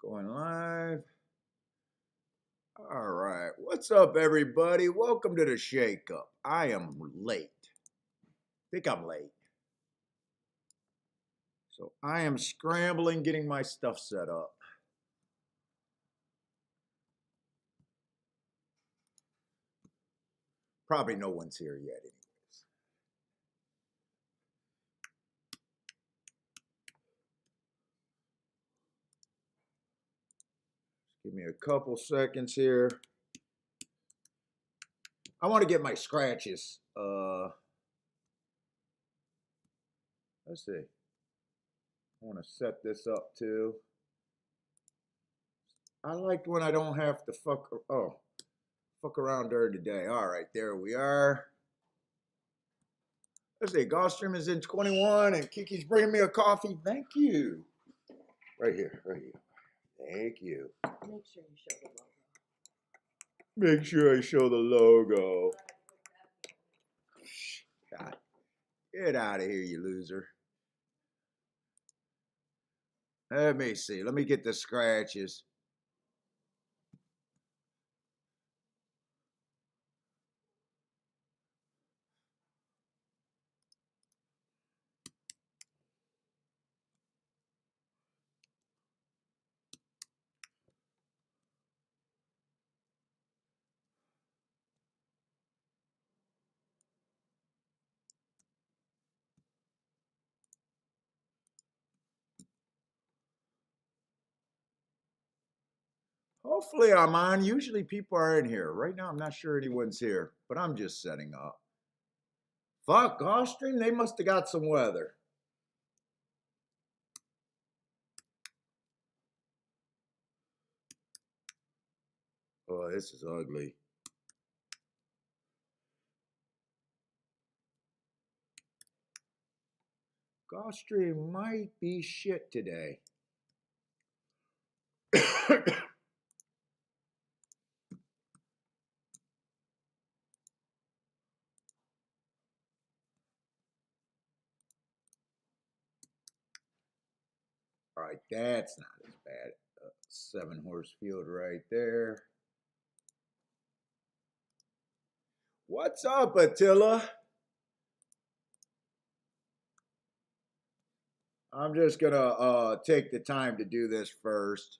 Going live. All right. What's up, everybody? Welcome to the Shake Up. I am late. Think I'm late. So I am scrambling getting my stuff set up. Probably no one's here yet, anyways. Give me a couple seconds here. I want to get my scratches. Let's see. I want to set this up too. I like when I don't have to fuck around during the day. All right, there we are. Let's see. Gulfstream is in 21, and Kiki's bringing me a coffee. Thank you. Right here, right here. Thank you. Make sure you show the logo. Make sure I show the logo. God, get out of here, you loser. Let me see. Let me get the scratches. Hopefully I'm on. Usually people are in here. Right now I'm not sure anyone's here, but I'm just setting up. Fuck, Gulfstream, they must have got some weather. Oh, this is ugly. Gulfstream might be shit today. All right, that's not as bad. 7-horse field right there. What's up, Attila? I'm just gonna take the time to do this first.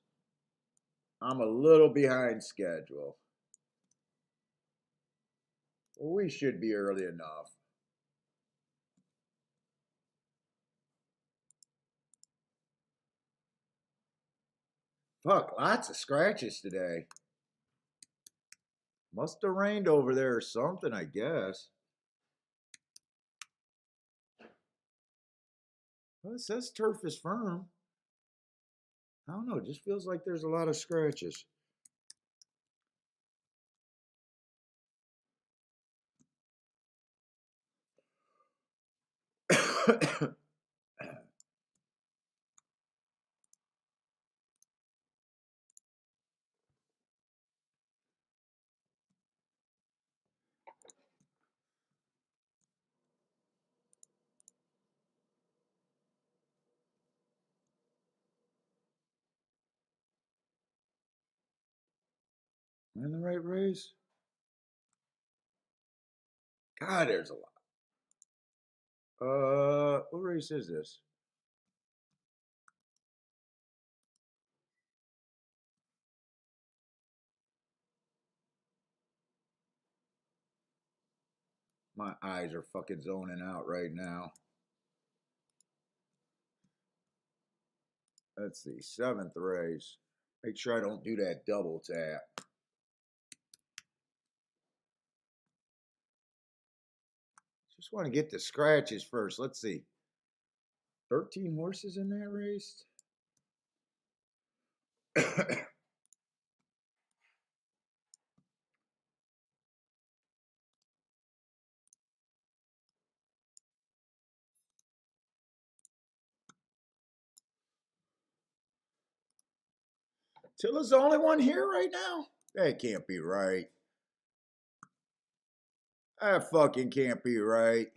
I'm a little behind schedule. Well, we should be early enough. Fuck, lots of scratches today. Must have rained over there or something, I guess. Well, it says turf is firm. I don't know, it just feels like there's a lot of scratches. Am I in the right race? God, there's a lot. What race is this? My eyes are fucking zoning out right now. Let's see, 7th race. Make sure I don't do that double tap. Just want to get the scratches first. Let's see. 13 horses in that race? Tilla's the only one here right now? That can't be right. That fucking can't be right.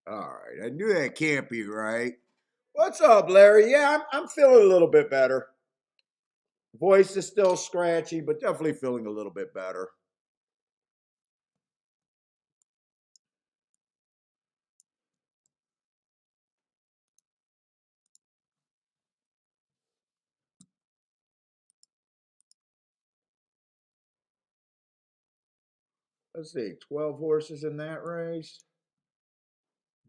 All right, I knew that can't be right. What's up, Larry? Yeah, I'm feeling a little bit better. Voice is still scratchy, but definitely feeling a little bit better. Let's see, 12 horses in that race.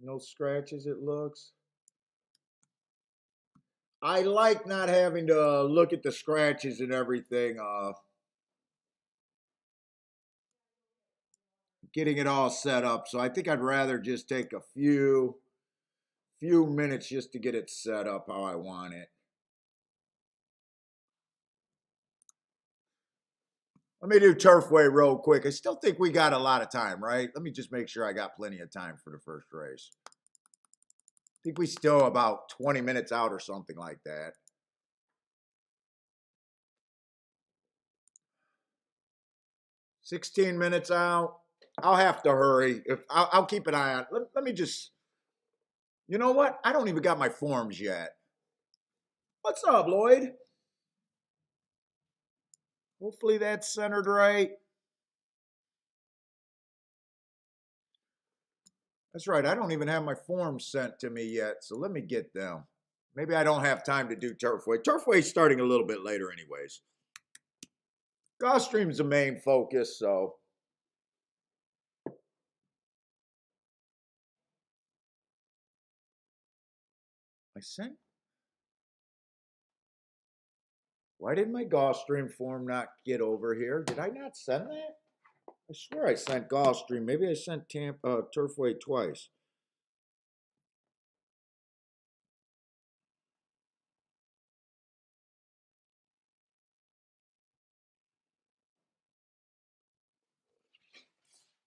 No scratches, it looks. I like not having to look at the scratches and everything, getting it all set up. So I think I'd rather just take a few minutes just to get it set up how I want it. Let me do Turfway real quick. I still think we got a lot of time, right? Let me just make sure I got plenty of time for the first race. I think we still about 20 minutes out or something like that. 16 minutes out. I'll have to hurry. If I'll keep an eye on. Let me just. You know what? I don't even got my forms yet. What's up, Lloyd? Hopefully that's centered right. That's right. I don't even have my forms sent to me yet, so let me get them. Maybe I don't have time to do Turfway. Turfway's starting a little bit later, anyways. Gulfstream's the main focus, so. I sent. Why did my Gulfstream form not get over here? Did I not send that? I swear I sent Gulfstream. Maybe I sent Turfway twice.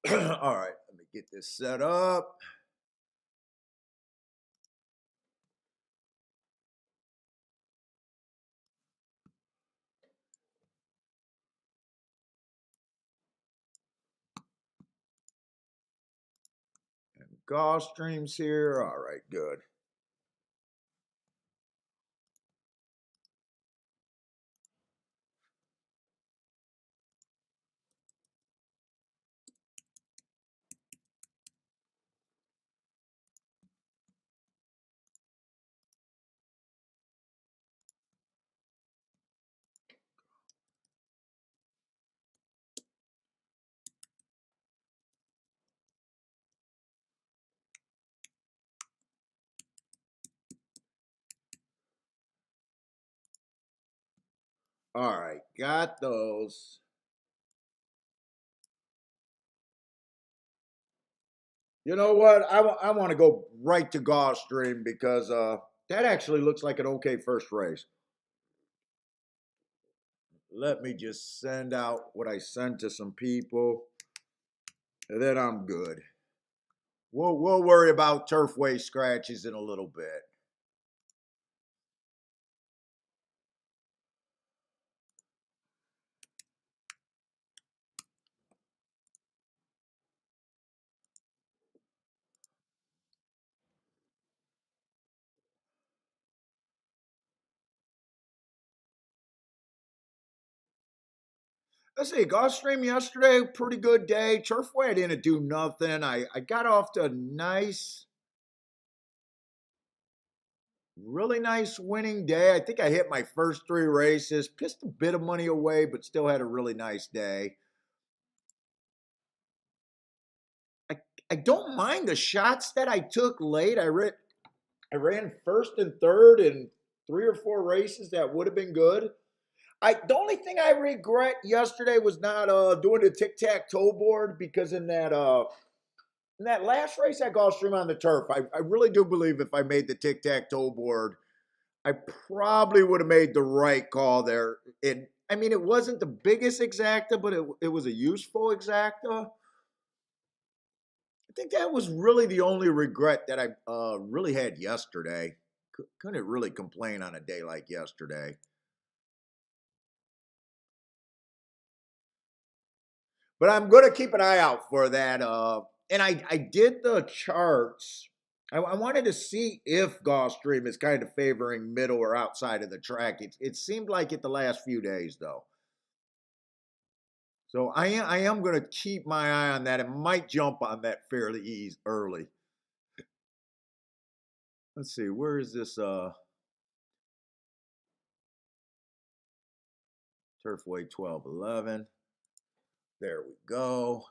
All right, let me get this set up. And Gulfstream's here. All right, good. All right, got those. You know what? I want to go right to Gulfstream because that actually looks like an okay first race. Let me just send out what I sent to some people, and then I'm good. We'll worry about Turfway scratches in a little bit. Let's see, Gulfstream yesterday, pretty good day. Turfway, I didn't do nothing. I got off to a really nice winning day. I think I hit my first three races, pissed a bit of money away, but still had a really nice day. I, I don't mind the shots that I took late. I ran first and third in three or four races that would have been good. The only thing I regret yesterday was not doing the tic tac toe board because in that last race at Gulfstream on the turf, I really do believe if I made the tic tac toe board, I probably would have made the right call there. I mean, it wasn't the biggest exacta, but it was a useful exacta. I think that was really the only regret that I really had yesterday. Couldn't really complain on a day like yesterday. But I'm going to keep an eye out for that. And I did the charts I wanted to see if Gulfstream is kind of favoring middle or outside of the track. It seemed like it the last few days, though. So I am going to keep my eye on that. It might jump on that fairly early. Let's see, where is this Turfway 1211? There we go.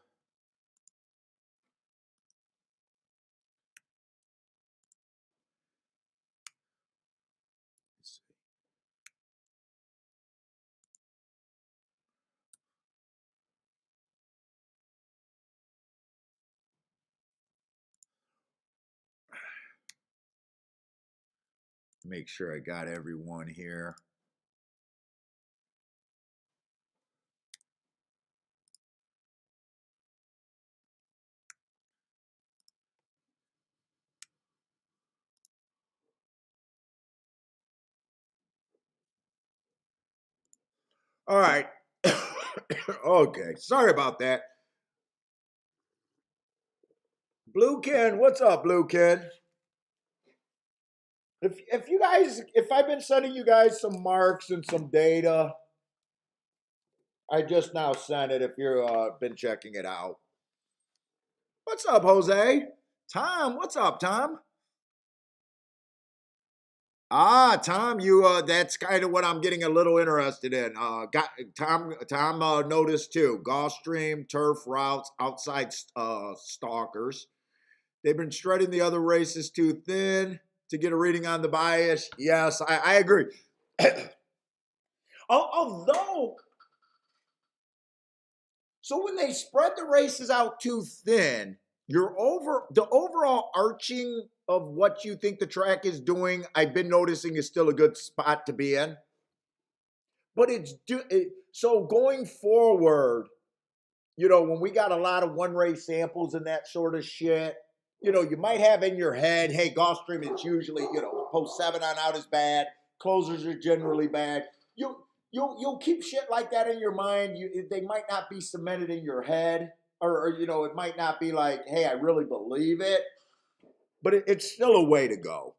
Make sure I got everyone here. All right. Okay. Sorry about that. Blue Ken, what's up, Blue Ken? If you guys, if I've been sending you guys some marks and some data, I just now sent it. If you've been checking it out. What's up, Jose? Tom, what's up, Tom? Tom, you that's kind of what I'm getting a little interested in. Got Tom noticed too. Gulfstream turf routes outside stalkers. They've been shredding the other races too thin to get a reading on the bias. Yes, I agree. Although, so when they spread the races out too thin, the overall arching of what you think the track is doing, I've been noticing is still a good spot to be in. But so going forward, when we got a lot of one race samples and that sort of shit, you might have in your head, hey, Gulfstream is usually, post 7 on out is bad. Closers are generally bad. You'll keep shit like that in your mind. They might not be cemented in your head, or it might not be like, hey, I really believe it, but it's still a way to go.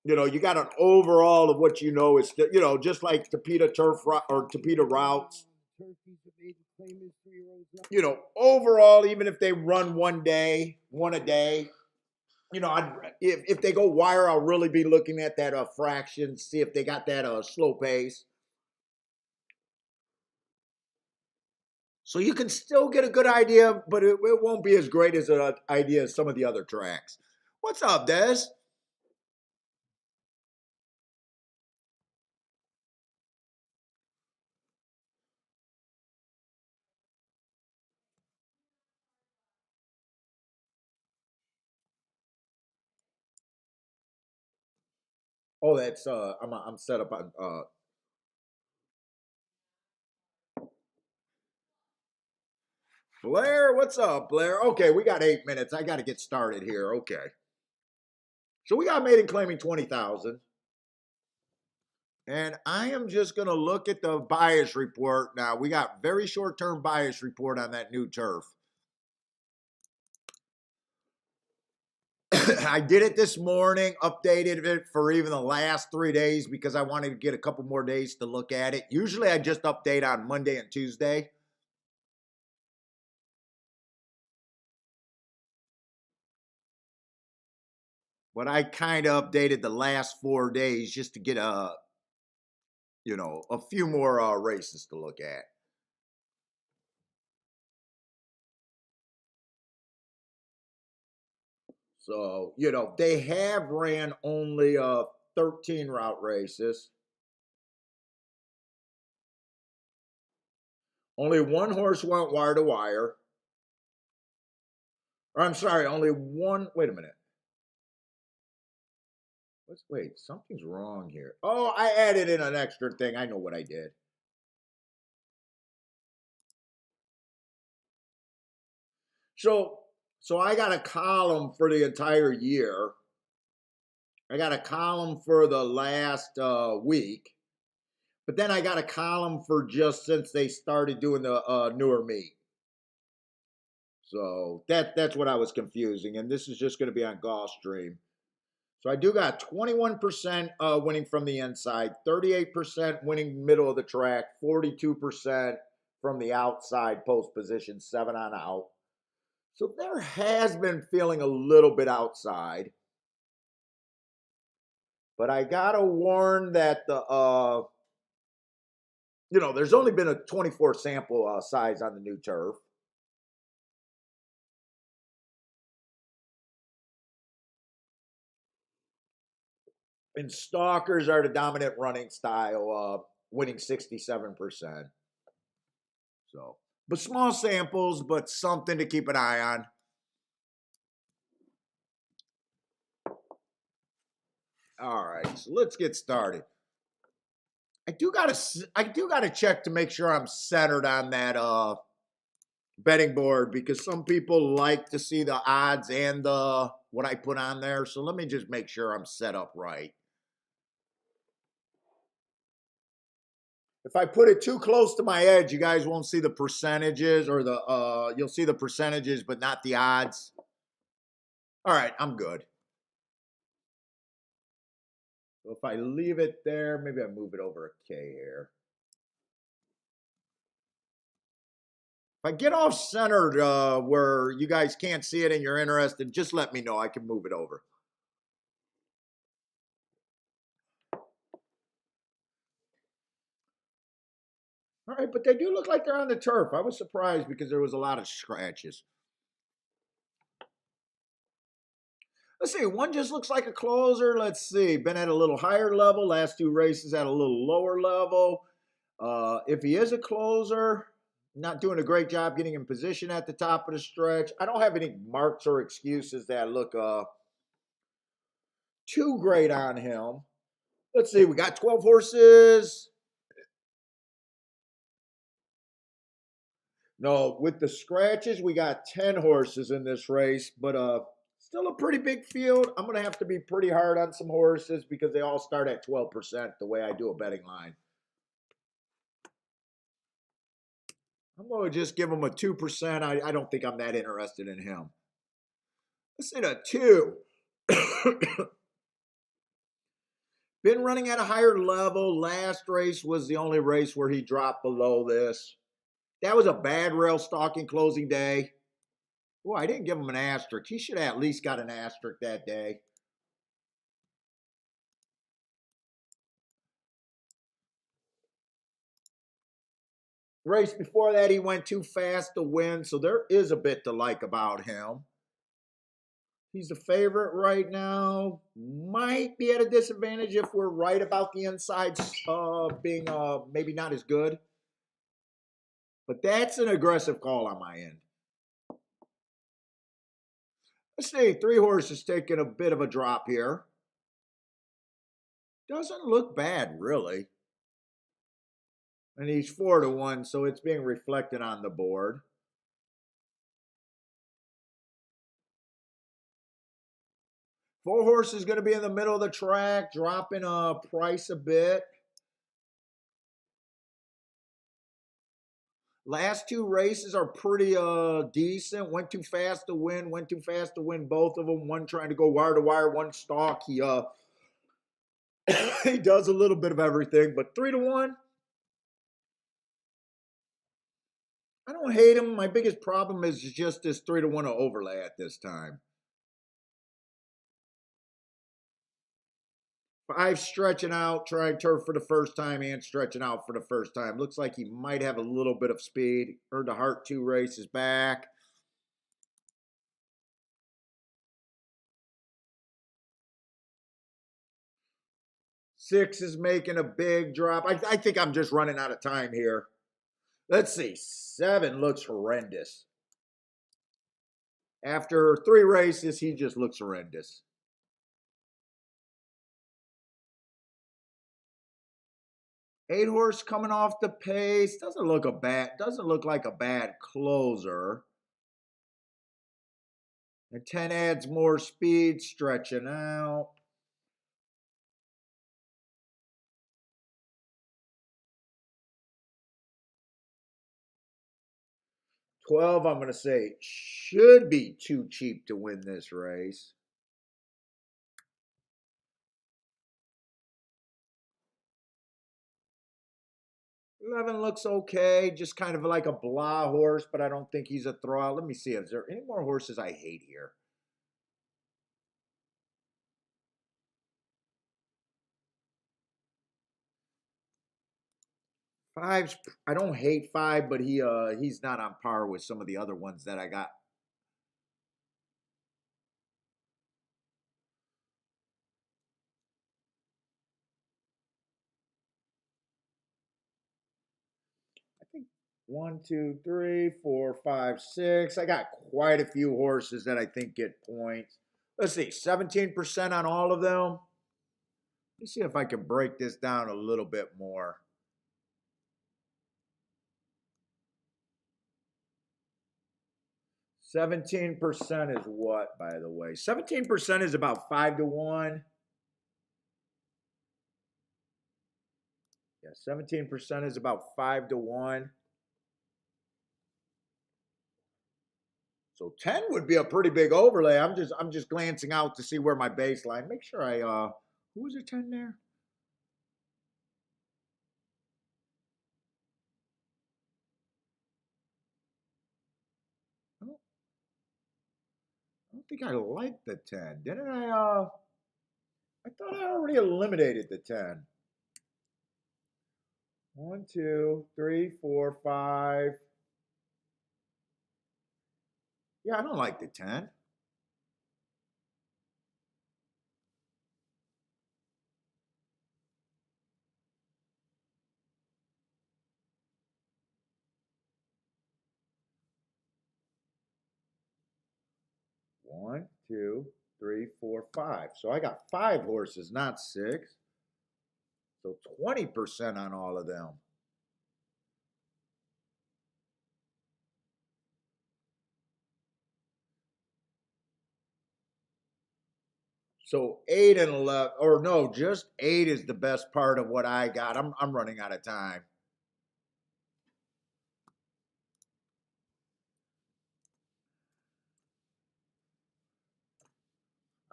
You got an overall of what is still, just like Tapeta turf or Tapeta routes. Overall, even if they run one a day, if they go wire, I'll really be looking at that fraction, see if they got that slow pace. So you can still get a good idea, but it won't be as great as an idea as some of the other tracks. What's up, Des? Oh, that's I'm set up on Blair. What's up, Blair? Okay, we got 8 minutes. I got to get started here. Okay, so we got maiden claiming 20,000. And I am just going to look at the bias report now. We got very short-term bias report on that new turf. I did it this morning, updated it for even the last 3 days because I wanted to get a couple more days to look at it. Usually I just update on Monday and Tuesday. But I kind of updated the last 4 days just to get a few more races to look at. So, they have ran only 13 route races. Only one horse went wire to wire. Or I'm sorry, only one. Wait a minute. Wait, something's wrong here. Oh, I added in an extra thing. I know what I did. So I got a column for the entire year. I got a column for the last week. But then I got a column for just since they started doing the newer meet. So that's what I was confusing. And this is just going to be on Gulfstream. So I do got 21% winning from the inside, 38% winning middle of the track, 42% from the outside post position, 7 on out. So there has been feeling a little bit outside. But I got to warn that there's only been a 24 sample size on the new turf. And stalkers are the dominant running style, winning 67%. So, but small samples, but something to keep an eye on. All right, so let's get started. I do gotta check to make sure I'm centered on that betting board, because some people like to see the odds and the what I put on there. So let me just make sure I'm set up right. If I put it too close to my edge, you guys won't see the percentages, or you'll see the percentages but not the odds. All right, I'm good. So if I leave it there, maybe I move it over a K here. If I get off centered where you guys can't see it and you're interested, just let me know. I can move it over. All right, but they do look like they're on the turf. I was surprised because there was a lot of scratches. Let's see, one just looks like a closer. Let's see, been at a little higher level. Last 2 races at a little lower level. If he is a closer, not doing a great job getting in position at the top of the stretch. I don't have any marks or excuses that look too great on him. Let's see, we got 12 horses. No, with the scratches, we got 10 horses in this race, but still a pretty big field. I'm going to have to be pretty hard on some horses because they all start at 12% the way I do a betting line. I'm going to just give him a 2%. I don't think I'm that interested in him. Let's say a 2. Been running at a higher level. Last race was the only race where he dropped below this. That was a bad rail stalking closing day. Oh, I didn't give him an asterisk. He should have at least got an asterisk that day. Race before that, he went too fast to win, so there is a bit to like about him. He's the favorite right now. Might be at a disadvantage if we're right about the insides being maybe not as good. But that's an aggressive call on my end. Let's see, 3 horses taking a bit of a drop here. Doesn't look bad, really. And he's 4-1, so it's being reflected on the board. Four horse is going to be in the middle of the track, dropping price a bit. Last 2 races are pretty decent. Went too fast to win. Went too fast to win both of them. One trying to go wire to wire, one stalk. He he does a little bit of everything, but 3-1. I don't hate him. My biggest problem is just this 3-1 overlay at this time. 5 stretching out, trying turf for the first time and stretching out for the first time. Looks like he might have a little bit of speed. Earned a Heart 2 races back. Six is making a big drop. I think I'm just running out of time here. Let's see. 7 looks horrendous. After 3 races, he just looks horrendous. 8 horse coming off the pace. Doesn't look like a bad closer. And 10 adds more speed, stretching out. 12, I'm going to say, should be too cheap to win this race. 11 looks okay, just kind of like a blah horse, but I don't think he's a throwout. Let me see. Is there any more horses I hate here? Five's, I don't hate five, but he's not on par with some of the other ones that I got. I think one, two, three, four, five, six. I got quite a few horses that I think get points. Let's see, 17% on all of them. Let's see if I can break this down a little bit more. 17% is what, by the way? 17% is about 5-1. Yeah, 17% is about 5-1. So 10 would be a pretty big overlay. I'm just glancing out to see where my baseline. Make sure I who was it 10 there? I don't think I liked the 10. Didn't I I thought I already eliminated the 10. 1, 2, 3, 4, 5. Yeah, I don't like the 10. One, two, three, four, five. So I got 5 horses, not 6. So 20% on all of them. So 8 and 11, or no, just 8 is the best part of what I got. I'm running out of time.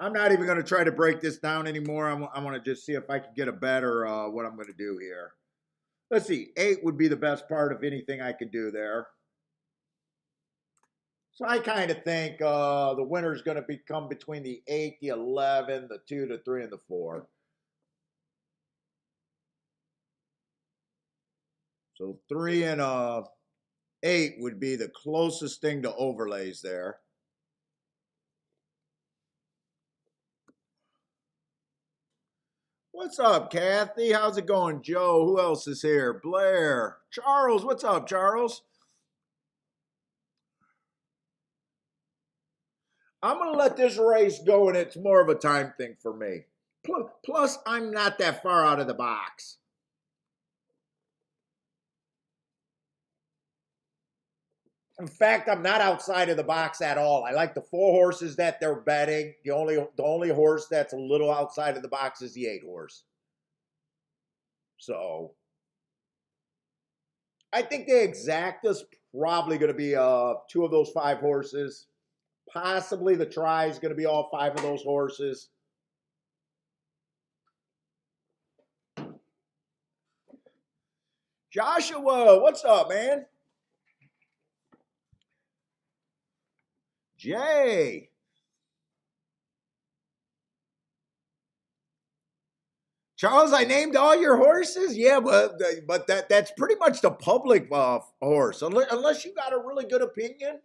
I'm not even going to try to break this down anymore. I'm going to just see if I can get a better what I'm going to do here. Let's see. 8 would be the best part of anything I could do there. So I kind of think the winner is going to become between the 8, the 11, the 2, the 3, and the 4. So 3 and 8 would be the closest thing to overlays there. What's up, Kathy? How's it going, Joe? Who else is here? Blair. Charles, what's up, Charles? I'm going to let this race go, and it's more of a time thing for me. Plus, I'm not that far out of the box. In fact, I'm not outside of the box at all. I like the 4 horses that they're betting. The only horse that's a little outside of the box is the 8 horse. So I think the exacta's probably going to be 2 of those 5 horses. Possibly the try is going to be all 5 of those horses. Joshua, what's up, man? Jay. Charles, I named all your horses. Yeah, but that's pretty much the public horse. Unless you got a really good opinion,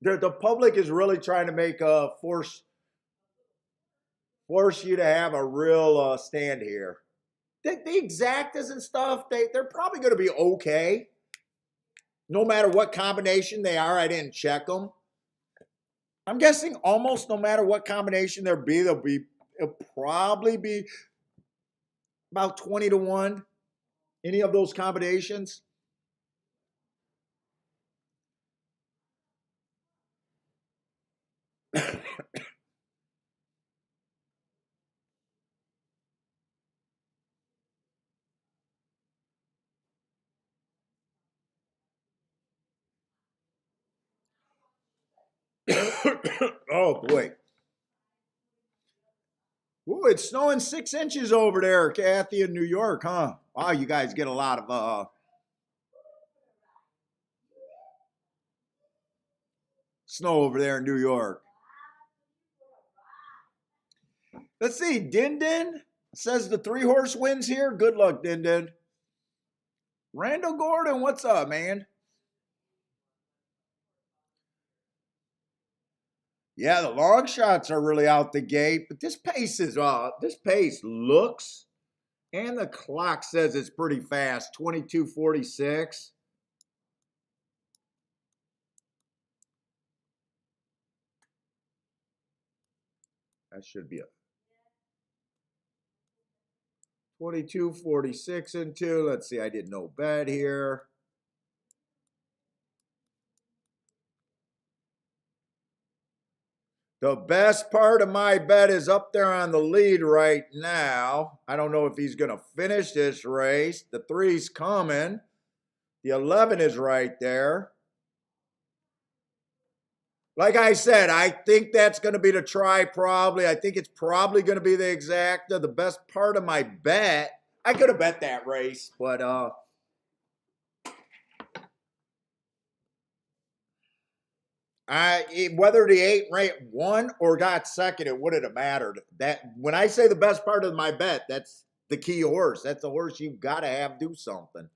the public is really trying to make force you to have a real stand here. The exactas and stuff, they're probably going to be okay. No matter what combination they are, I didn't check them. I'm guessing almost no matter what combination it'll probably be about 20-1. Any of those combinations. Oh boy. Ooh, it's snowing 6 inches over there, Kathy, in New York, huh? Wow, you guys get a lot of snow over there in New York. Let's see. Din Din says the 3-horse wins here. Good luck, Din Din. Randall Gordon, what's up, man? Yeah, the long shots are really out the gate, but this pace looks, and the clock says it's pretty fast. 22:46. That should be a 22:46 and 2. Let's see, I did no bet here. The best part of my bet is up there on the lead right now. I don't know if he's going to finish this race. The 3's coming. The 11 is right there. Like I said, I think that's going to be the try probably. I think it's probably going to be the exacta. The best part of my bet, I could have bet that race, but whether the 8 won or got second, it wouldn't have mattered. That when I say the best part of my bet, that's the key horse. That's the horse you've got to have do something.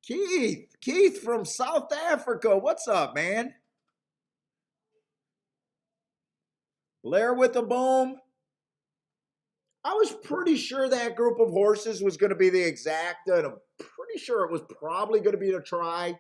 Keith from South Africa. What's up, man? Blair with the boom. I was pretty sure that group of horses was going to be the exacta, and I'm pretty sure it was probably going to be the try.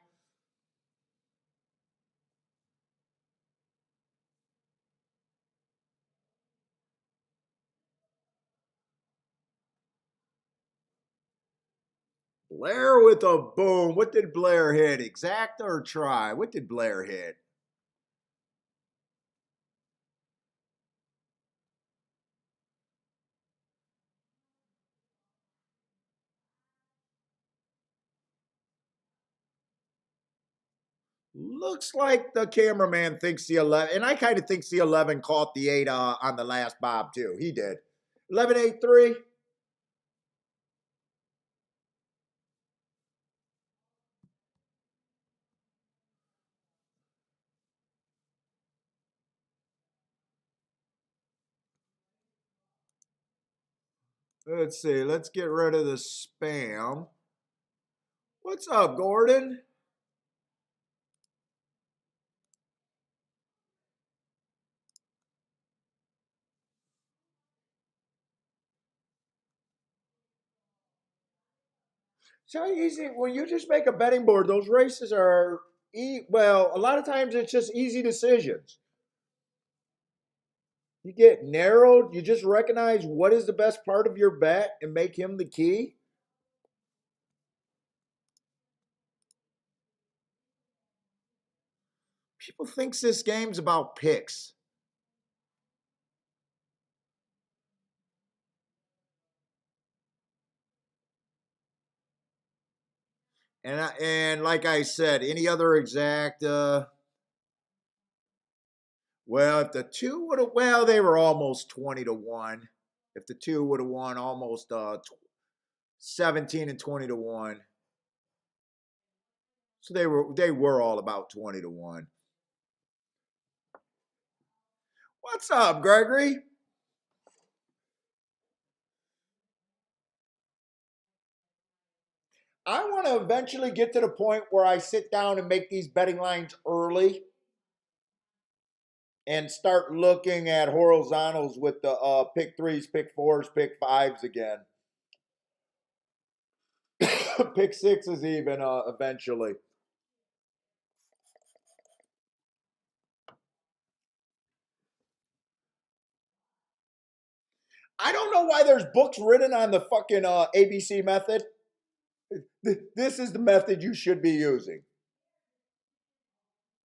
Blair with a boom. What did Blair hit? Exacta or try? What did Blair hit? Looks like the cameraman thinks the 11, and I kind of think the 11 caught the 8 on the last bob too. He did. 11.83. Let's see. Let's get rid of the spam. What's up, Gordon? So easy. When you just make a betting board, those races are, well, a lot of times it's just easy decisions. You get narrowed, you just recognize what is the best part of your bet and make him the key. People thinks this game's about picks. And like I said, any other exact well, if the 2 would have, well, they were almost 20-1. If the 2 would have won almost 17 and 20-1. So they were all about 20-1. What's up, Gregory? I want to eventually get to the point where I sit down and make these betting lines early and start looking at horizontals with the pick 3s, pick 4s, pick 5s again. Pick 6s even eventually. I don't know why there's books written on the fucking ABC method. This is the method you should be using.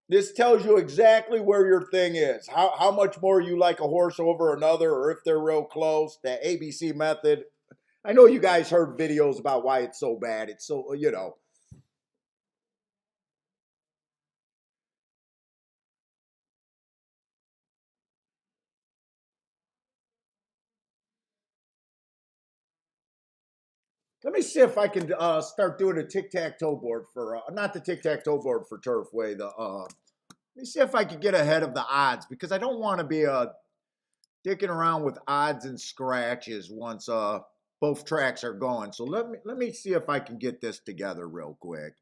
This tells you exactly where your thing is, how much more you like a horse over another, or if they're real close. That ABC method. I know you guys heard videos about why it's so bad. It's so, Let me see if I can start doing a tic-tac-toe board for not the tic-tac-toe board for Turfway. Let me see if I can get ahead of the odds because I don't want to be dicking around with odds and scratches once both tracks are going. So let me see if I can get this together real quick.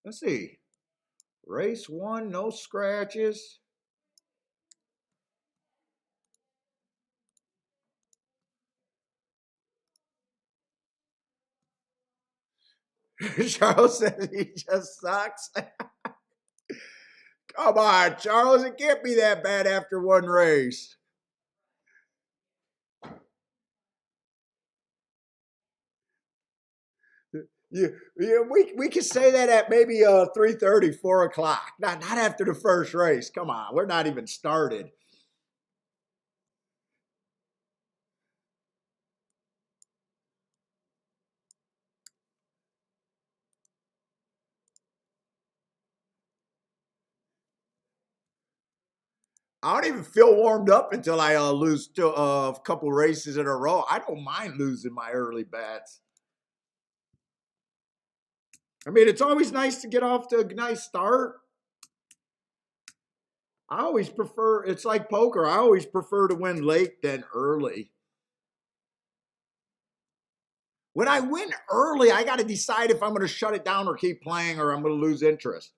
Let's see. Race 1, no scratches. Charles says he just sucks. Come on, Charles. It can't be that bad after one race. We can say that at maybe 3:30, 4 o'clock. Not after the first race. Come on, we're not even started. I don't even feel warmed up until I lose to, a couple races in a row. I don't mind losing my early bets. I mean, it's always nice to get off to a nice start. I always prefer, it's like poker. I always prefer to win late than early. When I win early, I got to decide if I'm going to shut it down or keep playing or I'm going to lose interest.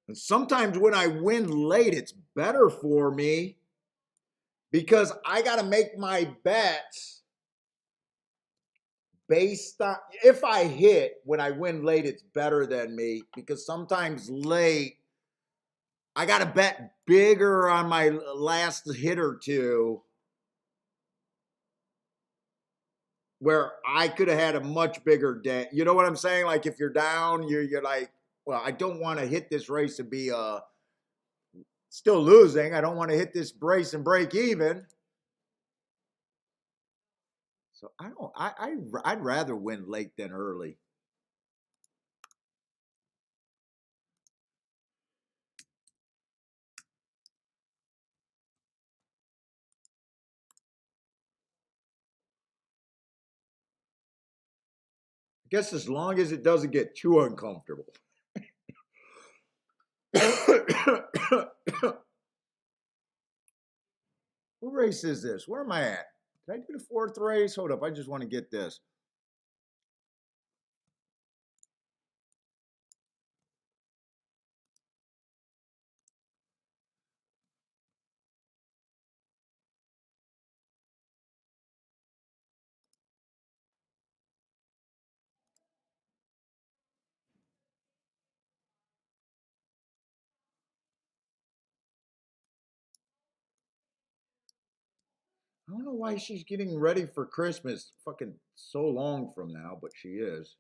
And sometimes when I win late, it's better for me because I got to make my bets based on if I hit when I win late, it's better than me because sometimes late, I got to bet bigger on my last hit or two where I could have had a much bigger day. You know what I'm saying? Like if you're down, you're like, well, I don't want to hit this race and be still losing. I don't want to hit this brace and break even. So I don't. I'd rather win late than early. I guess as long as it doesn't get too uncomfortable. What race is this? Where am I at? Did I do the fourth race? Hold up. I just want to get this. I don't know why she's getting ready for Christmas fucking so long from now, but she is.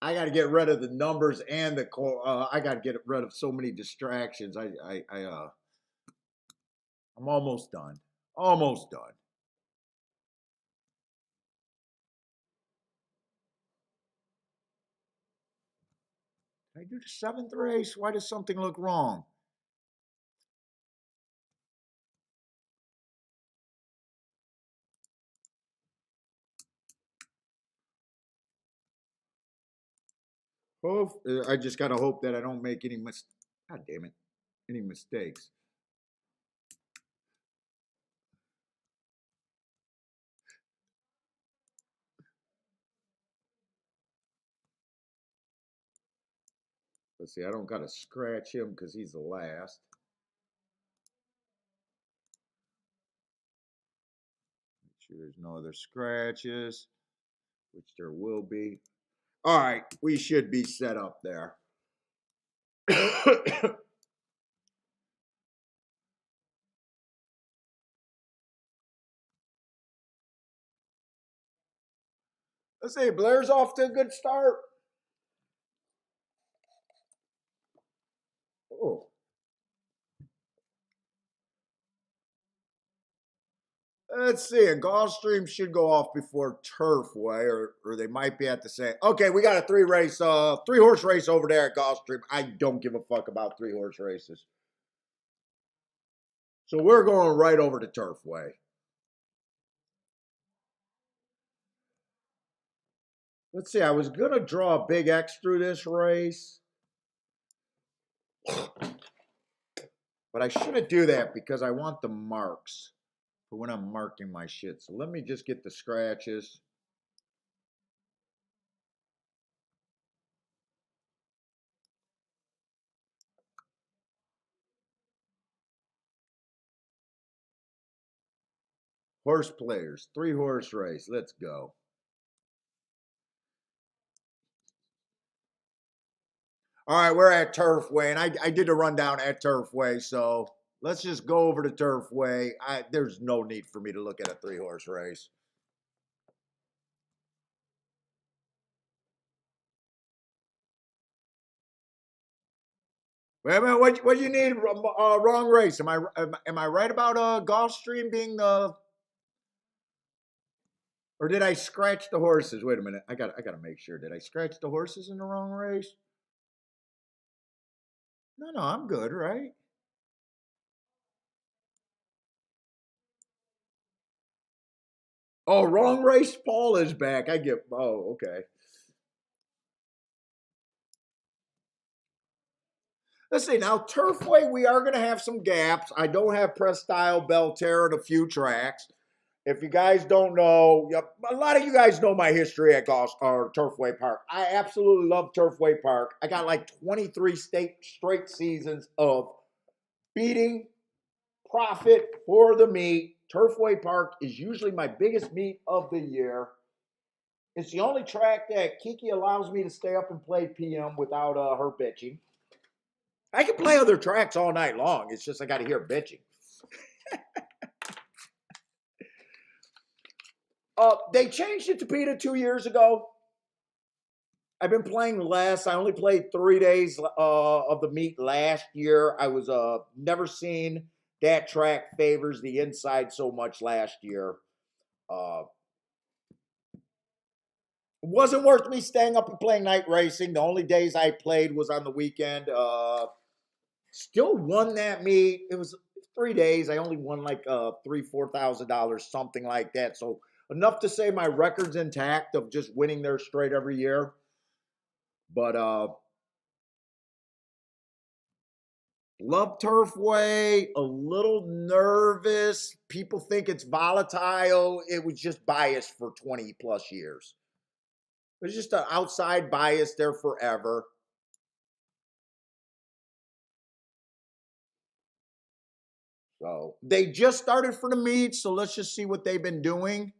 I got to get rid of the numbers and the core. I got to get rid of so many distractions. I'm almost done. Almost done. Did I do the seventh race? Why does something look wrong? I just gotta hope that I don't make any God damn it, any mistakes. Let's see. I don't gotta scratch him because he's the last. Make sure there's no other scratches, which there will be. All right, we should be set up there. Let's see, Blair's off to a good start. Oh. Let's see, a Gulfstream should go off before Turfway, or they might be at the same. Okay, we got a three horse race over there at Gulfstream. I don't give a fuck about 3-horse races. So we're going right over to Turfway. Let's see, I was going to draw a big X through this race. But I shouldn't do that because I want the marks for when I'm marking my shit. So let me just get the scratches. Horse players, 3-horse race. Let's go. All right, we're at Turfway, and I did a rundown at Turfway, so let's just go over to Turfway. There's no need for me to look at a 3-horse race. Wait a minute, what do you need? Wrong race. Am I right about Gulfstream being the? Or did I scratch the horses? Wait a minute, I got to make sure. Did I scratch the horses in the wrong race? No, I'm good, right? Oh, wrong race. Paul is back. I get. Oh, okay. Let's see. Now, Turfway, we are going to have some gaps. I don't have Press Style, Belterra, and a few tracks. If you guys don't know, a lot of you guys know my history at Turfway Park. I absolutely love Turfway Park. I got like 23 straight seasons of beating profit for the meet. Turfway Park is usually my biggest meet of the year. It's the only track that Kiki allows me to stay up and play PM without her bitching. I can play other tracks all night long. It's just I got to hear bitching. They changed it to PETA 2 years ago. I've been playing less. I only played 3 days of the meet last year. I was never seen that track favors the inside so much last year. It wasn't worth me staying up and playing night racing. The only days I played was on the weekend. Still won that meet. It was 3 days. I only won like $3,000-$4,000, something like that. So enough to say my record's intact of just winning there straight every year. But love Turfway. A little nervous. People think it's volatile. It was just biased for 20 plus years. It was just an outside bias there forever. So they just started for the meet, so let's just see what they've been doing.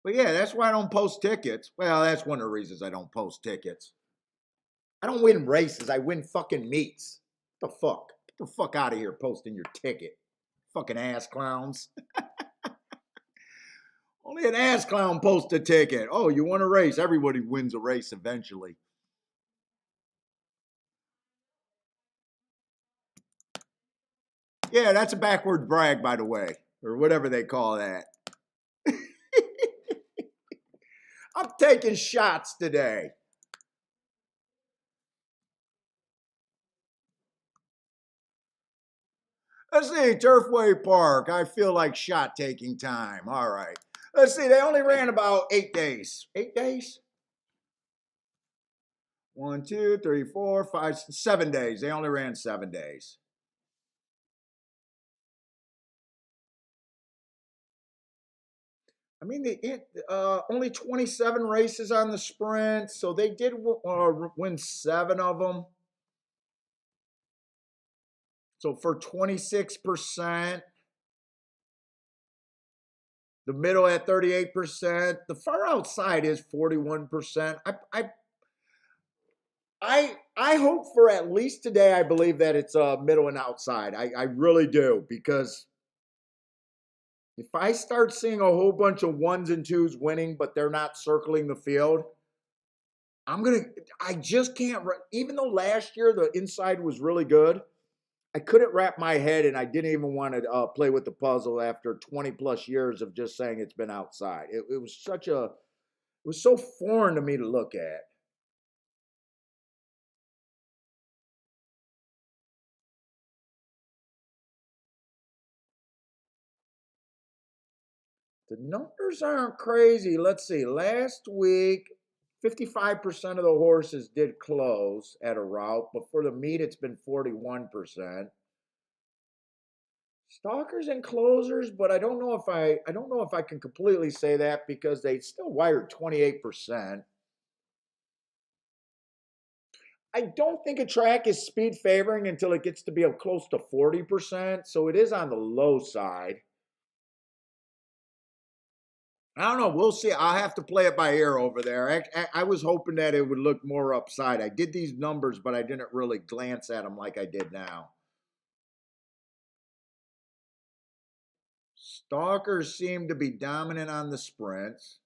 But yeah, that's why I don't post tickets. Well, that's one of the reasons I don't post tickets. I don't win races, I win fucking meets. What the fuck? Get the fuck out of here posting your ticket. Fucking ass clowns. Only an ass clown posts a ticket. Oh, you want a race? Everybody wins a race eventually. Yeah, that's a backward brag, by the way, or whatever they call that. I'm taking shots today. Let's see, Turfway Park. I feel like shot taking time. All right. Let's see, they only ran about 8 days. 8 days? 1, 2, 3, 4, 5, 7 days. They only ran 7 days. I mean, only 27 races on the sprint, so they did win 7 of them. So for 26%, the middle at 38%, the far outside is 41%. I hope for at least today, I believe that it's middle and outside. I really do, because if I start seeing a whole bunch of ones and twos winning, but they're not circling the field, I just can't, even though last year the inside was really good, I couldn't wrap my head, and I didn't even want to play with the puzzle after 20 plus years of just saying it's been outside. It was it was so foreign to me to look at. The numbers aren't crazy. Let's see. Last week, 55% of the horses did close at a route, but for the meet, it's been 41%. Stalkers and closers, but I don't know if I can completely say that because they still wired 28%. I don't think a track is speed favoring until it gets to be close to 40%, so it is on the low side. I don't know. We'll see. I'll have to play it by ear over there. I was hoping that it would look more upside. I did these numbers, but I didn't really glance at them like I did now. Stalkers seem to be dominant on the sprints.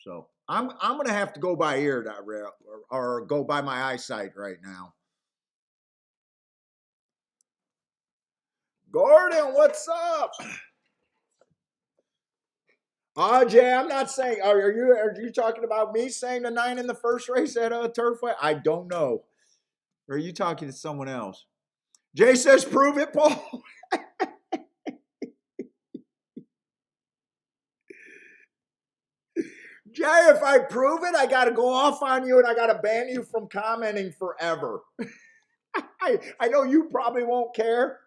So I'm gonna have to go by ear or go by my eyesight right now. Gordon, what's up? Jay, I'm not saying. Are you talking about me saying the 9 in the first race at Turfway? I don't know. Or are you talking to someone else? Jay says, "Prove it, Paul." Jay, if I prove it, I got to go off on you and I got to ban you from commenting forever. I know you probably won't care.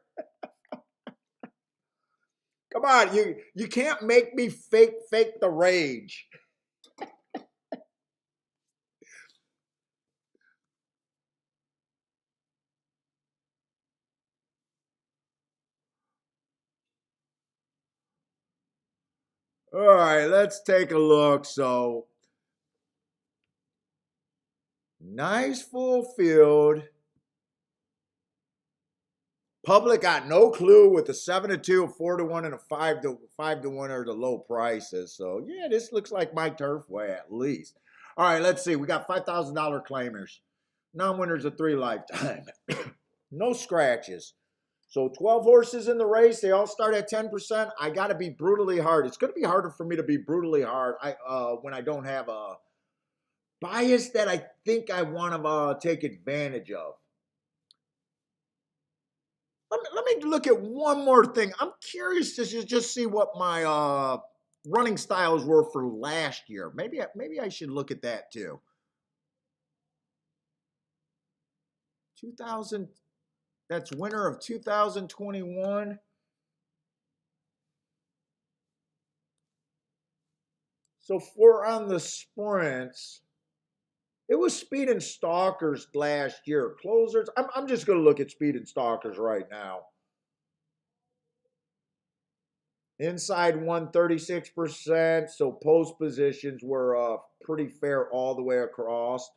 Come on, you can't make me fake the rage. All right, let's take a look. So, nice full field. Public got no clue with a 7-2, a 4-1, and a 5-1 are the low prices. So yeah, this looks like my Turfway at least. All right, let's see. We got $5,000 claimers. Non-winners of 3 lifetime. No scratches. So 12 horses in the race. They all start at 10%. I got to be brutally hard. It's going to be harder for me to be brutally hard when I don't have a bias that I think I want to take advantage of. Let me look at one more thing. I'm curious to just see what my running styles were for last year. Maybe I should look at that too. 2000. That's winter of 2021. So for on the sprints, it was speed and stalkers last year. Closers. I'm just going to look at speed and stalkers right now. Inside won 36%, so post positions were pretty fair all the way across.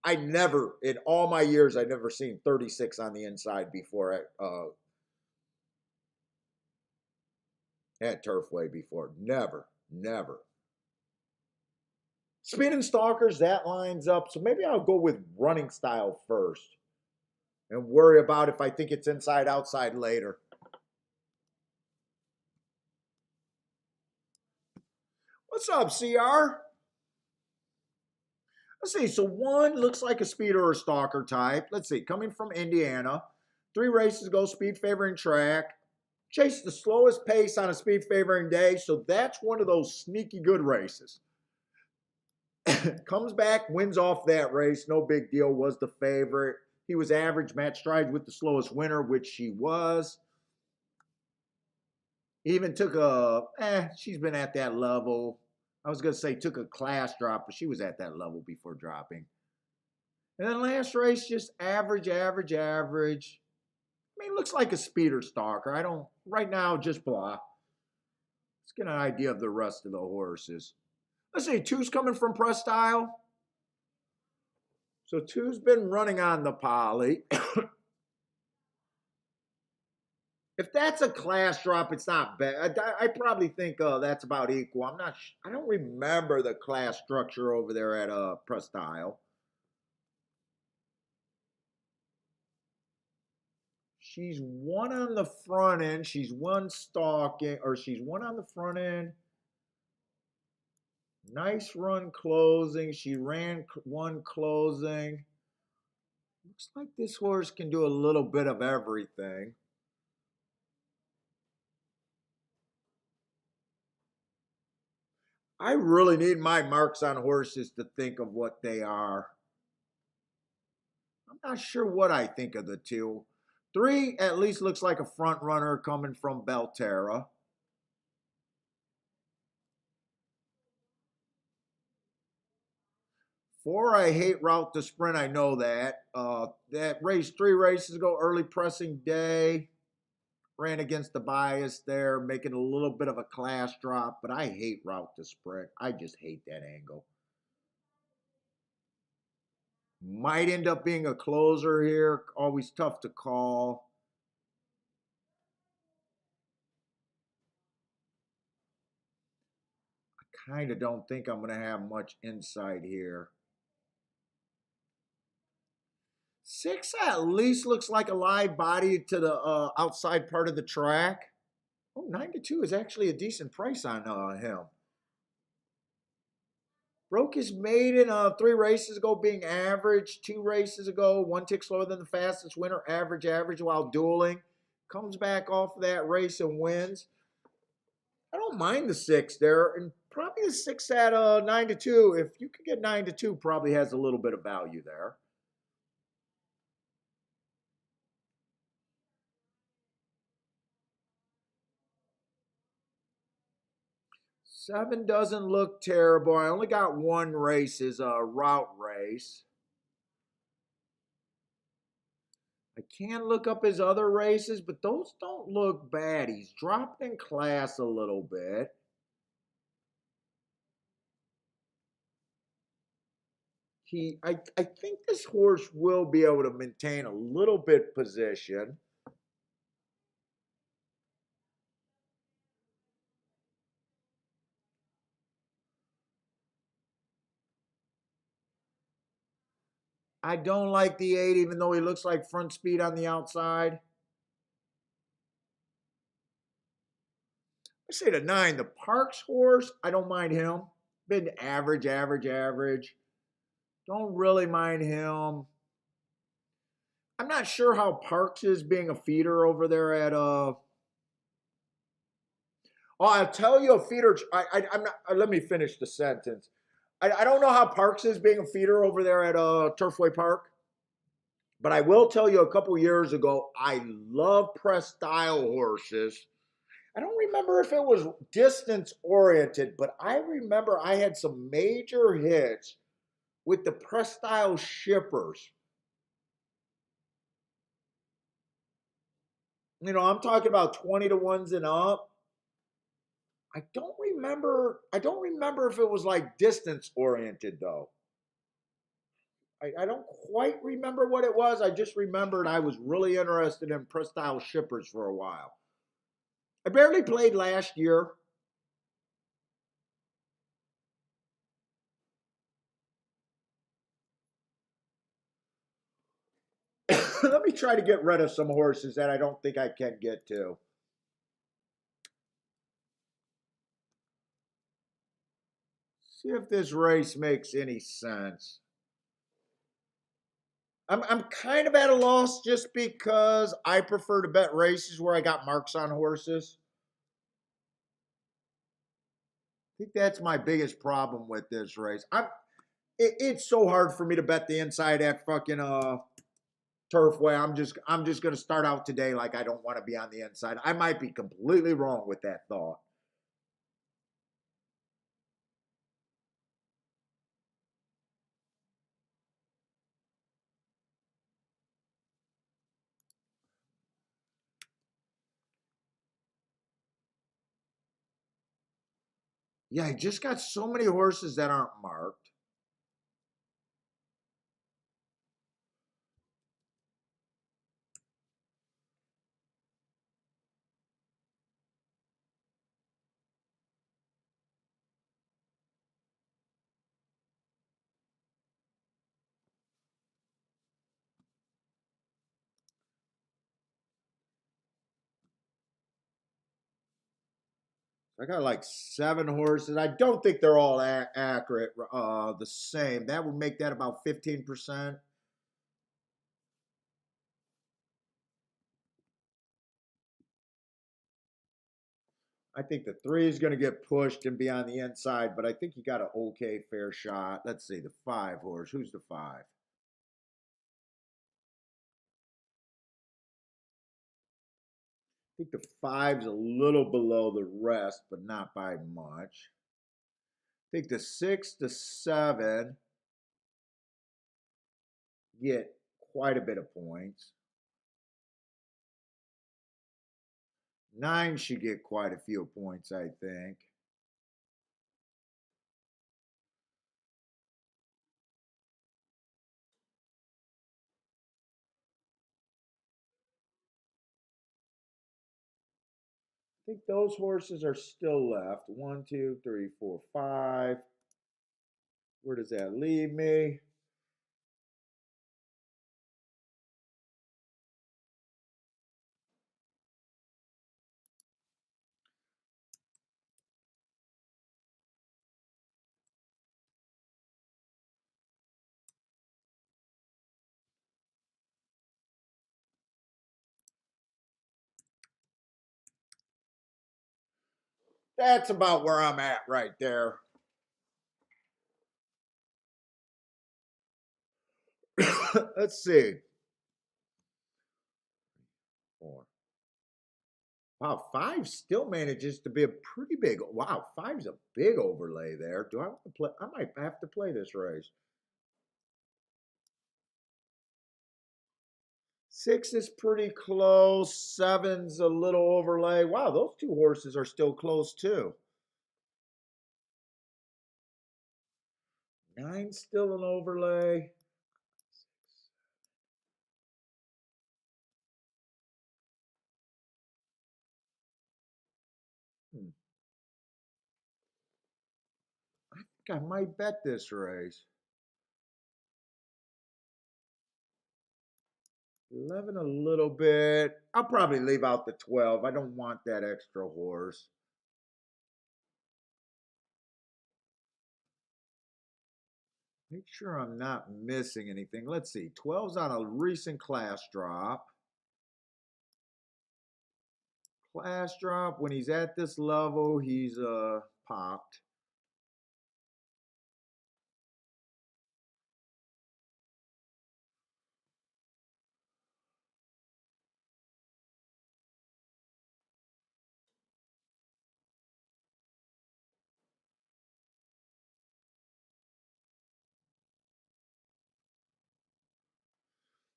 In all my years, I never seen 36 on the inside before at Turfway before. Never. Speed and stalkers, that lines up. So maybe I'll go with running style first and worry about if I think it's inside outside later. What's up, CR? Let's see. So one looks like a speeder or a stalker type. Let's see. Coming from Indiana. 3 races ago, speed favoring track. Chased the slowest pace on a speed favoring day. So that's one of those sneaky good races. Comes back, wins off that race. No big deal. Was the favorite. He was average. Match strides with the slowest winner, which she was. Even took she's been at that level. I was going to say took a class drop, but she was at that level before dropping. And then last race, just average. I mean, looks like a speeder stalker. Right now, just blah. Let's get an idea of the rest of the horses. Let's see, 2's coming from press style. So two's been running on the poly. If that's a class drop, it's not bad. I probably think that's about equal. I'm not. I don't remember the class structure over there at Presque Isle. She's one on the front end. She's one stalking, or she's one on the front end. Nice run closing. She ran one closing. Looks like this horse can do a little bit of everything. I really need my marks on horses to think of what they are. I'm not sure what I think of the two. Three at least looks like a front runner coming from Belterra. Four, I hate route to sprint. I know that. That race 3 races ago, early pressing day, ran against the bias there, making a little bit of a class drop. But I hate route to sprint. I just hate that angle. Might end up being a closer here. Always tough to call. Kind of don't think I'm going to have much insight here. 6 at least looks like a live body to the outside part of the track. Oh, 9-2 is actually a decent price on him. Broke his maiden 3 races ago being average. 2 races ago, one tick slower than the fastest winner, average while dueling. Comes back off of that race and wins. I don't mind the 6 there, and probably the 6 at 9-2. If you could get 9-2, probably has a little bit of value there. Seven doesn't look terrible. I only got one race, is a route race. I can look up his other races, but those don't look bad. He's dropped in class a little bit. I think this horse will be able to maintain a little bit position. I don't like the 8, even though he looks like front speed on the outside. I say the 9, the Parks horse, I don't mind him. Been average. Don't really mind him. I'm not sure how Parks is being a feeder over there at Oh, I'll tell you a feeder. I'm not. Let me finish the sentence. I don't know how Parks is being a feeder over there at Turfway Park, but I will tell you a couple years ago, I love press style horses. I don't remember if it was distance oriented, but I remember I had some major hits with the press style shippers. I'm talking about 20 to ones and up. I don't remember if it was like distance oriented though. I don't quite remember what it was. I just remembered I was really interested in press style shippers for a while. I barely played last year. Let me try to get rid of some horses that I don't think I can get to. See if this race makes any sense. I'm kind of at a loss just because I prefer to bet races where I got marks on horses. I think that's my biggest problem with this race. It's so hard for me to bet the inside at fucking Turfway. I'm just gonna start out today like I don't want to be on the inside. I might be completely wrong with that thought. Yeah, I just got so many horses that aren't marked. I got like 7 horses. I don't think they're all accurate, the same. That would make that about 15%. I think the 3 is going to get pushed and be on the inside, but I think you got an okay fair shot. Let's see, the 5 horse. Who's the 5? I think the 5's a little below the rest, but not by much. I think the 6, the 7 get quite a bit of points. 9 should get quite a few points, I think. I think those horses are still left. 1, 2, 3, 4, 5. Where does that leave me? That's about where I'm at right there. Let's see. 4. Wow, 5 still manages to be a pretty big. Wow, 5's a big overlay there. Do I want to play? I might have to play this race. 6 is pretty close. 7's a little overlay. Wow, those 2 horses are still close too. 9's still an overlay. I think I might bet this race. 11 a little bit. I'll probably leave out the 12. I don't want that extra horse. Make sure I'm not missing anything. Let's see. 12's on a recent class drop. Class drop, when he's at this level, he's popped.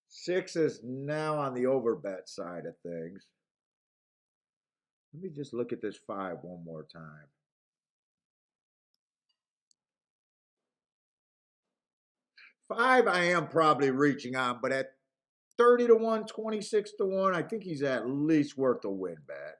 Six is now on the overbet side of things. Let me just look at this 5 one more time. 5, I am probably reaching on, but at 30 to 1, 26 to 1, I think he's at least worth a win bet.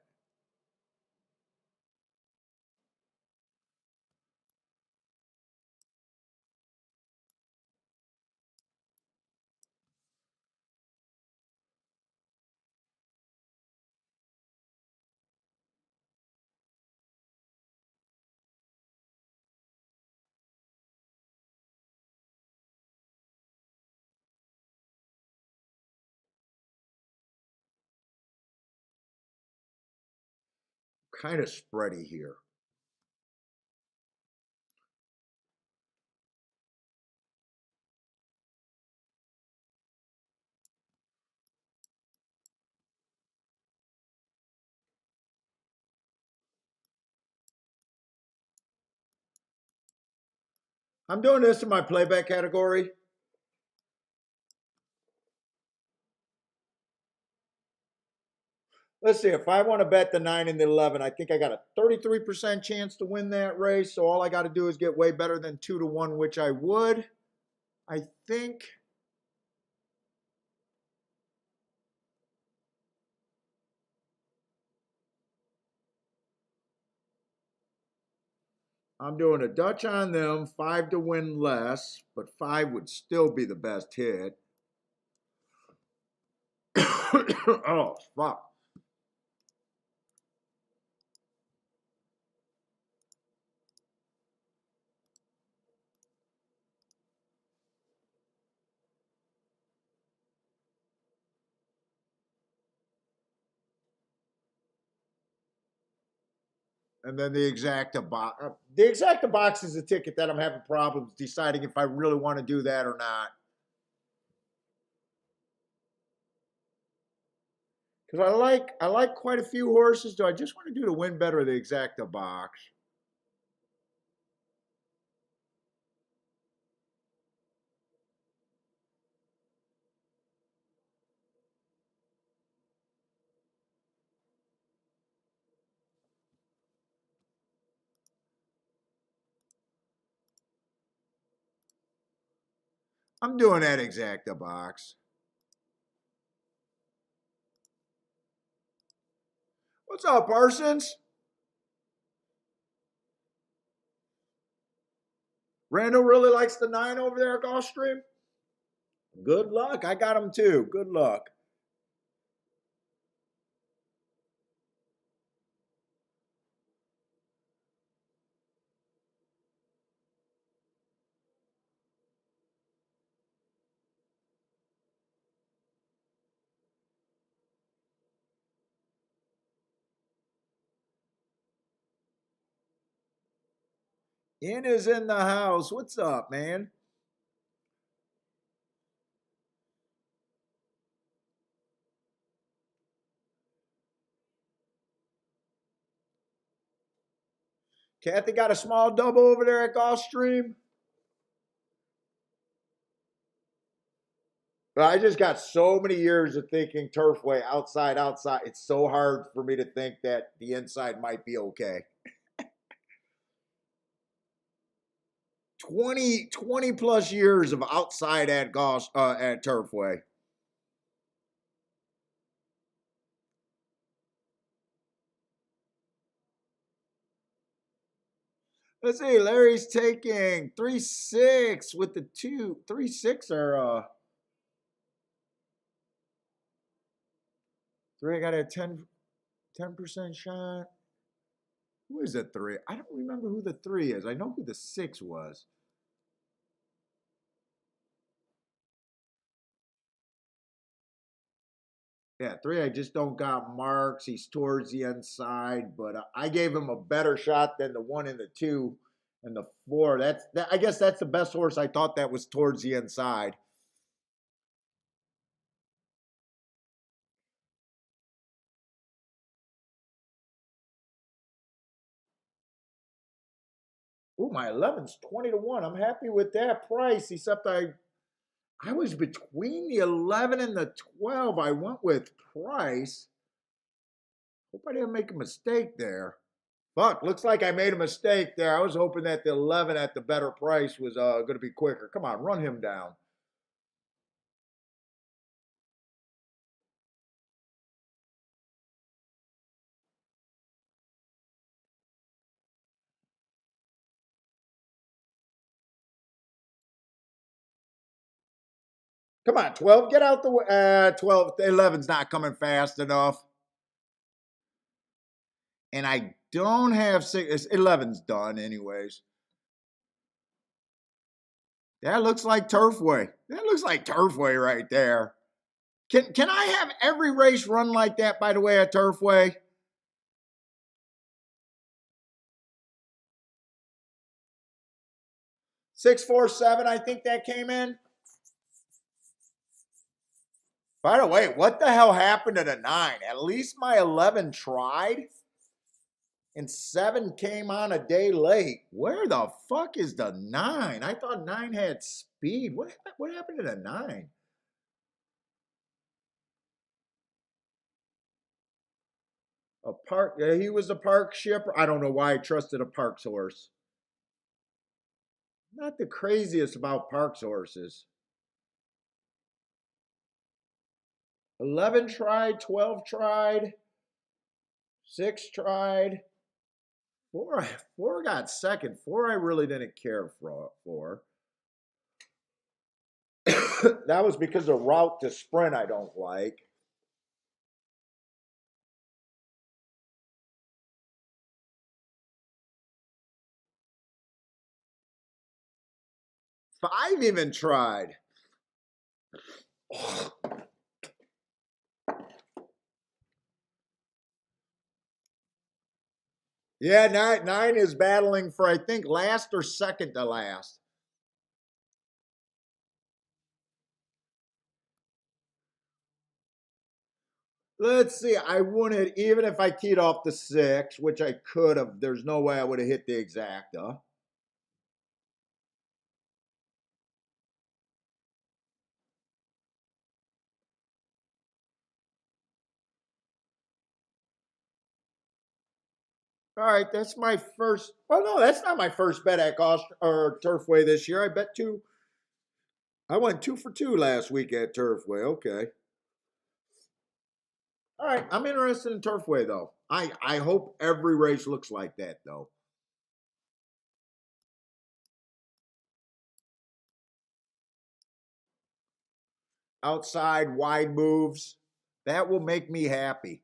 Kind of spready here. I'm doing this in my playback category. Let's see, if I want to bet the 9 and the 11, I think I got a 33% chance to win that race. So all I got to do is get way better than 2 to 1, which I would. I think I'm doing a Dutch on them, 5 to win less, but 5 would still be the best hit. Oh, fuck. And then the exacta box. The exacta box is a ticket that I'm having problems deciding if I really want to do that or not. Because I like quite a few horses. Do I just want to do the win better or the exacta box? I'm doing that exacta box. What's up, Parsons? Randall really likes the 9 over there at Gulfstream? Good luck. I got him too. Good luck. In is in the house. What's up, man? Kathy got a small double over there at Gulfstream. But I just got so many years of thinking Turfway outside, outside. It's so hard for me to think that the inside might be okay. 20 plus years of outside at at Turfway. Let's see. Larry's taking 3-6 with the 3-6 or 3. I got a 10% shot. Who is the 3? I don't remember who the 3 is. I know who the 6 was. Yeah, 3. I just don't got marks. He's towards the inside, but I gave him a better shot than the 1 and the 2 and the 4. I guess that's the best horse I thought that was towards the inside. Ooh, my 11's 20 to 1. I'm happy with that price, except I was between the 11 and the 12. I went with price. Hope I didn't make a mistake there. Fuck, looks like I made a mistake there. I was hoping that the 11 at the better price was going to be quicker. Come on, run him down. Come on, 12, get out the way. 12, 11's not coming fast enough. And I don't have 6. 11's done, anyways. That looks like Turfway. That looks like Turfway right there. Can I have every race run like that, by the way, at Turfway? 647, I think that came in. By the way, what the hell happened to the 9? At least my 11 tried, and 7 came on a day late. Where the fuck is the 9? I thought 9 had speed. What happened to the 9? A park. He was a park shipper. I don't know why I trusted a parks horse. Not the craziest about parks horses. 11 tried, 12 tried, 6 tried, 4 got second. 4 I really didn't care for. That was because of route to sprint I don't like. Five even tried. Yeah, nine is battling for, I think, last or second to last. Let's see. I wouldn't, even if I keyed off the six, which I could have, there's no way I would have hit the exacta. All right, that's my first. Well, no, that's not my first bet at or Turfway this year. I bet two. I went 2 for 2 last week at Turfway. Okay. All right, I'm interested in Turfway though. I hope every race looks like that though. Outside wide moves, that will make me happy.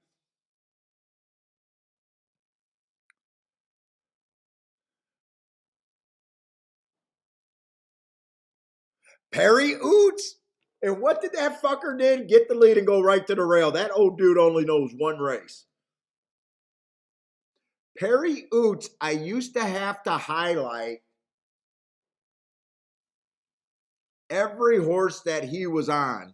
Perry Oots. And what did that fucker did? Get the lead and go right to the rail. That old dude only knows one race. Perry Oots, I used to have to highlight every horse that he was on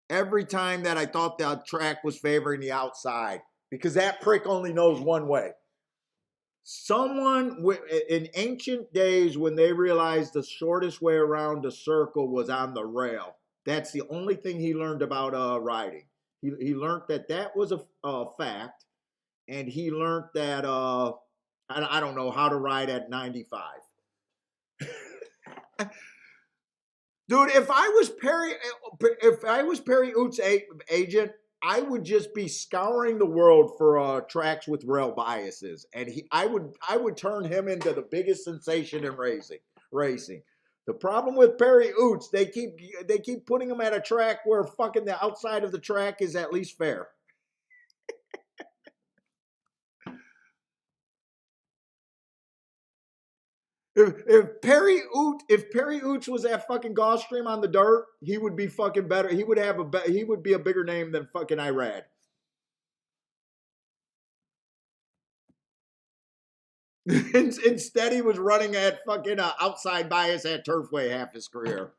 every time that I thought the track was favoring the outside because that prick only knows one way. Someone in ancient days when they realized the shortest way around the circle was on the rail. That's the only thing he learned about riding. He learned that that was a fact, and he learned that I don't know how to ride at 95. Dude, if I was Perry Oots' agent, I would just be scouring the world for tracks with rail biases, and I would turn him into the biggest sensation in racing. Racing. The problem with Perry Oots, they keep putting him at a track where fucking the outside of the track is at least fair. If Perry Oots was at fucking Gulfstream on the dirt, he would be fucking better. He would be a bigger name than fucking Irad. Instead, he was running at fucking outside bias at Turfway half his career.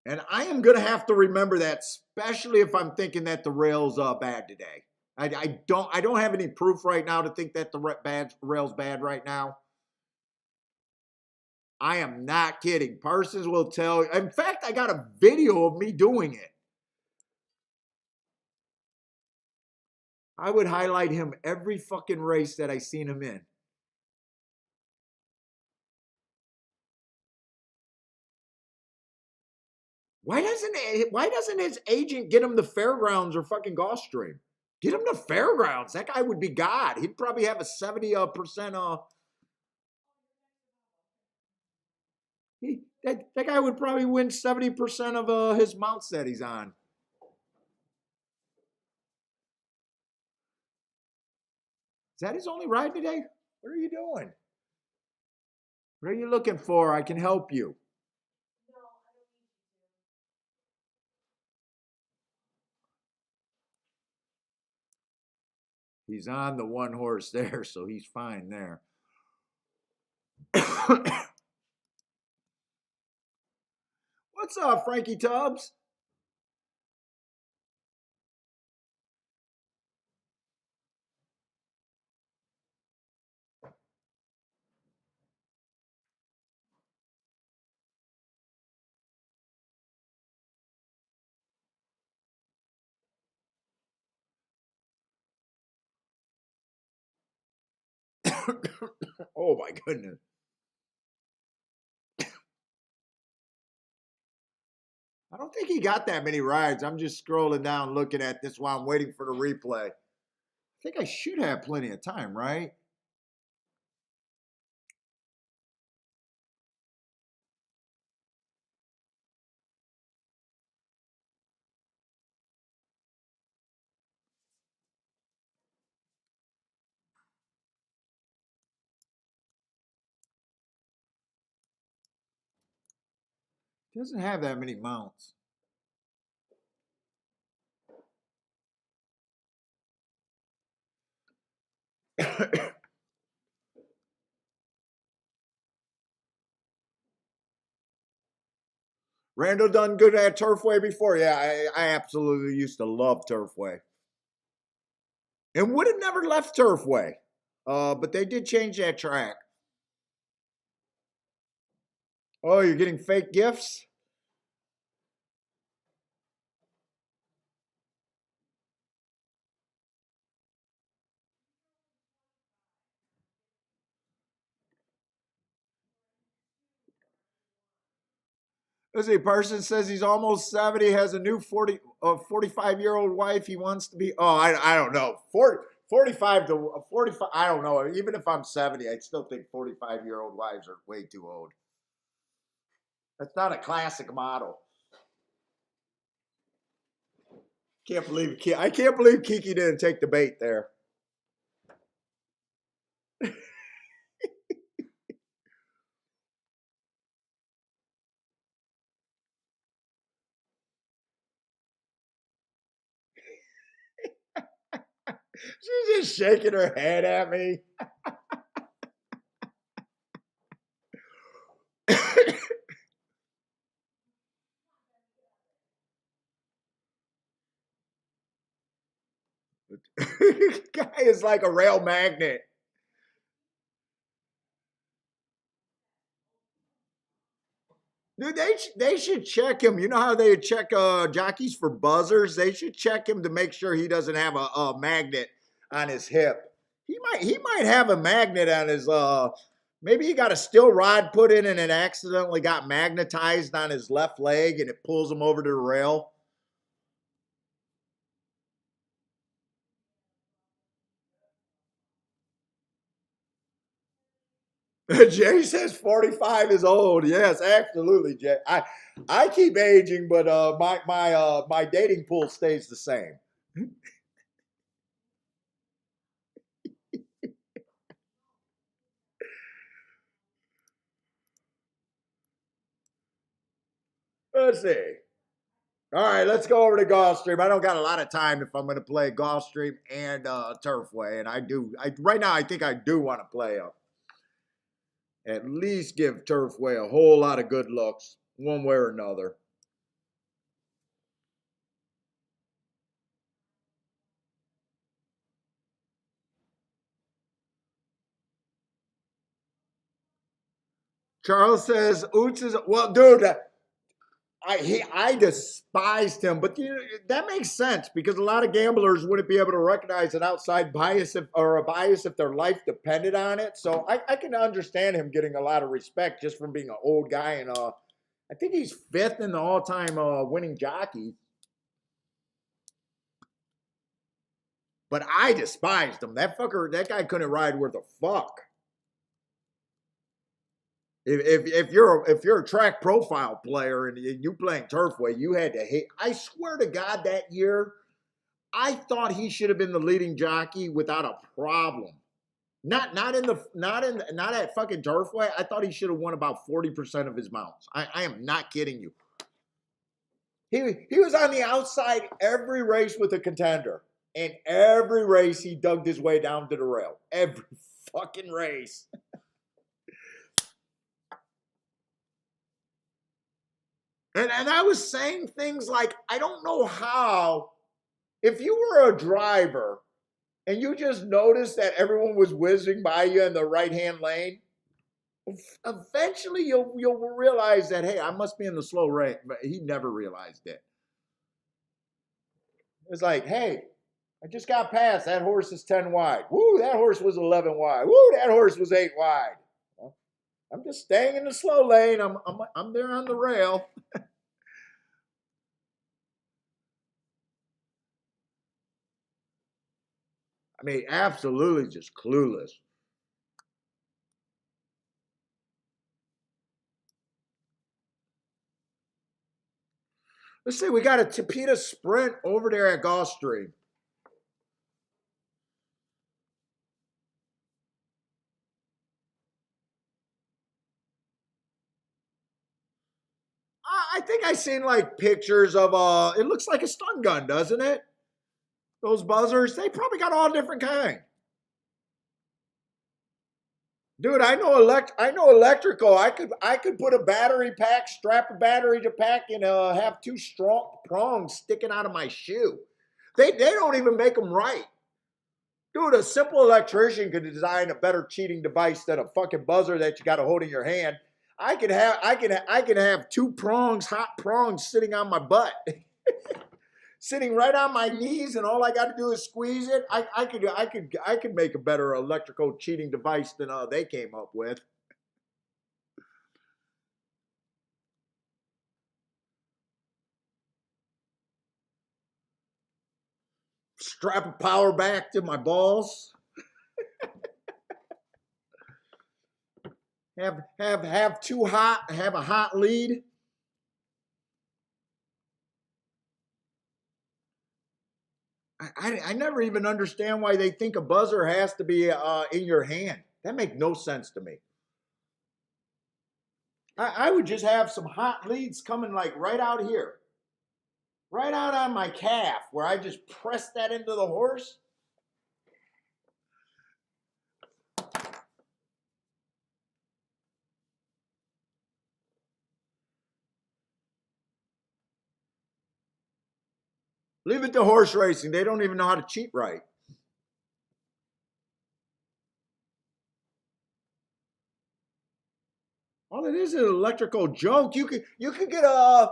And I am gonna have to remember that, especially if I'm thinking that the rail's bad today. I don't have any proof right now to think that the rail's bad right now. I am not kidding. Parsons will tell you. In fact, I got a video of me doing it. I would highlight him every fucking race that I seen him in. Why doesn't his agent get him the fairgrounds or fucking Gulfstream? Get him the fairgrounds. That guy would be God. He'd probably have a 70% that guy would probably win 70% of his mounts that he's on. Is that his only ride today? What are you doing? What are you looking for? I can help you. He's on the one horse there, so he's fine there. What's up, Frankie Tubbs? Oh my goodness. I don't think he got that many rides. I'm just scrolling down looking at this while I'm waiting for the replay. I think I should have plenty of time, right? He doesn't have that many mounts. Randall done good at Turfway before. Yeah, I absolutely used to love Turfway. And would have never left Turfway. But they did change that track. Oh, you're getting fake gifts? Let's see, person says he's almost 70, has a new 45-year-old wife he wants to be. Oh, I don't know. 45 to 45, I don't know. Even if I'm 70, I still think 45-year-old wives are way too old. That's not a classic model. I can't believe Kiki didn't take the bait there. She's just shaking her head at me. Guy is like a rail magnet. Dude, they should check him. You know how they check jockeys for buzzers? They should check him to make sure he doesn't have a magnet on his hip. He might have a magnet on his maybe he got a steel rod put in and it accidentally got magnetized on his left leg and it pulls him over to the rail. Jay says 45 is old. Yes, absolutely, Jay. I keep aging, but my dating pool stays the same. Let's see. All right, let's go over to Gulfstream. I don't got a lot of time if I'm going to play Gulfstream and Turfway, and I do. Right now, I think I do want to play at least give Turfway a whole lot of good looks, one way or another. Charles says Oots is well, dude. I despised him, but that makes sense because a lot of gamblers wouldn't be able to recognize an outside bias or a bias if their life depended on it. So I can understand him getting a lot of respect just from being an old guy, and I think he's fifth in the all-time winning jockey. But I despised him. That guy couldn't ride worth a fuck. If you're a track profile player and you playing Turfway, you had to hate. I swear to God, that year I thought he should have been the leading jockey without a problem. Not at fucking Turfway. I thought he should have won about 40% of his mounts. I am not kidding you. He was on the outside every race with a contender. And every race he dug his way down to the rail. Every fucking race. And I was saying things like, I don't know how, if you were a driver and you just noticed that everyone was whizzing by you in the right-hand lane, eventually you'll realize that, hey, I must be in the slow lane. But he never realized it. It's like, hey, I just got past. That horse is 10 wide. Woo, that horse was 11 wide. Woo, that horse was 8 wide. Well, I'm just staying in the slow lane. I'm there on the rail. I mean, absolutely just clueless. Let's see, we got a Tapeta Sprint over there at Gulfstream. I think I seen like pictures of it looks like a stun gun, doesn't it? Those buzzers, they probably got all different kind. Dude, I know electrical. I could put a battery pack, strap a battery to pack, and have two strong prongs sticking out of my shoe. They don't even make them right. Dude, a simple electrician could design a better cheating device than a fucking buzzer that you got to hold in your hand. I could have two prongs, hot prongs sitting on my butt. Sitting right on my knees, and all I got to do is squeeze it. I could make a better electrical cheating device than they came up with. Strap a power back to my balls. Have too hot. Have a hot lead. I never even understand why they think a buzzer has to be in your hand. That makes no sense to me. I would just have some hot leads coming like right out here, right out on my calf, where I just press that into the horse. Leave it to horse racing. They don't even know how to cheat right. All it is an electrical joke. You could get a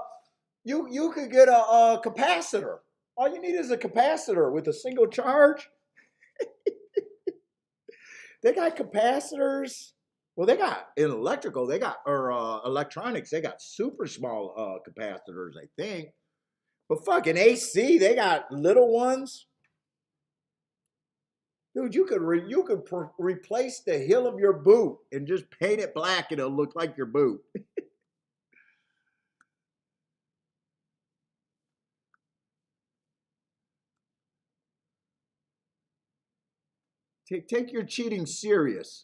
you could get a capacitor. All you need is a capacitor with a single charge. They got capacitors. Well, they got in electrical. They got or electronics. They got super small capacitors, I think. But fucking AC, they got little ones. Dude, you could replace the heel of your boot and just paint it black, and it'll look like your boot. Take your cheating serious.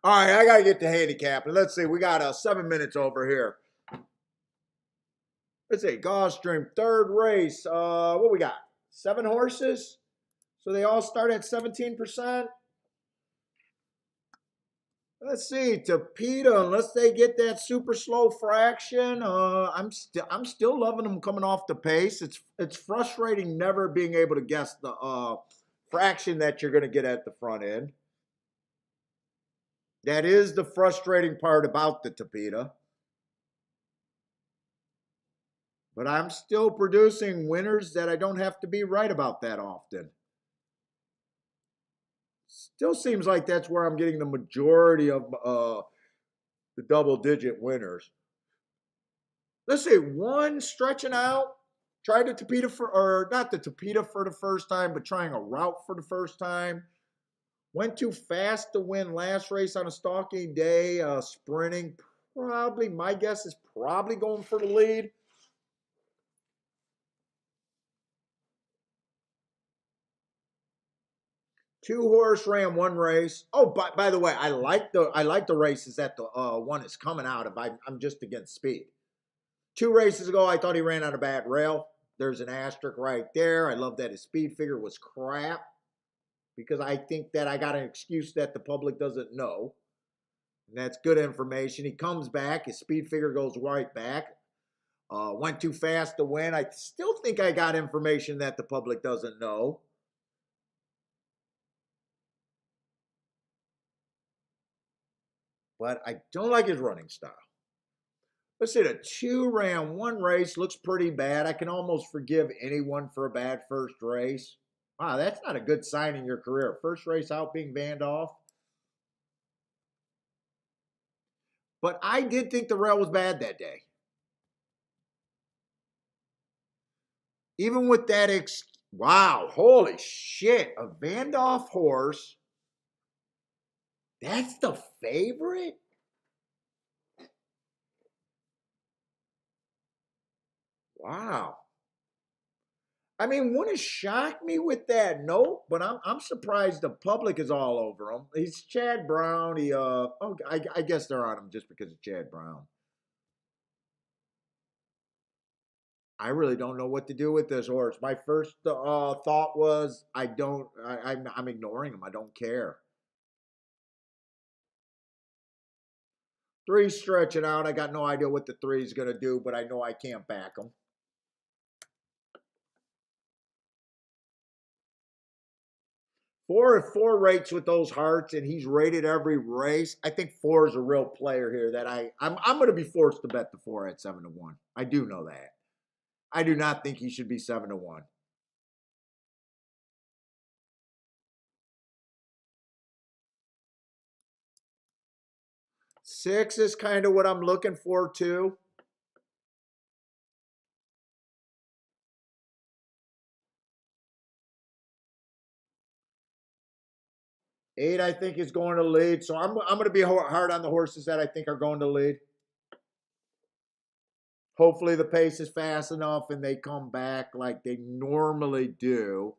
All right, I gotta get to handicapping. Let's see, we got 7 minutes over here. Let's see, Gulfstream third race. What we got? 7 horses. So they all start at 17%. Let's see, Tapeta, unless they get that super slow fraction, I'm still loving them coming off the pace. It's frustrating never being able to guess the fraction that you're going to get at the front end. That is the frustrating part about the Tapeta. But I'm still producing winners that I don't have to be right about that often. Still seems like that's where I'm getting the majority of the double digit winners. Let's see, one stretching out, tried the Tapeta for, or not the Tapeta for the first time, but trying a route for the first time. Went too fast to win last race on a stalking day, sprinting. Probably, my guess is probably going for the lead. Two horse ran one race. Oh, by the way, I like the races that the one is coming out of. I'm just against speed. 2 races ago, I thought he ran on a bad rail. There's an asterisk right there. I love that his speed figure was crap because I think that I got an excuse that the public doesn't know. And that's good information. He comes back. His speed figure goes right back. Went too fast to win. I still think I got information that the public doesn't know. But I don't like his running style. Let's say the 2 ran 1 race, looks pretty bad. I can almost forgive anyone for a bad first race. Wow, that's not a good sign in your career. First race out being banned off. But I did think the rail was bad that day. Even with that, wow, holy shit, a Vandoff horse. That's the favorite? Wow. I mean, wouldn't it shock me with that note? But I'm surprised the public is all over him. He's Chad Brown. I guess they're on him just because of Chad Brown. I really don't know what to do with this horse. My first thought was I'm ignoring him. I don't care. Three stretching out. I got no idea what the three is going to do, but I know I can't back them. Four, if four rates with those hearts and he's rated every race, I think four is a real player here that I'm going to be forced to bet the four at 7-1. I do know that. I do not think he should be 7-1. Six is kind of what I'm looking for too. Eight, I think, is going to lead. So I'm going to be hard on the horses that I think are going to lead. Hopefully the pace is fast enough and they come back like they normally do.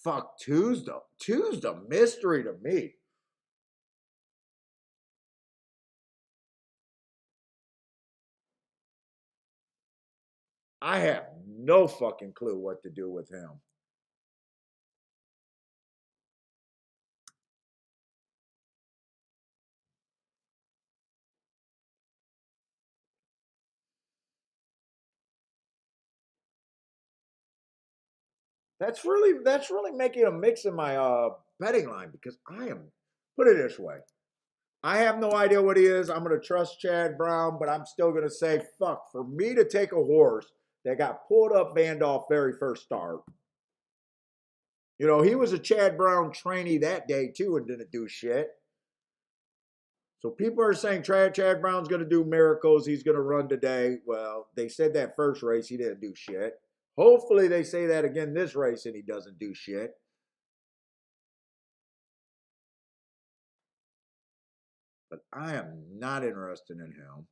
Fuck, two's the mystery to me. I have no fucking clue what to do with him. That's really making a mix in my betting line because I am, put it this way. I have no idea what he is. I'm gonna trust Chad Brown, but I'm still gonna say fuck. For me to take a horse that got pulled up Vandolph very first start. You know, he was a Chad Brown trainee that day too and didn't do shit. So people are saying Chad Brown's going to do miracles. He's going to run today. Well, they said that first race he didn't do shit. Hopefully they say that again this race and he doesn't do shit. But I am not interested in him.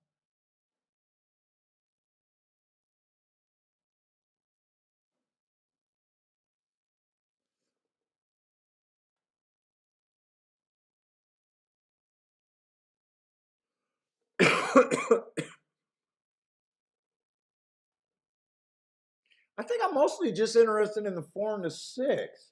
I think I'm mostly just interested in the 4 and the 6.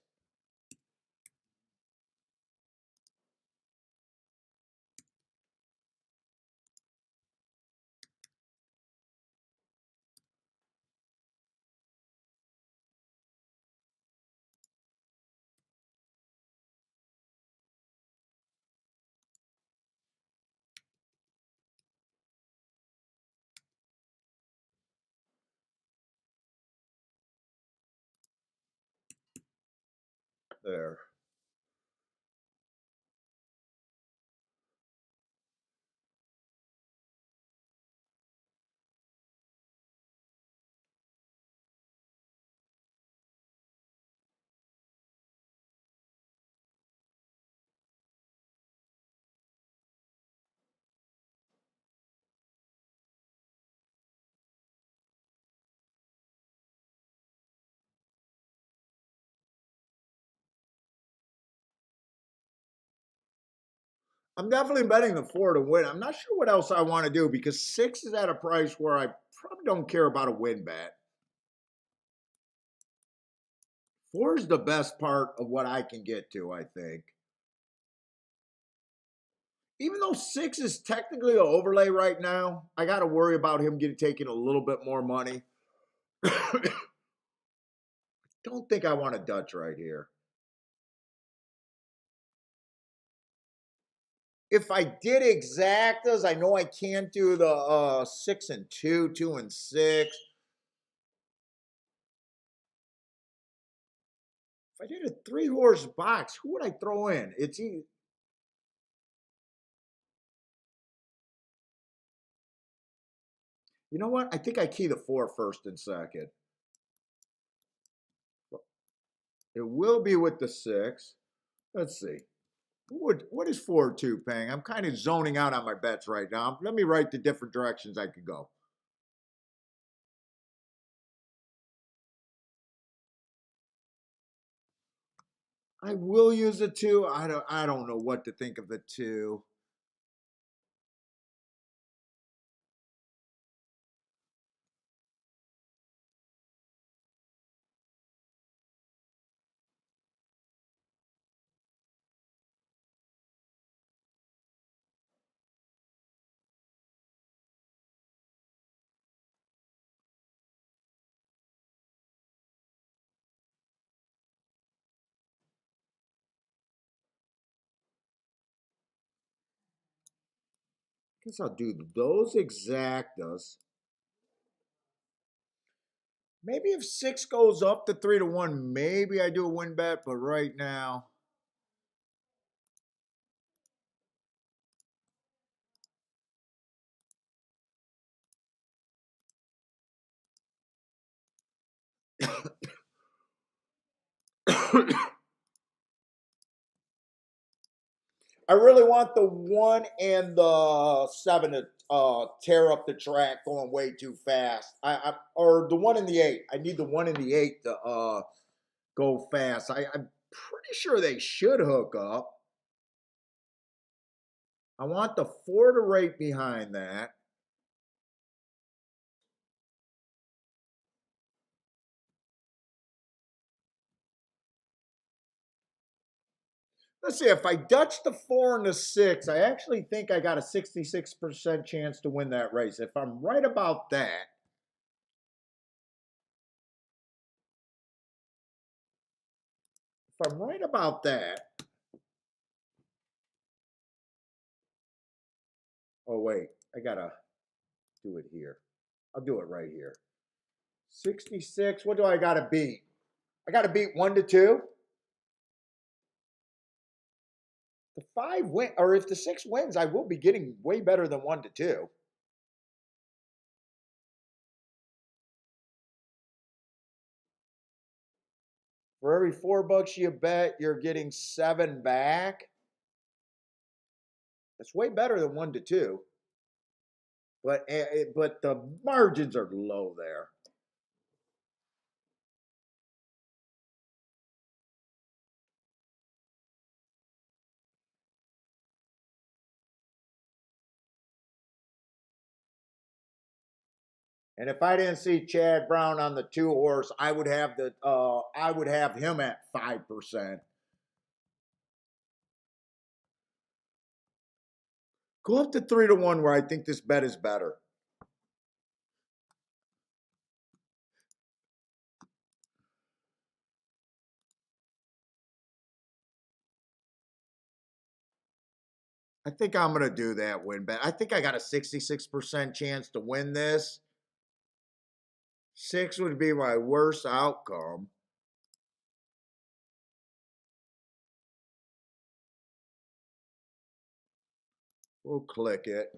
There. I'm definitely betting the 4 to win. I'm not sure what else I want to do because 6 is at a price where I probably don't care about a win bet. 4 is the best part of what I can get to, I think. Even though 6 is technically an overlay right now, I got to worry about him getting taking a little bit more money. Don't think I want a Dutch right here. If I did exactas, I know I can't do the 6 and 2, 2 and 6. If I did a 3-horse box, who would I throw in? You know what? I think I key the 4 first and second. It will be with the 6. Let's see. What is 4-2 paying? I'm kind of zoning out on my bets right now. Let me write the different directions I could go. I will use the 2. I don't know what to think of the 2. Guess I'll do those exactas. Maybe if 6 goes up to 3-1, maybe I do a win bet, but right now. I really want the 1 and the 7 to tear up the track going way too fast. Or the 1 and the 8. I need the 1 and the 8 to go fast. I'm pretty sure they should hook up. I want the 4 to rate behind that. Let's see, if I Dutch the 4 and the 6, I actually think I got a 66% chance to win that race. If I'm right about that, oh wait, I gotta do it here. I'll do it right here. 66, what do I gotta beat? I gotta beat 1 to 2. The 5 win, or if the 6 wins, I will be getting way better than 1 to 2. For every $4 you bet, you're getting 7 back. That's way better than 1 to 2. But the margins are low there. And if I didn't see Chad Brown on the 2 horse, I would have him at 5%. Go up to 3-1 where I think this bet is better. I think I'm going to do that win bet. I think I got a 66% chance to win this. 6 would be my worst outcome. We'll click it.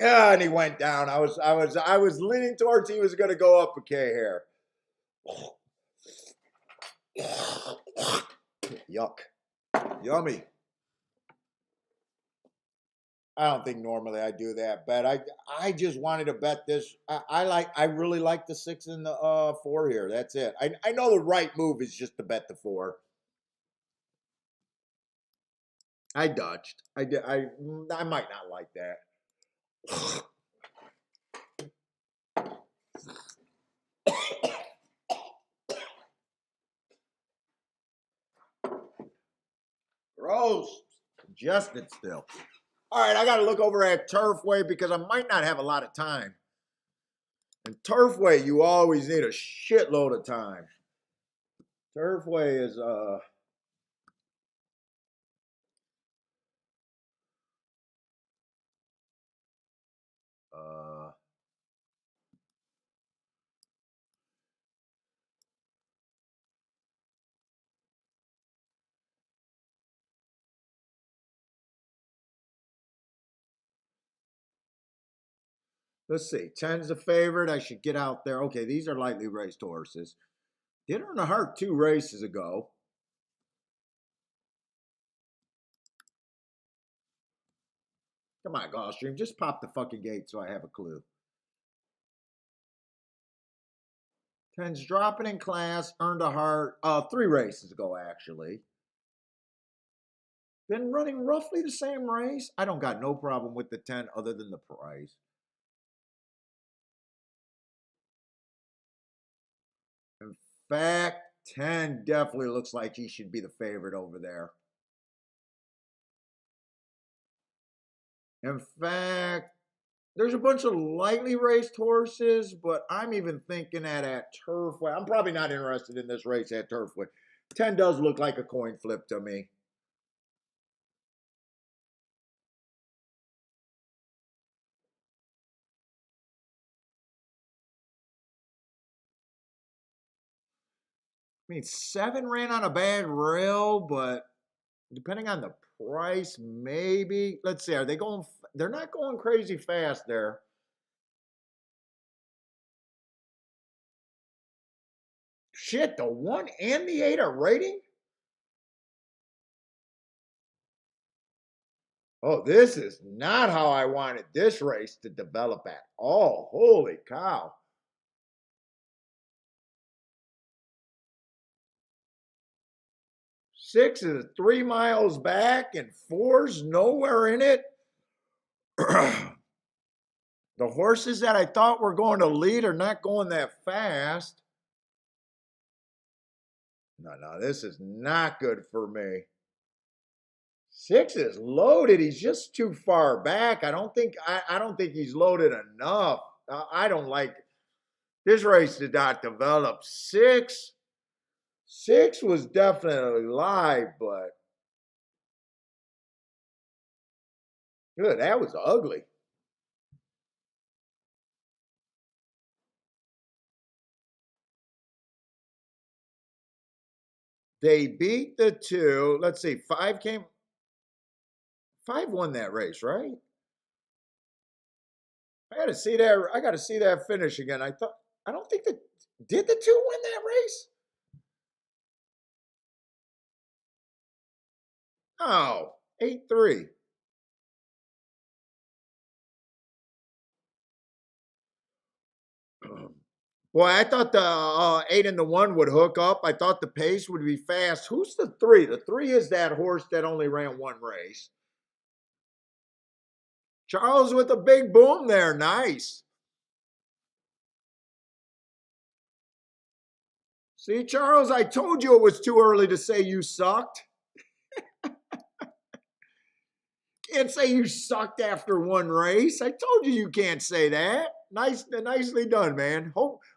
Yeah, and he went down. I was leaning towards he was going to go up a K here. Yuck. Yummy. I don't think normally I do that, but I just wanted to bet this. I really like the 6 and the 4 here. That's it. I know the right move is just to bet the 4. I dodged. I did. I might not like that. Gross. Congested still. All right, I got to look over at Turfway because I might not have a lot of time. And Turfway, you always need a shitload of time. Turfway is let's see. 10's the favorite. I should get out there. Okay, these are lightly raced horses. Did earn a heart 2 races ago. Come on, Gulfstream. Just pop the fucking gate so I have a clue. 10's dropping in class. Earned a heart 3 races ago, actually. Been running roughly the same race. I don't got no problem with the 10 other than the price. In fact, 10 definitely looks like he should be the favorite over there. In fact, there's a bunch of lightly raced horses, but I'm even thinking that at Turfway. I'm probably not interested in this race at Turfway. 10 does look like a coin flip to me. I mean, 7 ran on a bad rail, but depending on the price, maybe. Let's see. Are they going? They're not going crazy fast there. Shit, the 1 and the 8 are rating? Oh, this is not how I wanted this race to develop at all. Holy cow. 6 is 3 miles back and 4's nowhere in it. The horses that I thought were going to lead are not going that fast. No, this is not good for me. 6 is loaded. He's just too far back. I don't think he's loaded enough. I don't like this race did not develop. 6 was definitely live, but good. That was ugly. They beat the 2. Let's see. 5 won that race, right? I got to see that. I got to see that finish again. I don't think that did the 2 win that race? No, 8-3. Boy, I thought the 8 and the 1 would hook up. I thought the pace would be fast. Who's the 3? The 3 is that horse that only ran 1 race. Charles with a big boom there. Nice. See, Charles, I told you it was too early to say you sucked. Can't say you sucked after 1 race. I told you can't say that. Nicely done, man.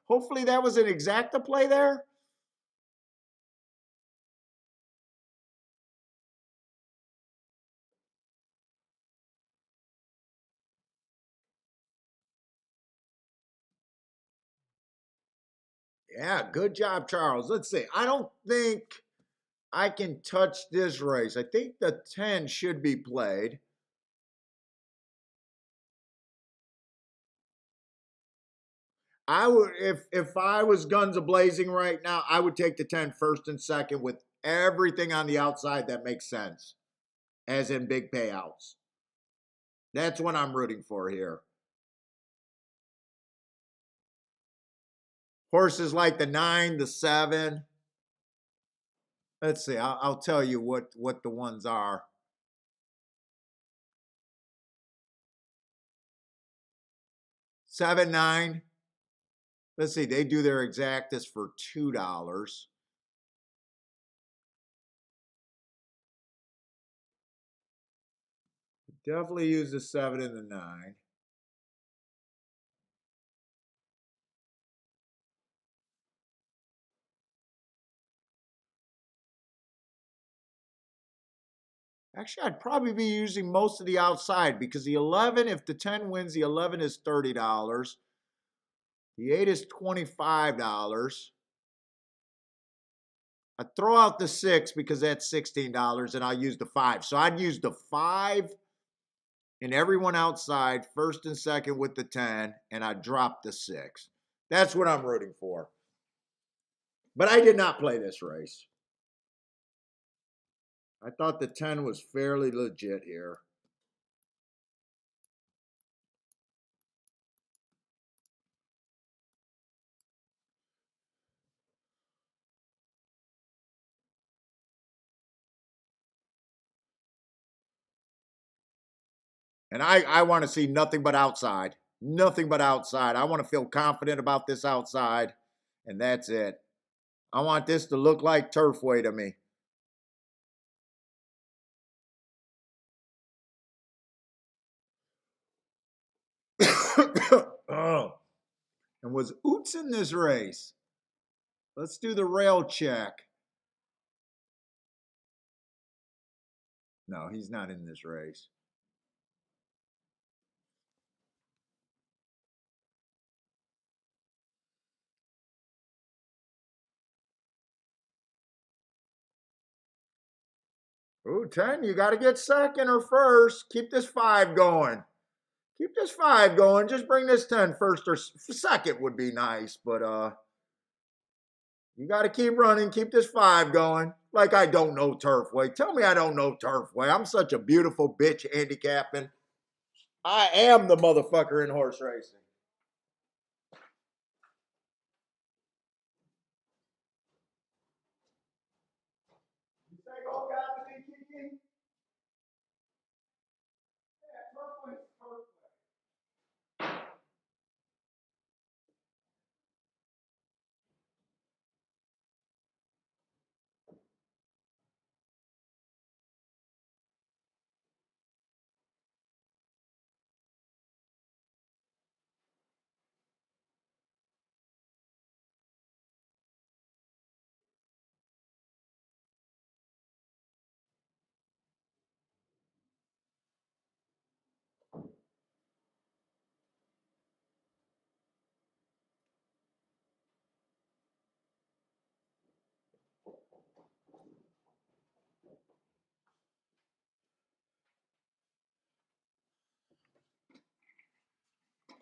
Hopefully that was an exacta play there. Yeah, good job, Charles. Let's see. I don't think I can touch this race. I think the 10 should be played. I would if I was guns a blazing right now, I would take the 10 first and second with everything on the outside that makes sense, as in big payouts. That's what I'm rooting for here. Horses like the 9, the 7. Let's see. I'll tell you what the ones are. Seven, 9. Let's see. They do their exactas for $2. Definitely use the 7 and the 9. Actually, I'd probably be using most of the outside because the 11, if the 10 wins, the 11 is $30. The 8 is $25. I throw out the 6 because that's $16 and I'll use the 5. So I'd use the 5 and everyone outside, first and second with the 10, and I drop the 6. That's what I'm rooting for. But I did not play this race. I thought the 10 was fairly legit here. And I want to see nothing but outside. Nothing but outside. I want to feel confident about this outside, and that's it. I want this to look like Turfway to me. Oh. And was Oots in this race? Let's do the rail check. No, he's not in this race. Ooh, 10. You got to get second or first. Keep this 5 going. Keep this 5 going. Just bring this 10 first or second would be nice, but you got to keep running. Keep this 5 going. Like I don't know Turfway. Tell me I don't know Turfway. I'm such a beautiful bitch handicapping. I am the motherfucker in horse racing. You say go got to be Kiki? Yeah, Turfway's Turfway.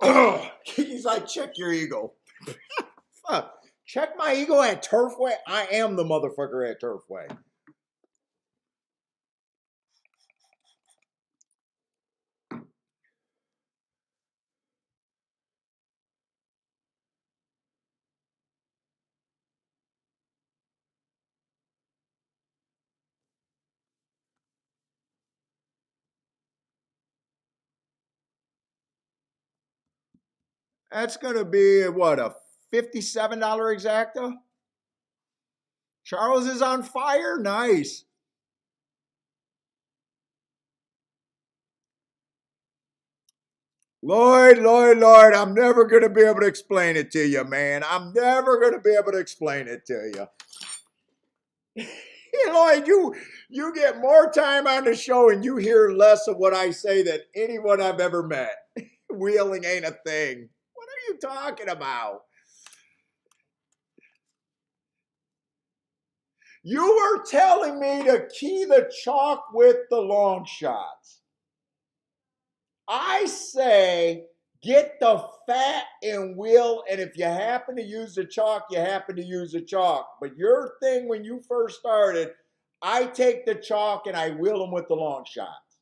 Oh, Kiki's like, check your ego. Fuck. Check my ego at Turfway. I am the motherfucker at Turfway. That's gonna be what, a $57 exacta? Charles is on fire. Nice. Lloyd, I'm never going to be able to explain it to you, man. I'm never going to be able to explain it to you. Lloyd, you get more time on the show and you hear less of what I say than anyone I've ever met. Wheeling ain't a thing. What are you talking about? You were telling me to key the chalk with the long shots. I say get the fat and wheel, and if you happen to use the chalk, you happen to use the chalk. But your thing when you first started, I take the chalk and I wheel them with the long shots.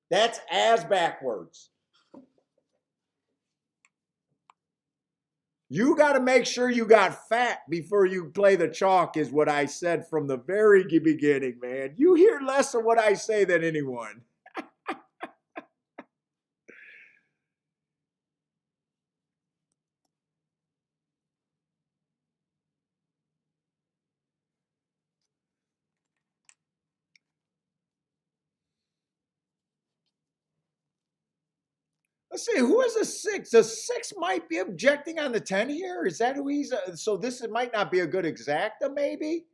That's as backwards. You got to make sure you got fat before you play the chalk, is what I said from the very beginning, man. You hear less of what I say than anyone. Let's see, who is a 6? The 6 might be objecting on the 10 here. Is that who he's? So this might not be a good exacta, maybe?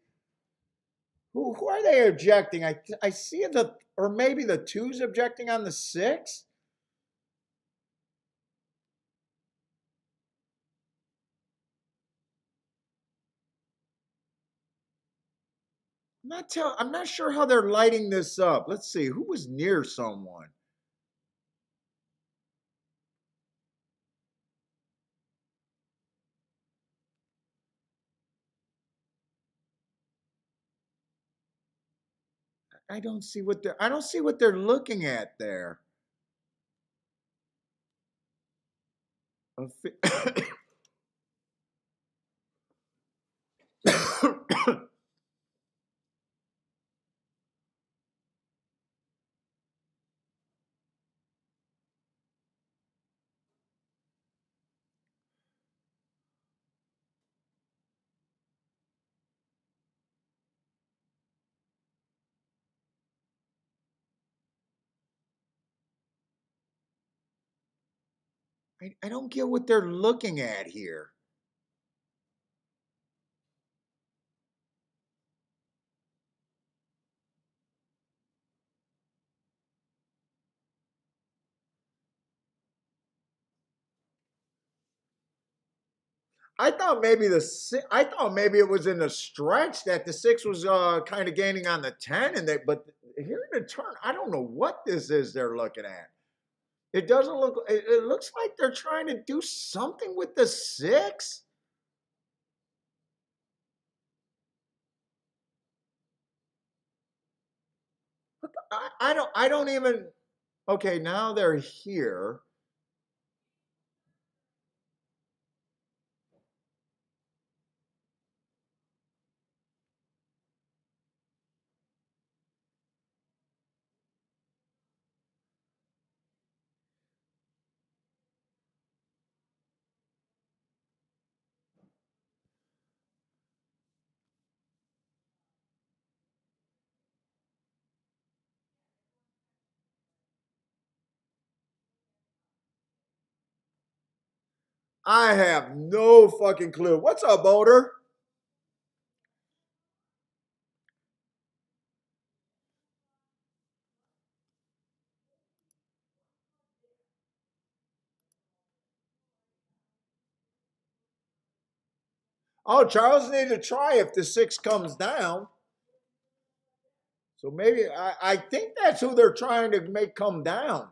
Who are they objecting? I see the, or maybe the 2's objecting on the 6? I'm not sure how they're lighting this up. Let's see, who was near someone? I don't see what they're looking at there. I don't get what they're looking at here. I thought maybe it was in the stretch that the 6 was kind of gaining on the 10, but here in the turn, I don't know what this is they're looking at. It doesn't look, it looks like they're trying to do something with the 6. I don't even, okay, now they're here. I have no fucking clue. What's up, Boulder? Oh, Charles needs to try if the 6 comes down. So maybe I think that's who they're trying to make come down.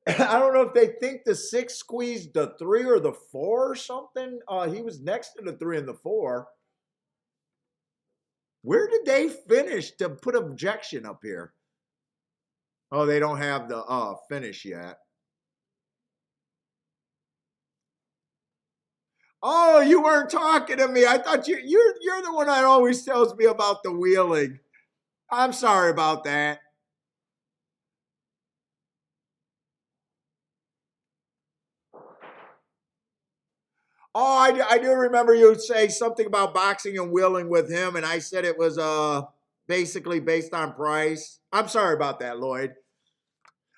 I don't know if they think the 6 squeezed the 3 or the 4 or something. He was next to the 3 and the 4. Where did they finish to put objection up here? Oh, they don't have the finish yet. Oh, you weren't talking to me. I thought you're the one that always tells me about the wheeling. I'm sorry about that. Oh, I do remember you say something about boxing and wheeling with him, and I said it was basically based on price. I'm sorry about that, Lloyd.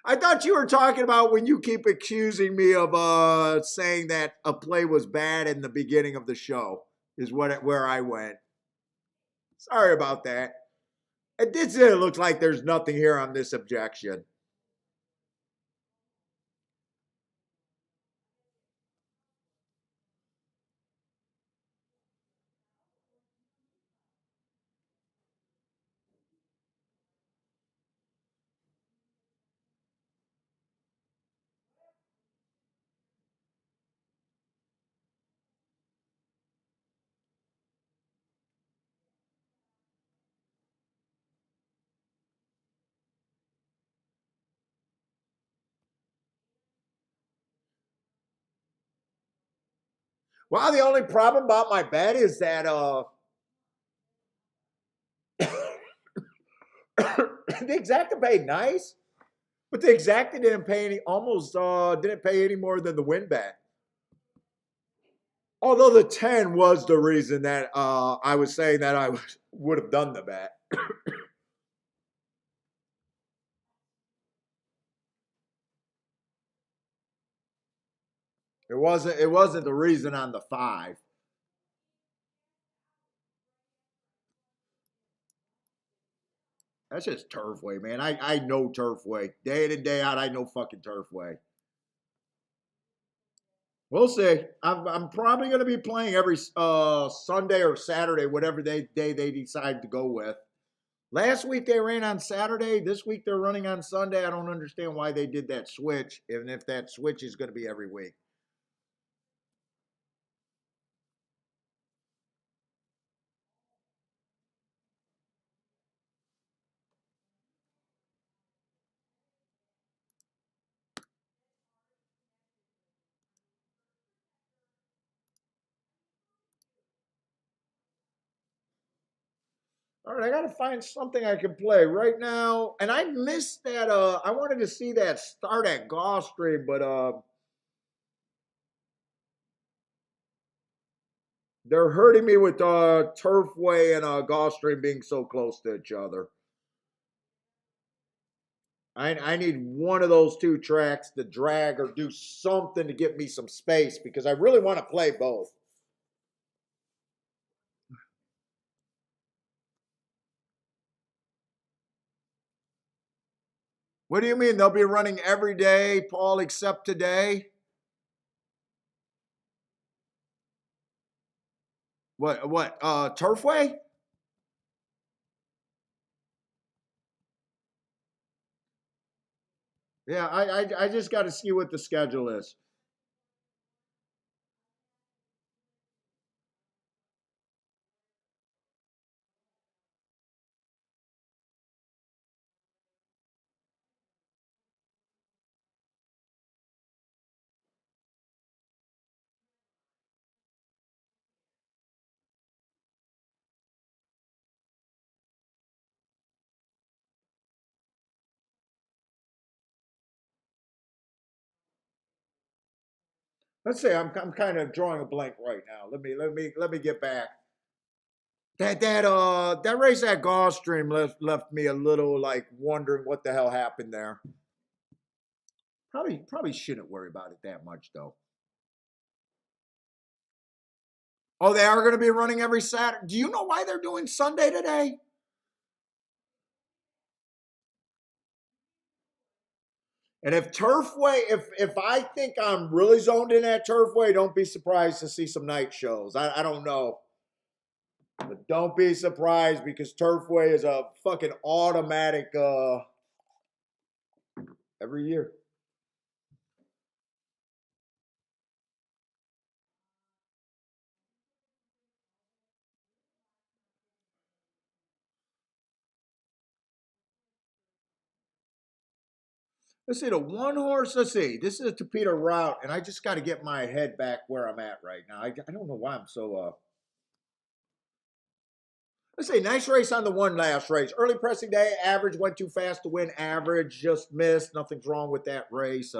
I thought you were talking about when you keep accusing me of saying that a play was bad in the beginning of the show, is where I went. Sorry about that. It did say it looks like there's nothing here on this objection. Well, the only problem about my bet is that the exacta paid nice, but the exacta didn't pay any, almost didn't pay any more than the win bet. Although the 10 was the reason that I was saying that I would have done the bet. It wasn't the reason on the 5. That's just Turfway, man. I know Turfway. Day in and day out, I know fucking Turfway. We'll see. I'm probably going to be playing every Sunday or Saturday, whatever day they decide to go with. Last week they ran on Saturday. This week they're running on Sunday. I don't understand why they did that switch, even if that switch is going to be every week. All right, I got to find something I can play right now. And I missed that. I wanted to see that start at Gulfstream, but they're hurting me with Turfway and Gulfstream being so close to each other. I need one of those 2 tracks to drag or do something to get me some space because I really want to play both. What do you mean they'll be running every day, Paul, except today? What? Turfway? Yeah, I just got to see what the schedule is. Let's say I'm kind of drawing a blank right now. Let me get back. That race at Gulfstream left me a little like wondering what the hell happened there. Probably shouldn't worry about it that much though. Oh, they are going to be running every Saturday. Do you know why they're doing Sunday today? And if Turfway, if I think I'm really zoned in at Turfway, don't be surprised to see some night shows. I don't know, but don't be surprised because Turfway is a fucking automatic every year. Let's see the one horse. Let's see. This is a Topeka route, and I just got to get my head back where I'm at right now. I don't know why I'm so. Let's say nice race on the one last race. Early pressing day, average went too fast to win. Average just missed. Nothing's wrong with that race.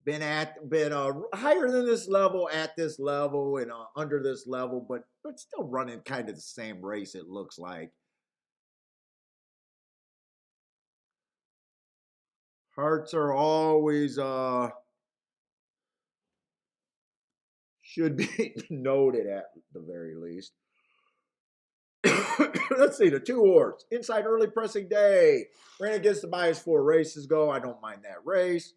Been higher than this level, at this level, and under this level, but still running kind of the same race. It looks like hearts are always should be noted at the very least. Let's see the two horse inside early pressing day ran against the bias 4 races ago. I don't mind that race.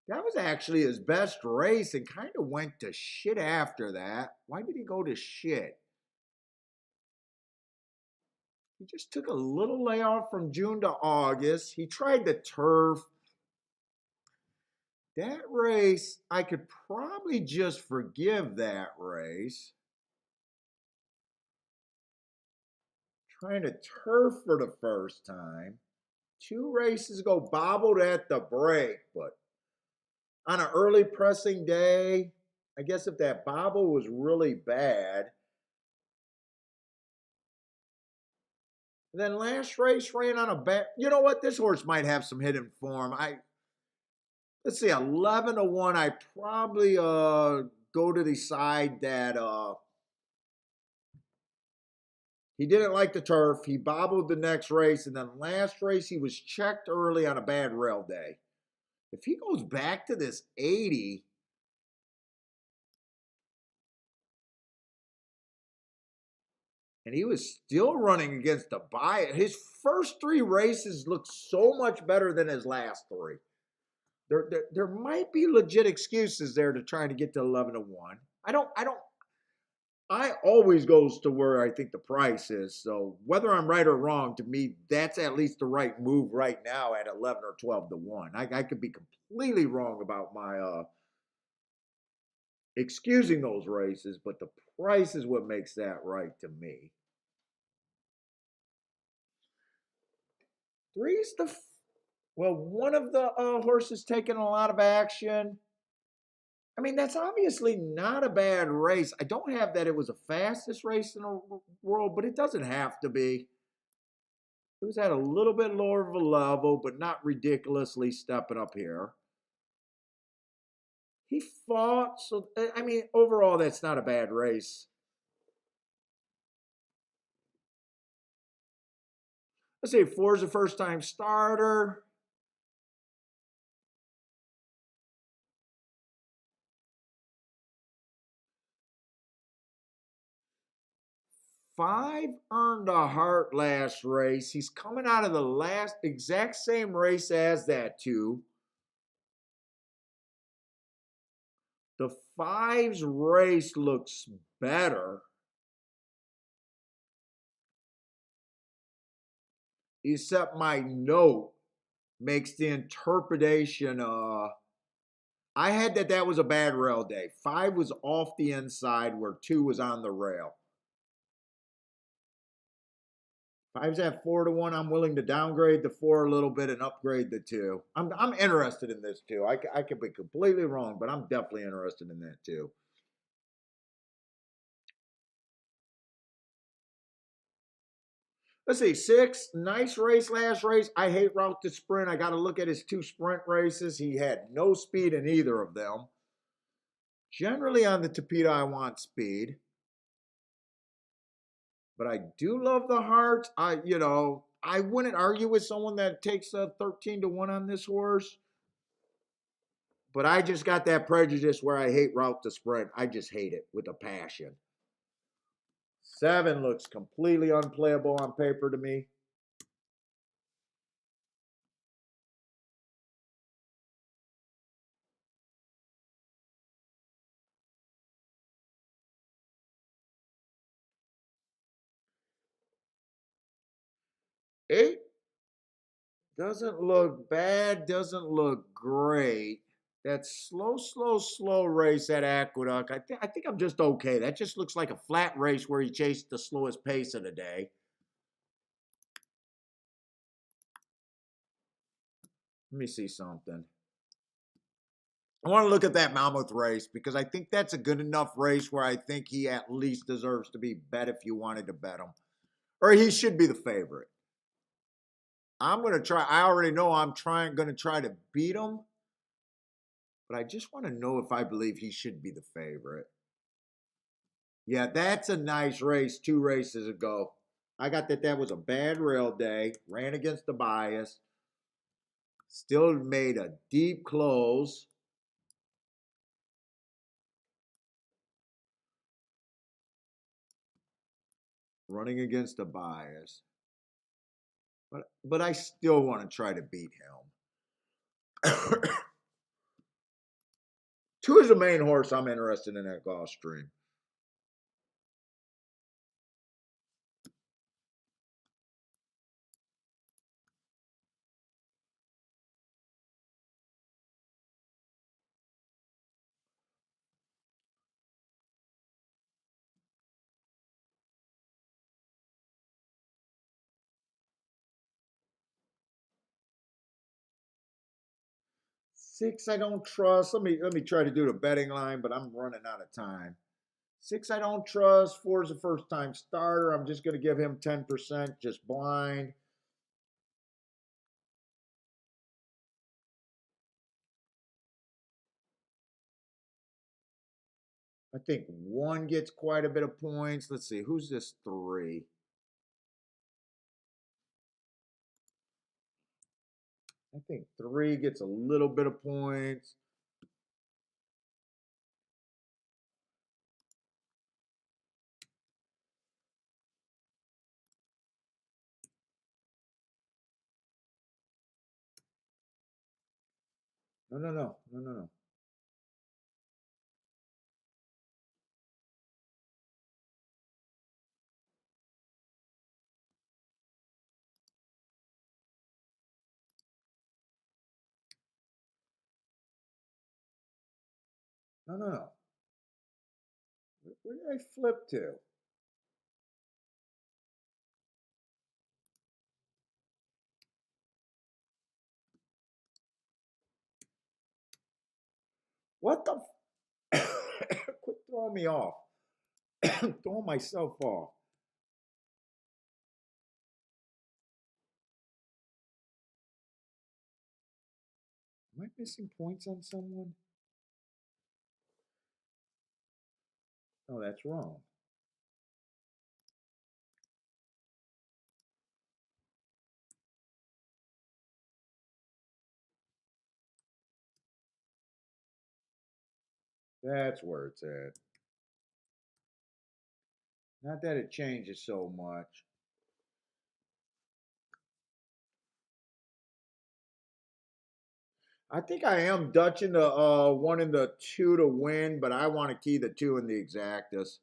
That was actually his best race and kind of went to shit after that. Why did he go to shit? He just took a little layoff from June to August. He tried the turf. That race, I could probably just forgive that race. Trying to turf for the first time. 2 races ago, bobbled at the break, but on an early pressing day, I guess if that bobble was really bad. And then last race ran on a bet. You know what? This horse might have some hidden form. Let's see, 11-1. I probably go to the side that he didn't like the turf. He bobbled the next race, and then last race he was checked early on a bad rail day. If he goes back to this 80, and he was still running against the bias, his first 3 races looked so much better than his last 3. There might be legit excuses there to try to get to 11-1. I always goes to where I think the price is. So whether I'm right or wrong, to me, that's at least the right move right now at 11 or 12-1. I could be completely wrong about my excusing those races, but the price is what makes that right to me. Three's the well, one of the horses taking a lot of action. I mean, that's obviously not a bad race. I don't have that it was the fastest race in the world, but it doesn't have to be. It was at a little bit lower of a level, but not ridiculously stepping up here. He fought, so I mean, overall, that's not a bad race. Let's say 4's a first time starter. 5 earned a heart last race. He's coming out of the last exact same race as that 2. The 5's race looks better. except my note makes the interpretation. I had that was a bad rail day. 5 was off the inside where 2 was on the rail. 5's at 4-1. I'm willing to downgrade the 4 a little bit and upgrade the 2. I'm interested in this too. I could be completely wrong, but I'm definitely interested in that too. Let's see, 6, nice race last race. I hate route to sprint. I got to look at his 2 sprint races. He had no speed in either of them. Generally on the Tapeta, I want speed. But I do love the heart. I wouldn't argue with someone that takes a 13-1 on this horse. But I just got that prejudice where I hate route to sprint. I just hate it with a passion. 7 looks completely unplayable on paper to me. Eight doesn't look bad, doesn't look great. That slow race at Aqueduct. I think I'm just okay. That just looks like a flat race where he chased the slowest pace of the day. Let me see something. I want to look at that Mammoth race because I think that's a good enough race where I think he at least deserves to be bet if you wanted to bet him. Or he should be the favorite. I'm going to try. I already know I'm going to try to beat him. But I just want to know if I believe he should be the favorite. Yeah, that's a nice race 2 races ago. I got that was a bad rail day. Ran against the bias. Still made a deep close. Running against the bias. But I still want to try to beat him. 2 is the main horse I'm interested in at Gulfstream. Six, I don't trust. Let me try to do the betting line, but I'm running out of time. 6, I don't trust. 4 is a first time starter. I'm just going to give him 10%, just blind. I think 1 gets quite a bit of points. Let's see, who's this 3? I think 3 gets a little bit of points. No. No. Where did I flip to? What the? Quit throwing me off. Throwing myself off. Am I missing points on someone? Oh, that's wrong. That's where it's at. Not that it changes so much. I think I am Dutching the 1 and the 2 to win, but I want to key the 2 in the exactus.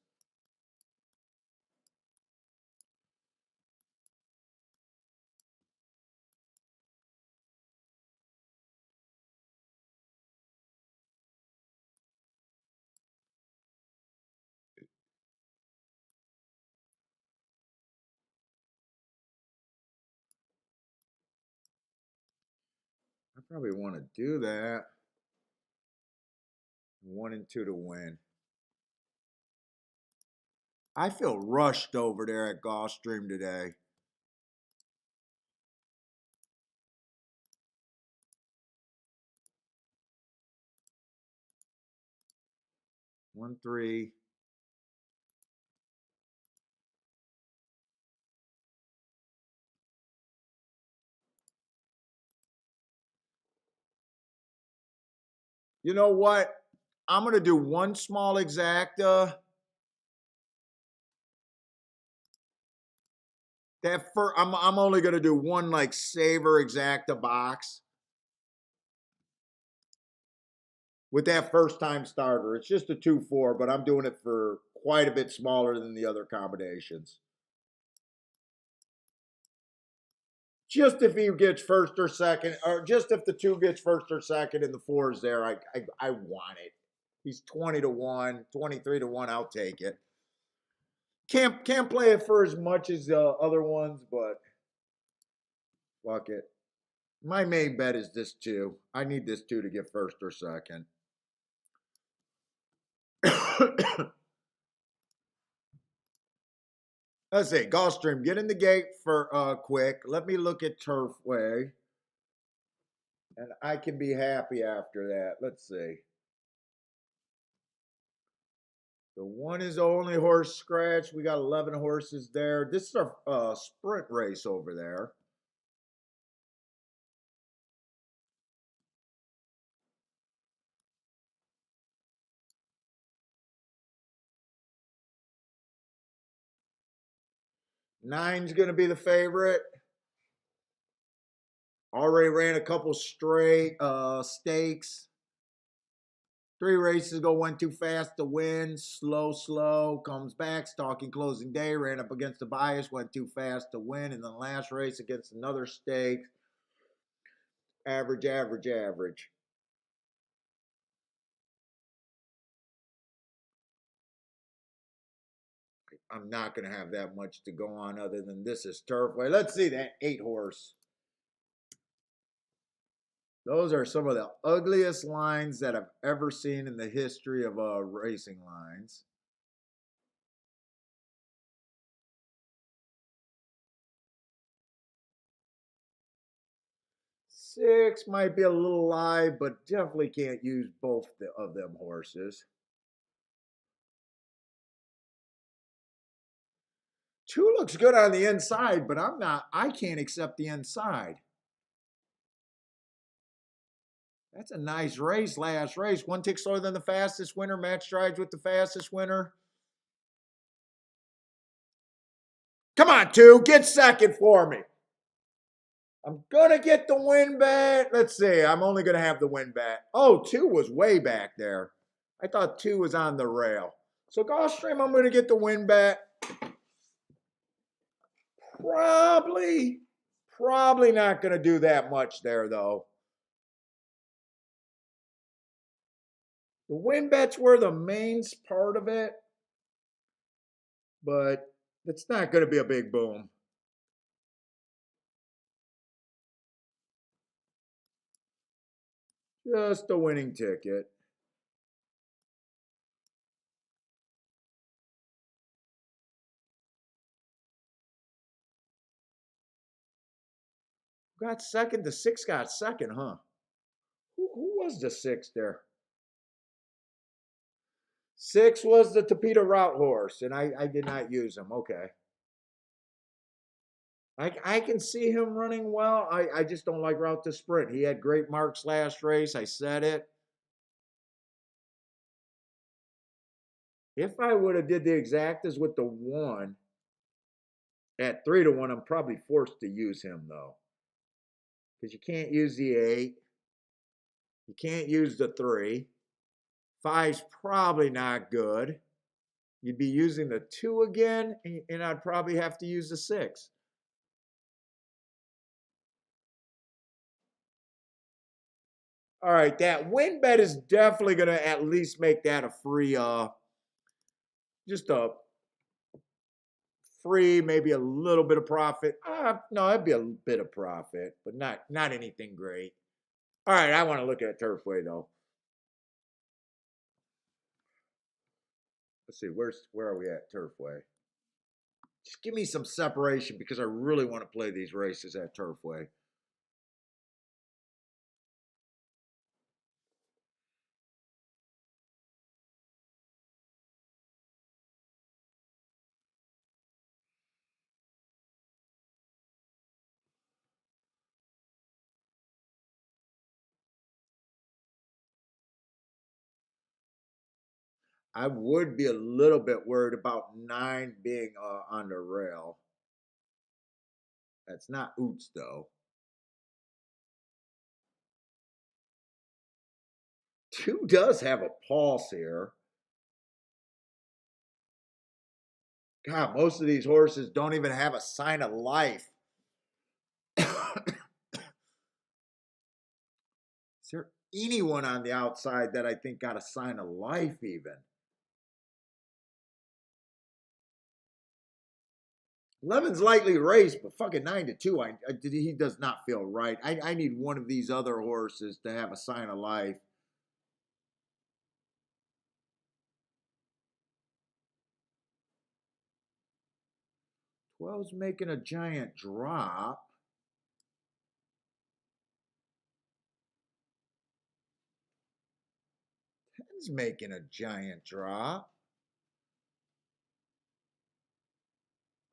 probably want to do that. 1 and 2 to win. I feel rushed over there at Gulfstream today. One, three. You know what? I'm gonna do one small exacta. I'm only gonna do one like saver exacta box with that first time starter. It's just a 2-4, but I'm doing it for quite a bit smaller than the other combinations. Just if he gets first or second, or just if the 2 gets first or second and the 4 is there, I want it. He's 20 to 1, 23 to 1. I'll take it. Can't play it for as much as the other ones, but fuck it. My main bet is this 2. I need this 2 to get first or second. Let's see. Gulfstream, get in the gate for quick. Let me look at Turfway. And I can be happy after that. Let's see. The 1 is the only horse scratch. We got 11 horses there. This is a sprint race over there. Nine's going to be the favorite. Already ran a couple straight stakes. 3 races ago, went too fast to win. Slow, comes back. Stalking closing day, ran up against the bias, went too fast to win. And then the last race against another stake. Average. I'm not going to have that much to go on other than this is Turfway. Let's see that 8 horse. Those are some of the ugliest lines that I've ever seen in the history of racing lines. Six might be a little live, but definitely can't use both of them horses. 2 looks good on the inside, but I can't accept the inside. That's a nice race, last race. 1 tick slower than the fastest winner. Match strides with the fastest winner. Come on, 2. Get second for me. I'm going to get the win bet. Let's see. I'm only going to have the win bet. Oh, 2 was way back there. I thought 2 was on the rail. So Gulfstream, I'm going to get the win bet. Probably not going to do that much there, though. The win bets were the main part of it, but it's not going to be a big boom. Just a winning ticket. Got second. The 6 got second, huh? Who was the 6 there? 6 was the Torpedo Route horse, and I did not use him. Okay. I can see him running well. I just don't like Route to Sprint. He had great marks last race. I said it. If I would have did the exactas with the 1 at 3 to 1, I'm probably forced to use him, though. Because you can't use the 8. You can't use the 3. 5's probably not good. You'd be using the 2 again, and I'd probably have to use the 6. All right, that win bet is definitely going to at least make that a free, just a free, maybe a little bit of profit. No, it'd be a bit of profit, but not anything great. All right, I want to look at Turfway though. Let's see, where are we at Turfway? Just give me some separation because I really want to play these races at Turfway. I would be a little bit worried about 9 being on the rail. That's not Oots though. 2 does have a pulse here. God, most of these horses don't even have a sign of life. Is there anyone on the outside that I think got a sign of life even? 11's lightly raced, but fucking 9-2, he does not feel right. I need one of these other horses to have a sign of life. Twelve's making a giant drop. 10's making a giant drop.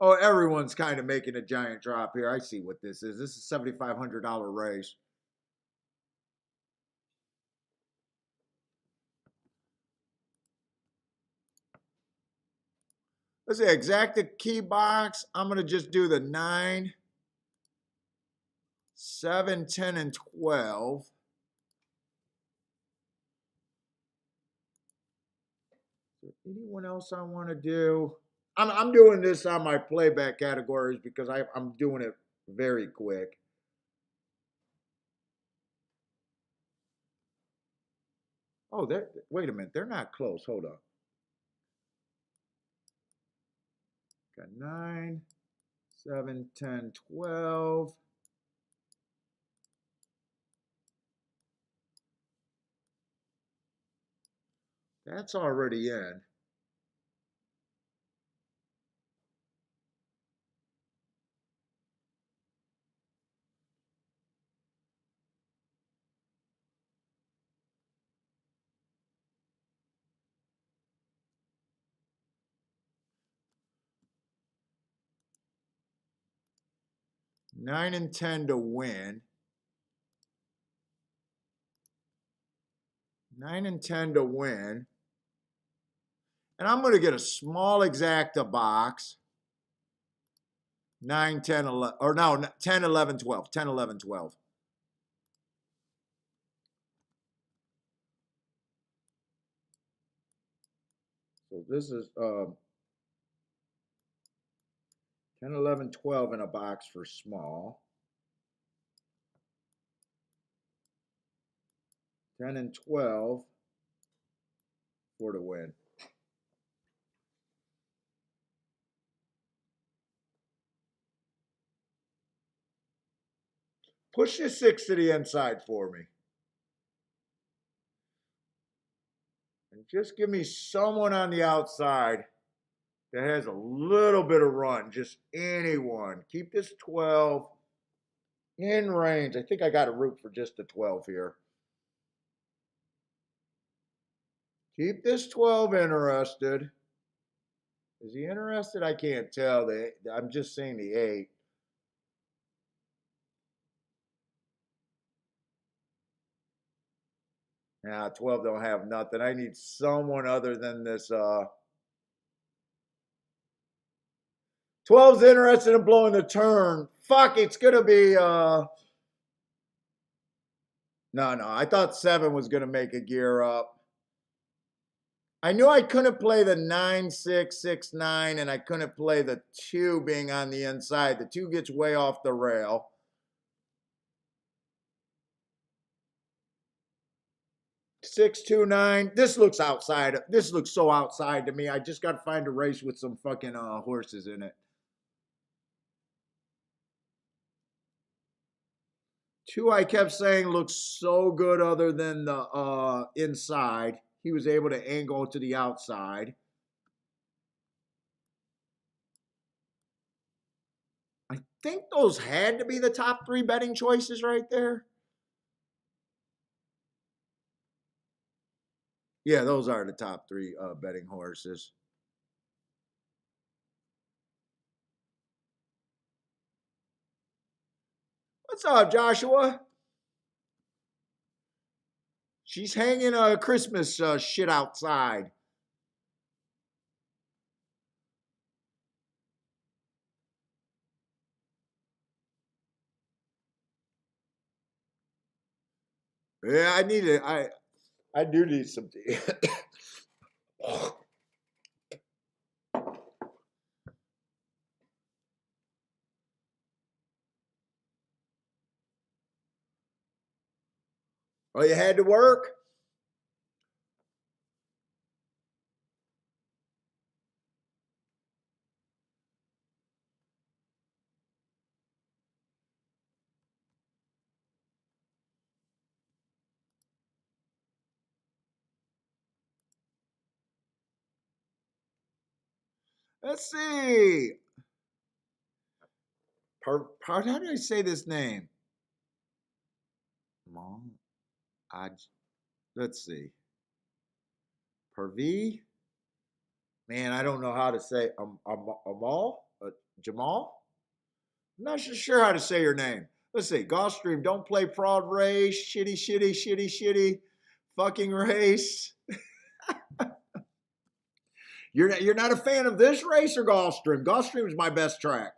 Oh, everyone's kind of making a giant drop here. I see what this is. This is a $7,500 race. Let's see, exacta key box. I'm going to just do the 9, 7, 10, and 12. Is there anyone else I want to do? I'm doing this on my playback categories because I'm doing it very quick. Oh, wait a minute. They're not close. Hold on. Got 9, 7, 10, 12. That's already in. Nine and 10 to win. 9 and 10 to win. And I'm going to get a small exacta box. 9, 10, 11, or no, 10, 11, 12. 10, 11, 12. So this is 10, 11, 12 in a box for small. 10 and 12 for the win. Push this 6 to the inside for me. And just give me someone on the outside that has a little bit of run. Just anyone. Keep this 12 in range. I think I got a root for just the 12 here. Keep this 12 interested. Is he interested? I can't tell. I'm just seeing the 8. Nah, 12 don't have nothing. I need someone other than this. 12's interested in blowing the turn. Fuck, it's going to be. No. I thought 7 was going to make a gear up. I knew I couldn't play the 9, 6, 6, 9, and I couldn't play the 2 being on the inside. The 2 gets way off the rail. 6, 2, 9. This looks outside. This looks so outside to me. I just got to find a race with some fucking horses in it. Two I kept saying looks so good other than the inside. He was able to angle to the outside. I think those had to be the top three betting choices right there. Yeah, those are the top three betting horses. What's up, Joshua? She's hanging a Christmas shit outside. Yeah, I need it. I do need some tea. Oh, you had to work? Let's see. How do I say this name? Mom, I. Let's see. Pervy. Man, I don't know how to say Amal. Jamal. I'm not sure how to say your name. Let's see. Gulfstream, don't play fraud race. Shitty, shitty, shitty, shitty. Fucking race. You're not a fan of this race or Gulfstream? Gulfstream is my best track.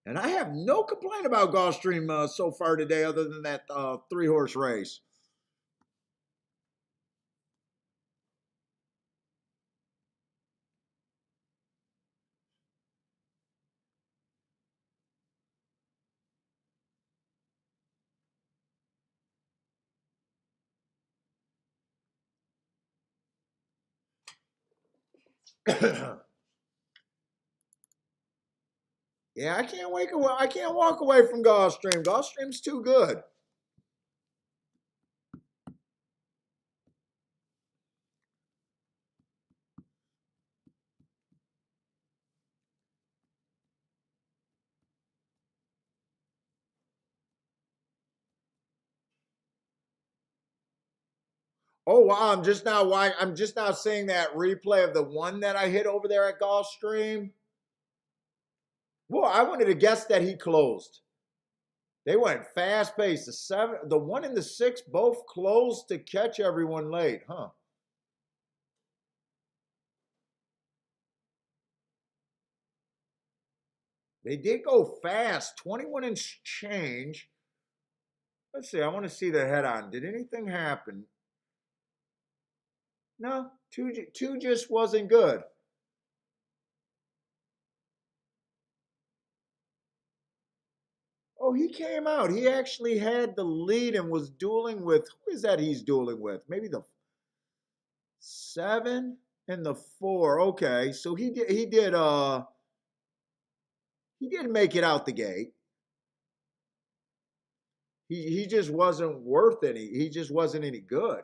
And I have no complaint about Gulfstream so far today, other than that three horse race. Yeah, I can't wake away. I can't walk away from Gulfstream. Gulfstream's too good. Oh wow! I'm just now seeing that replay of the one that I hit over there at Gulfstream. Well, I wanted to guess that he closed. They went fast paced. The one and the six both closed to catch everyone late, huh? They did go fast, 21 inch change. Let's see. I want to see the head on. Did anything happen? No, two just wasn't good. Oh, he came out. He actually had the lead and was dueling with who is that he's dueling with? Maybe the seven and the four. Okay. So he did make it out the gate. He just wasn't worth any. He just wasn't any good.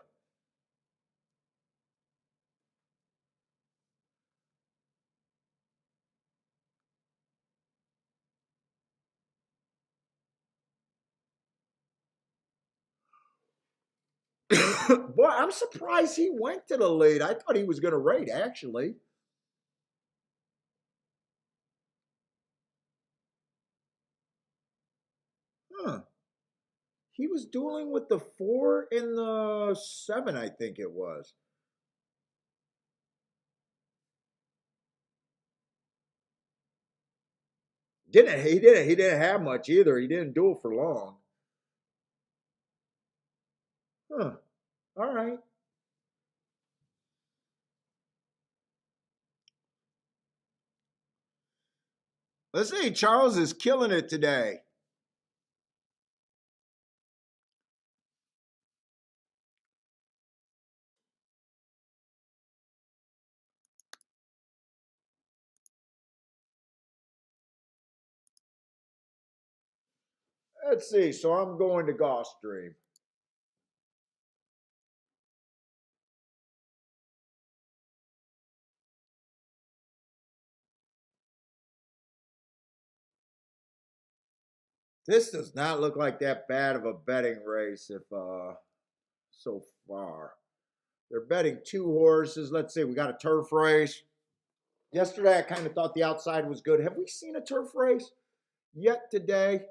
Boy, I'm surprised he went to the lead. I thought he was going to rate actually. Huh. He was dueling with the four and the seven, I think it was. He didn't have much either. He didn't duel for long. Huh. All right. Let's see. Charles is killing it today. Let's see. So I'm going to Gulfstream. This does not look like that bad of a betting race if so far. They're betting two horses. Let's see, we got a turf race. Yesterday I kind of thought the outside was good. Have we seen a turf race yet today?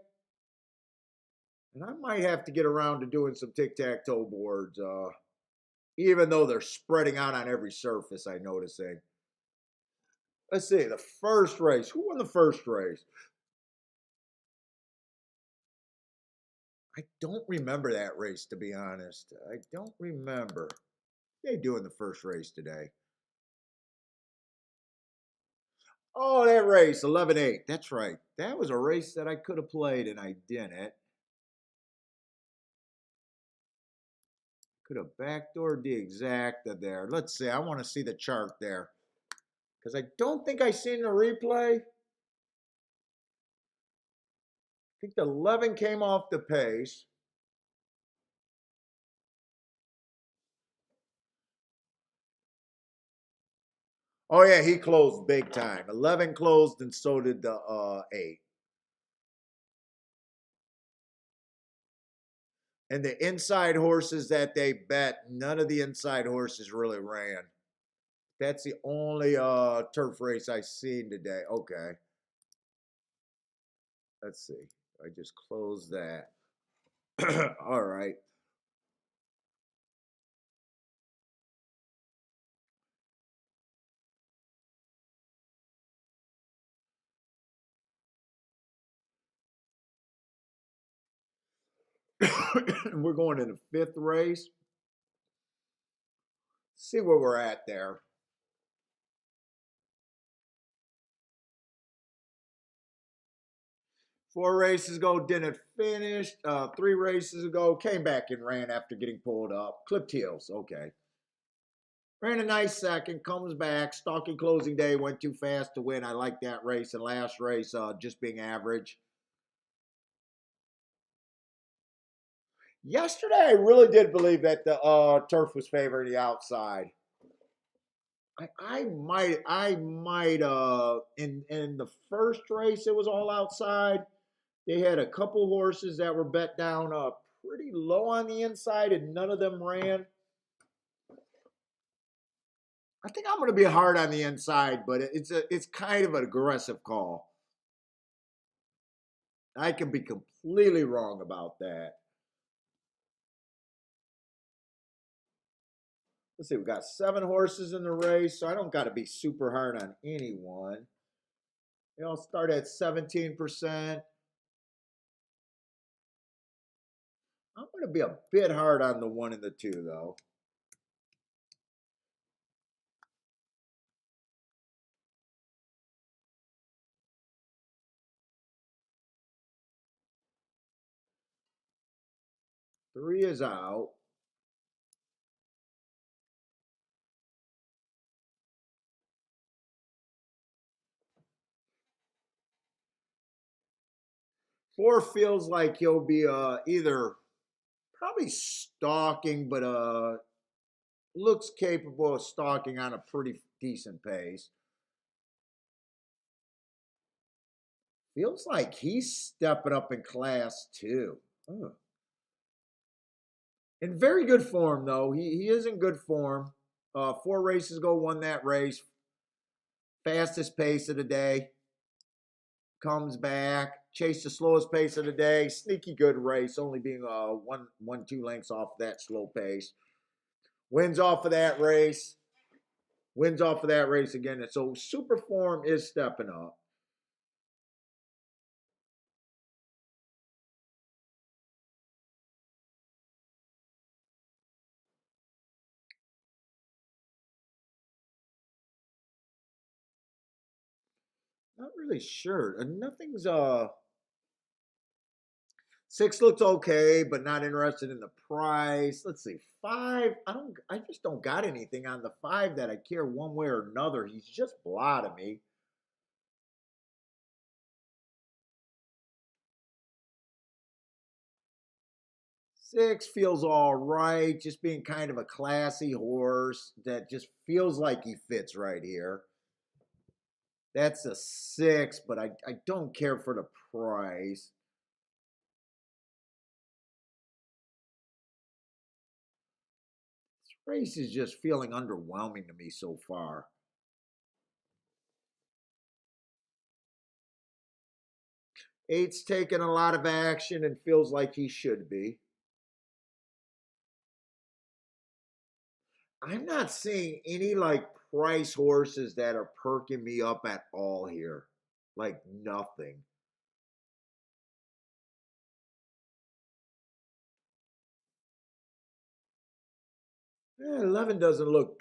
And I might have to get around to doing some tic-tac-toe boards, even though they're spreading out on every surface, I'm noticing. Let's see, the first race. Who won the first race? I don't remember that race, to be honest. I don't remember. They doing the first race today. Oh, that race, 11-8. That's right. That was a race that I could have played and I didn't. Could have backdoored the exacta there. Let's see. I want to see the chart there. Because I don't think I seen the replay. I think the 11 came off the pace. Oh, yeah, he closed big time. 11 closed and so did the 8. And the inside horses that they bet, none of the inside horses really ran. That's the only turf race I've seen today. Okay. Let's see. I just closed that. All right. We're going to the fifth race. See where we're at there. Four races ago, didn't finish. 3 races ago, came back and ran after getting pulled up. Clipped heels, okay. Ran a nice second, comes back. Stalking closing day, went too fast to win. I like that race. And last race, just being average. Yesterday, I really did believe that the turf was favoring the outside. I might in the first race it was all outside. They had a couple horses that were bet down pretty low on the inside and none of them ran. I think I'm going to be hard on the inside, but it's kind of an aggressive call. I can be completely wrong about that. Let's see, we got 7 horses in the race, so I don't got to be super hard on anyone. I'll start at 17%. I'm going to be a bit hard on the 1 and the 2, though. Three is out. Four feels like he'll be either probably stalking, but looks capable of stalking on a pretty decent pace. Feels like he's stepping up in class too. Oh. In very good form though. He is in good form. 4 races ago, won that race. Fastest pace of the day. Comes back, chased the slowest pace of the day. Sneaky good race, only being 2 lengths off that slow pace. Wins off of that race. Wins off of that race again. And so super form is stepping up. Not really sure. Nothing's 6 looks okay, but not interested in the price. Let's see. 5. I just don't got anything on the 5 that I care one way or another. He's just blah to me. 6 feels all right, just being kind of a classy horse that just feels like he fits right here. That's a 6, but I don't care for the price. This race is just feeling underwhelming to me so far. 8's taking a lot of action and feels like he should be. I'm not seeing any like price horses that are perking me up at all here. Like nothing. Eh, 11 doesn't look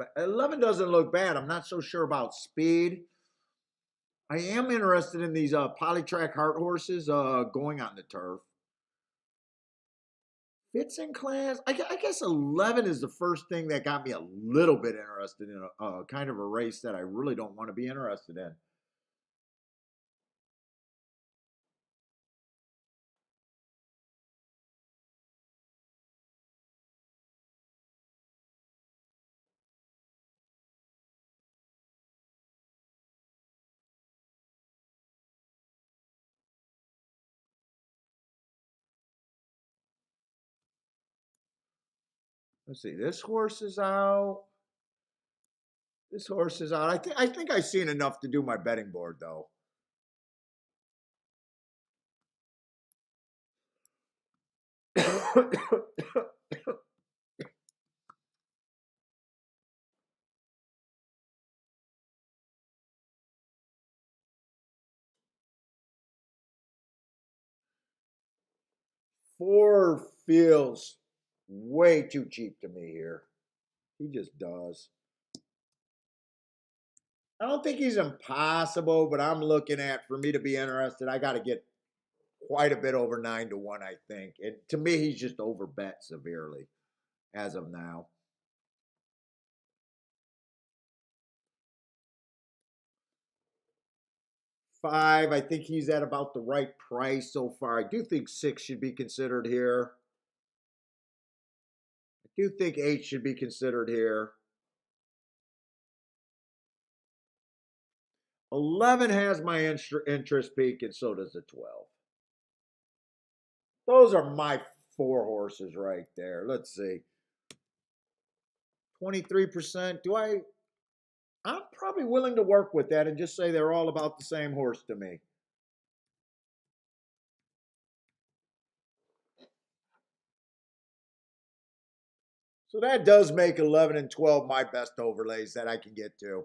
bad. I'm not so sure about speed. I am interested in these polytrack heart horses going on the turf. Fits in class. I guess 11 is the first thing that got me a little bit interested in a kind of a race that I really don't want to be interested in. Let's see. This horse is out. This horse is out. I think I've seen enough to do my betting board though. 4 feels way too cheap to me here. He just does. I don't think he's impossible, but I'm looking at for me to be interested, I got to get quite a bit over 9 to 1, I think. And to me, he's just over bet severely as of now. 5, I think he's at about the right price so far. I do think 6 should be considered here. I do think 8 should be considered here. 11 has my interest peak, and so does the 12. Those are my 4 horses right there. Let's see. 23%. I'm probably willing to work with that and just say they're all about the same horse to me. So that does make 11 and 12 my best overlays that I can get to.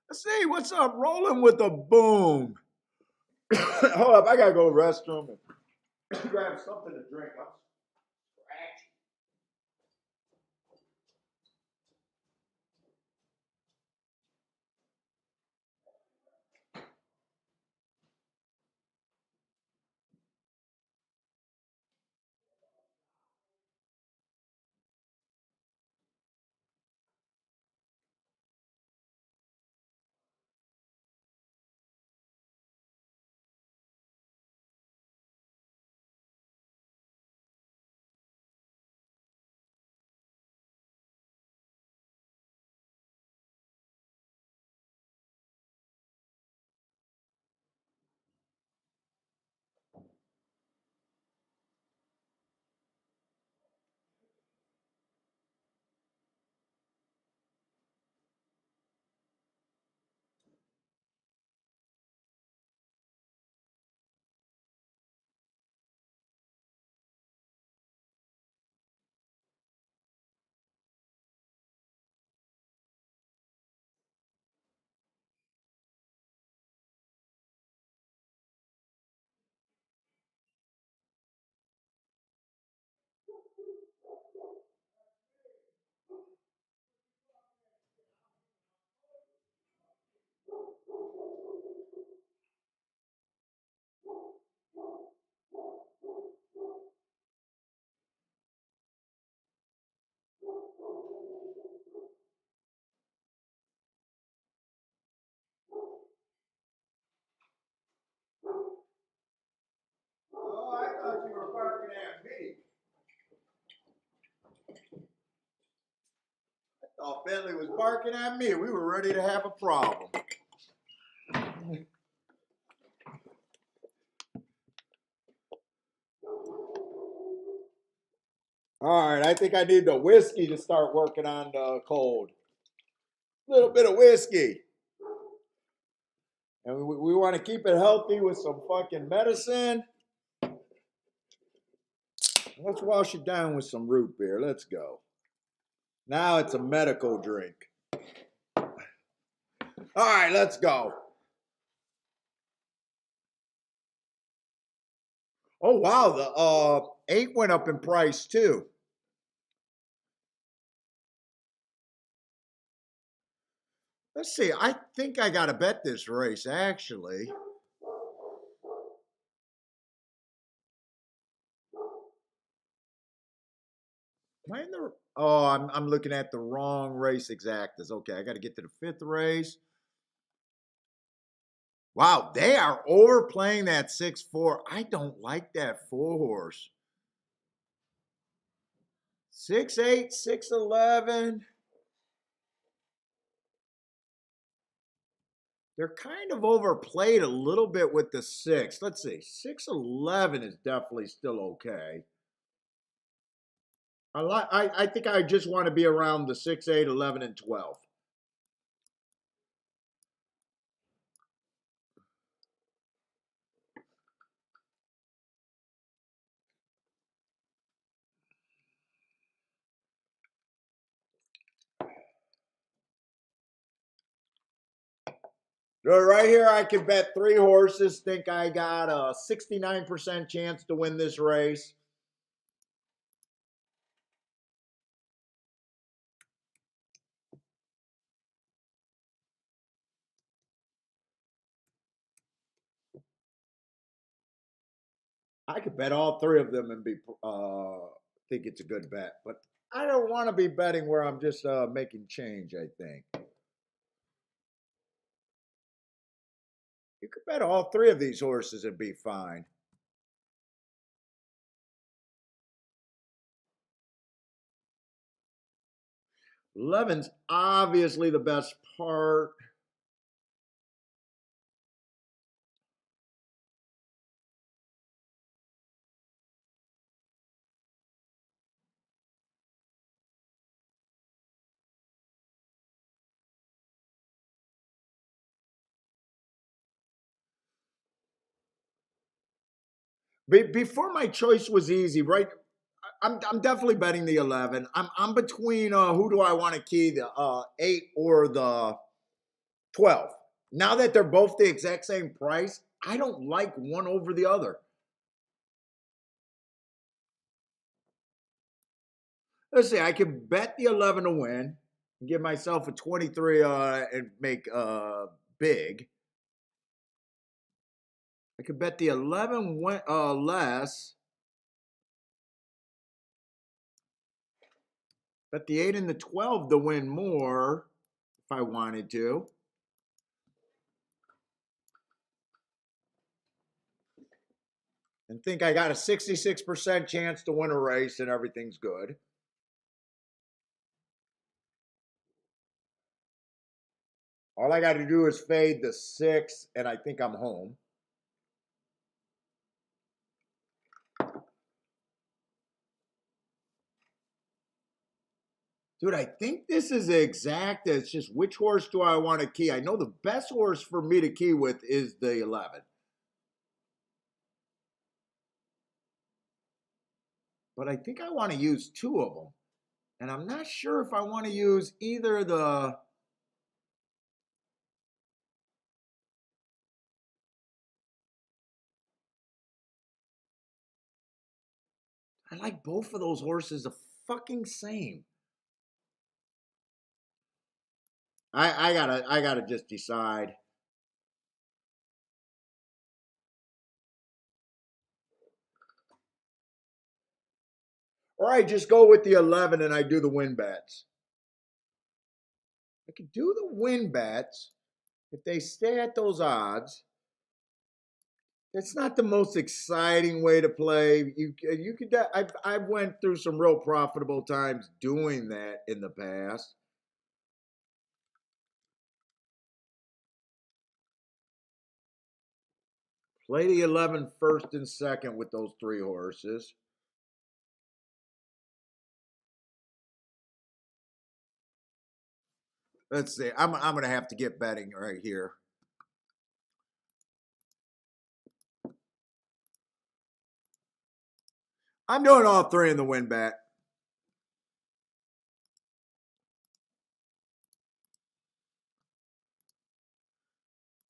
Let's see, what's up? Rolling with a boom. Hold up, I gotta go to the restroom and grab something to drink. I'm scratchy. thought Bentley was barking at me. We were ready to have a problem. All right, I think I need the whiskey to start working on the cold. A little bit of whiskey. And we want to keep it healthy with some fucking medicine. Let's wash it down with some root beer. Let's go. Now it's a medical drink. All right, let's go. Oh, wow. The 8 went up in price too. Let's see. I think I got to bet this race, actually. Am I in the... Oh, I'm looking at the wrong race exactas. Okay, I got to get to the 5th race. Wow, they are overplaying that 6-4. I don't like that 4 horse. 6-8, 6-11. They're kind of overplayed a little bit with the 6. Let's see. 6-11 is definitely still okay. I think I just want to be around the 6, 8, 11, and 12. So right here, I can bet 3 horses. Think I got a 69% chance to win this race. I could bet all 3 of them and be think it's a good bet, but I don't want to be betting where I'm just making change. I think you could bet all 3 of these horses and be fine. Eleven's obviously the best part. Before my choice was easy, right? I'm definitely betting the 11. I'm between who do I want to key, the 8 or the 12. Now that they're both the exact same price, I don't like one over the other. Let's see, I can bet the 11 to win, give myself a 23 and make big. I could bet the 11 less. Bet the 8 and the 12 to win more if I wanted to. And think I got a 66% chance to win a race and everything's good. All I got to do is fade the 6, and I think I'm home. Dude, I think this is exact. It's just which horse do I want to key? I know the best horse for me to key with is the 11. But I think I want to use 2 of them. And I'm not sure if I want to use either the... I like both of those horses the fucking same. I gotta just decide. Or I just go with the 11 and I do the win bets. I could do the win bets if they stay at those odds. It's not the most exciting way to play. You could I've went through some real profitable times doing that in the past. Play the 11 first and second with those 3 horses. Let's see. I'm going to have to get betting right here. I'm doing all 3 in the win bet.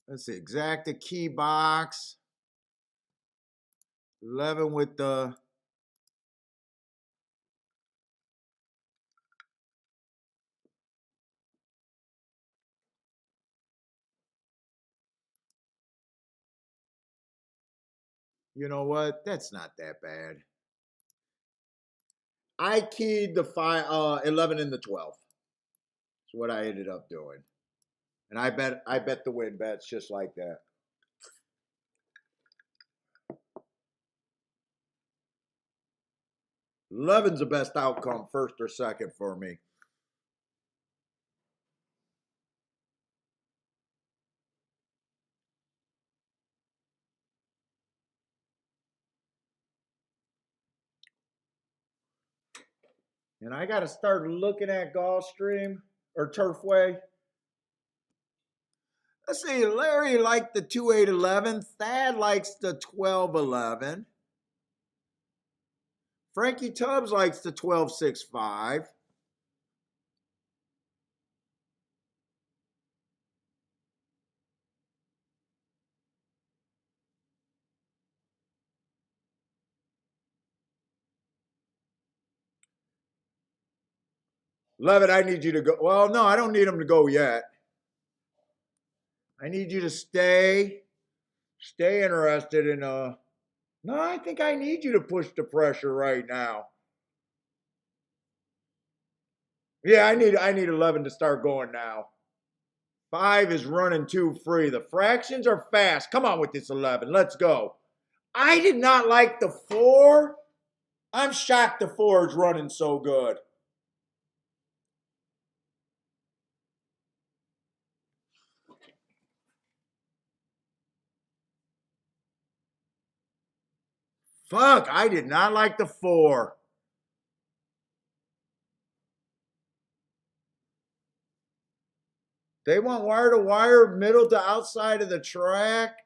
Let's see. Exacta key box. 11 with the... You know what? That's not that bad. I keyed the 11 and the 12. That's what I ended up doing. And I bet the win bets just like that. 11's the best outcome, first or second for me. And I got to start looking at Gulfstream or Turfway. Let's see, Larry liked the 2-8-11. Thad likes the 12-11. Frankie Tubbs likes the 12-6-5. Levitt, I need you to go. Well, no, I don't need him to go yet. I need you to stay interested in no, I think I need you to push the pressure right now. Yeah, I need 11 to start going now. 5 is running too free. The fractions are fast. Come on with this 11. Let's go. I did not like the 4. I'm shocked the 4 is running so good. Fuck, I did not like the 4. They want wire to wire, middle to outside of the track.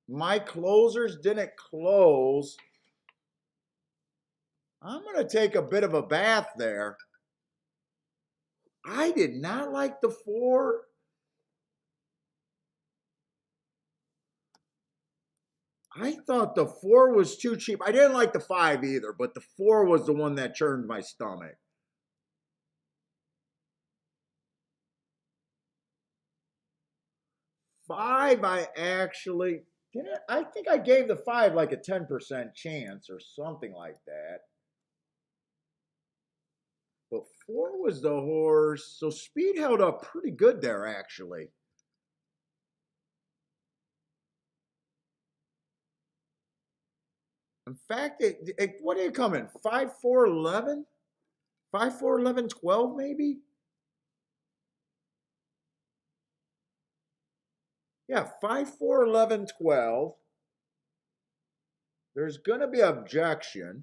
My closers didn't close. I'm going to take a bit of a bath there. I did not like the 4. I thought the 4 was too cheap. I didn't like the 5 either, but the 4 was the one that churned my stomach. 5, I actually didn't. I think I gave the 5 like a 10% chance or something like that. But 4 was the horse, so speed held up pretty good there actually. In fact, what did it come in? 5, 4, 11? 5, 4, 11, 12 maybe? Yeah, 5, 4, 11, 12. There's going to be objection.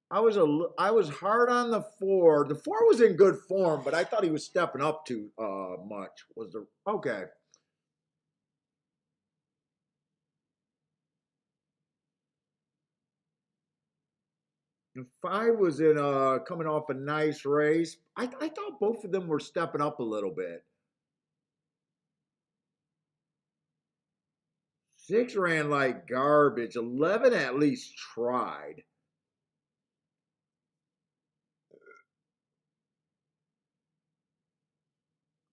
I was hard on the 4. The 4 was in good form, but I thought he was stepping up too much. Okay? The 5 was in coming off a nice race. I thought both of them were stepping up a little bit. 6 ran like garbage. 11 at least tried.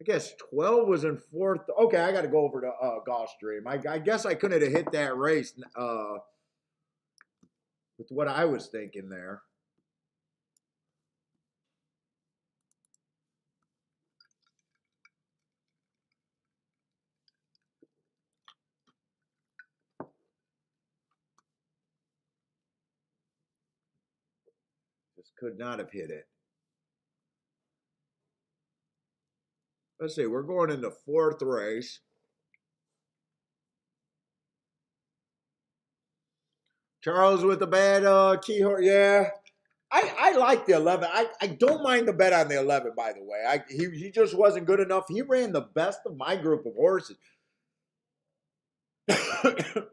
I guess 12 was in 4th. Okay, I got to go over to Gulfstream. I guess I couldn't have hit that race with what I was thinking there. Just could not have hit it. Let's see, we're going into fourth race. Charles with the bad key horse. Yeah. I like the 11. I don't mind the bet on the 11, by the way. He just wasn't good enough. He ran the best of my group of horses. I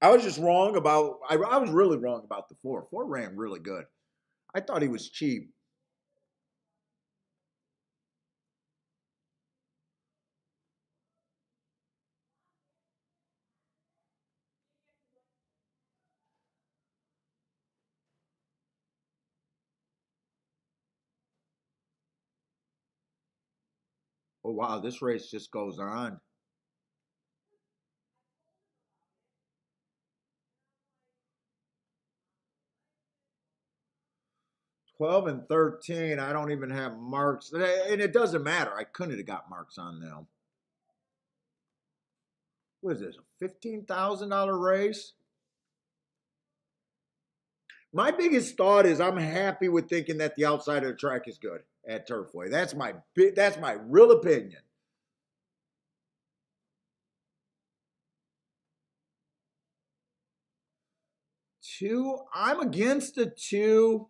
was just wrong about, I was really wrong about the 4. 4 ran really good. I thought he was cheap. Oh, wow, this race just goes on. 12 and 13, I don't even have marks. And it doesn't matter. I couldn't have got marks on them. What is this, a $15,000 race? My biggest thought is I'm happy with thinking that the outside of the track is good at Turfway. That's my real opinion. 2, I'm against the 2.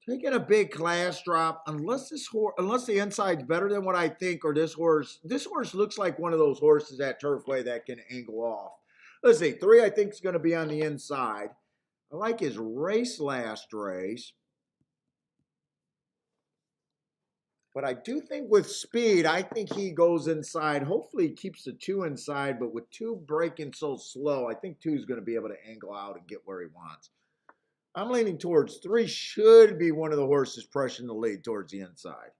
Taking a big class drop, unless the inside's better than what I think, or this horse looks like one of those horses at Turfway that can angle off. Let's see, 3 I think is going to be on the inside. I like his race last race. But I do think with speed, I think he goes inside. Hopefully he keeps the 2 inside, but with 2 breaking so slow, I think 2 is going to be able to angle out and get where he wants. I'm leaning towards 3 should be one of the horses pushing the lead towards the inside.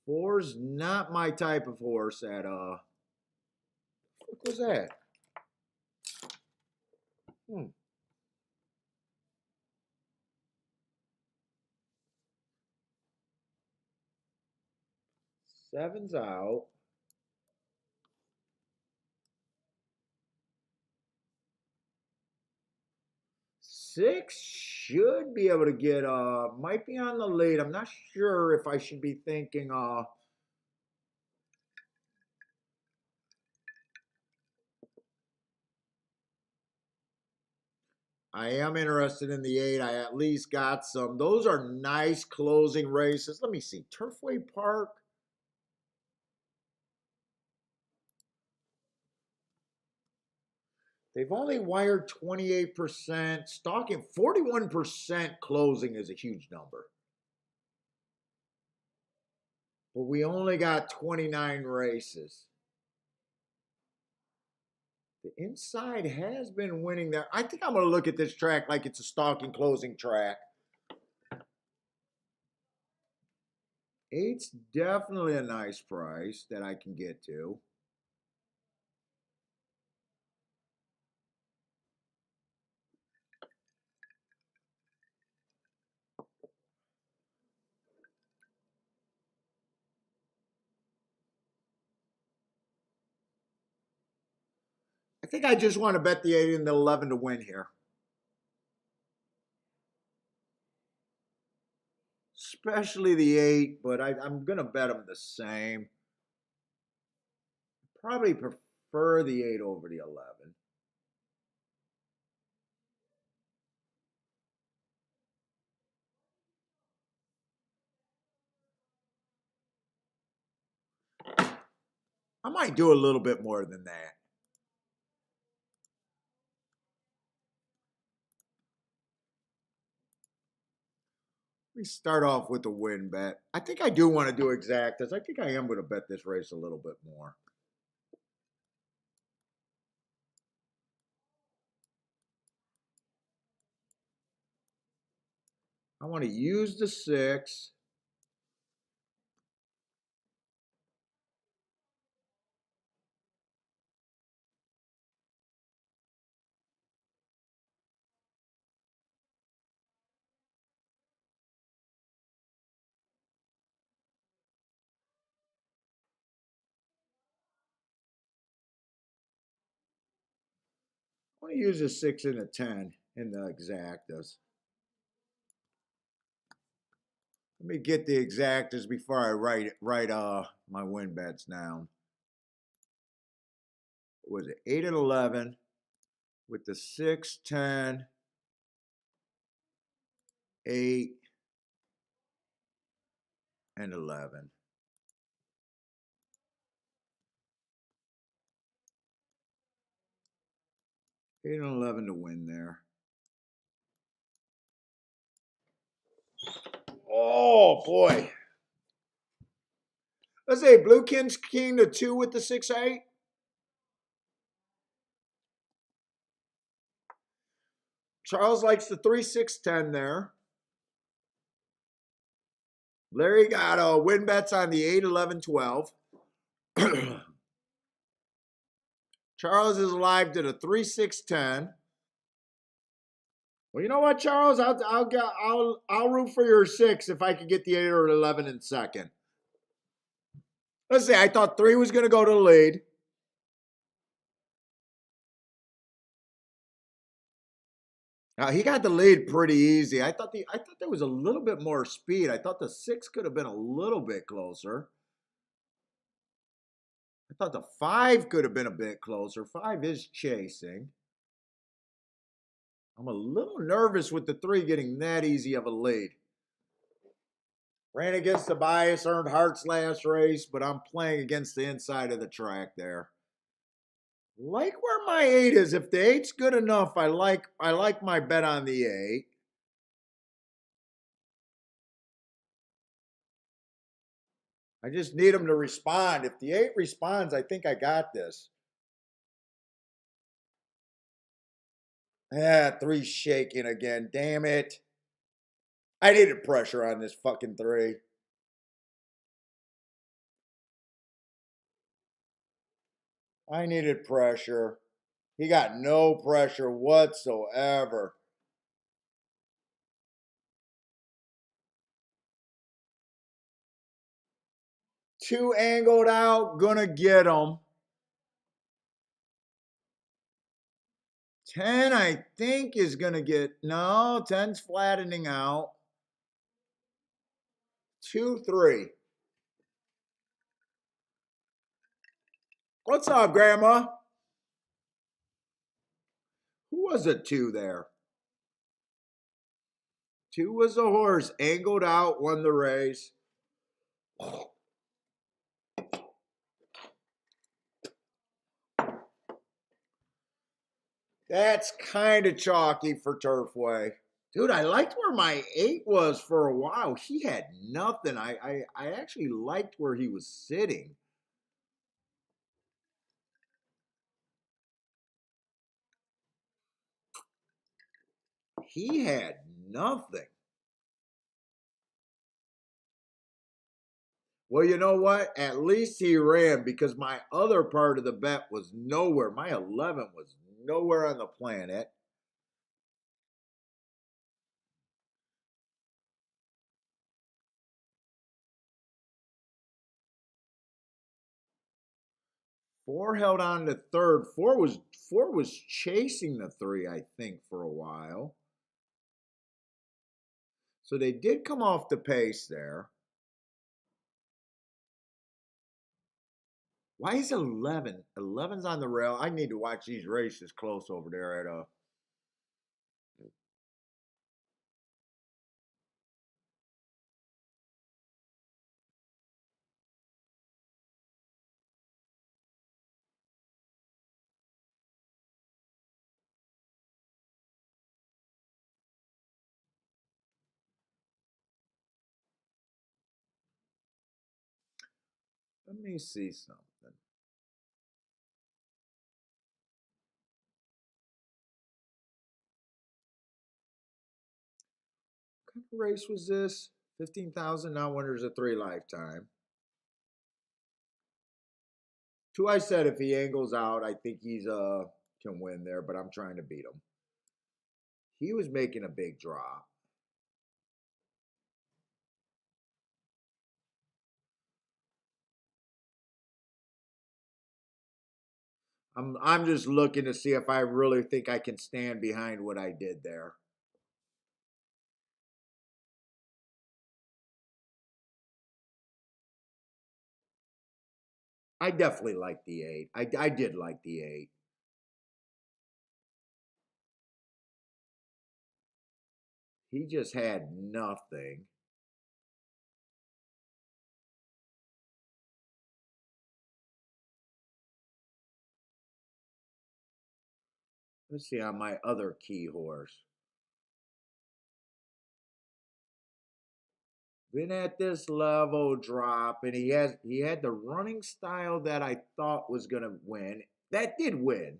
4's not my type of horse what was that? Hmm. 7's out. 6 should be able to get might be on the lead. I'm not sure if I should be thinking I am interested in the 8. I at least got some. Those are nice closing races. Let me see. Turfway Park. They've only wired 28%. Stalking 41% closing is a huge number. But we only got 29 races. The inside has been winning there. I think I'm going to look at this track like it's a stalking closing track. 8's definitely a nice price that I can get to. I think I just want to bet the 8 and the 11 to win here. Especially the 8, but I'm going to bet them the same. Probably prefer the 8 over the 11. I might do a little bit more than that. We start off with a win bet. I think I do want to do exactas. I think I am going to bet this race a little bit more. I want to use the 6. I want to use a 6 and a 10 in the exactas. Let me get the exactas before I write my win bets down. What was it 8 and 11 with the 6, 10, 8, and 11. 8 and 11 to win there. Oh boy. Let's say Blue King's King to 2 with the 6, 8. Charles likes the 3, 6, 10 there. Larry got win bets on the 8, 11, 12. Charles is alive to the 3, 6, 10. Well, you know what, Charles? I'll root for your 6 if I can get the 8 or 11 in second. Let's see. I thought 3 was going to go to the lead. Now he got the lead pretty easy. I thought there was a little bit more speed. I thought the 6 could have been a little bit closer. I thought the 5 could have been a bit closer. 5 is chasing. I'm a little nervous with the 3 getting that easy of a lead. Ran against the bias, earned hearts last race, but I'm playing against the inside of the track there. Like where my 8 is. If the 8's good enough, I like my bet on the 8. I just need him to respond. If the 8 responds, I think I got this. Ah, 3's shaking again. Damn it. I needed pressure on this fucking 3. I needed pressure. He got no pressure whatsoever. Two angled out, gonna get him. 10, I think, is gonna get, no, 10's flattening out. 2, 3. What's up, Grandma? Who was it 2 there? 2 was a horse, angled out, won the race. That's kind of chalky for Turfway. Dude, I liked where my 8 was for a while. He had nothing. I actually liked where he was sitting. He had nothing. Well, you know what? At least he ran because my other part of the bet was nowhere. My 11 was nowhere on the planet. Four held on to third. Four was chasing the 3, I think, for a while. So they did come off the pace there. Why is 11? 11's on the rail. I need to watch these races close over there at let me see something. What kind of race was this? 15,000 now winners of 3 lifetime. 2, I said if he angles out, I think he's can win there, but I'm trying to beat him. He was making a big drop. I'm just looking to see if I really think I can stand behind what I did there. I definitely like the 8. I did like the 8. He just had nothing. Let's see on my other key horse. Been at this level drop, and he had the running style that I thought was gonna win. That did win.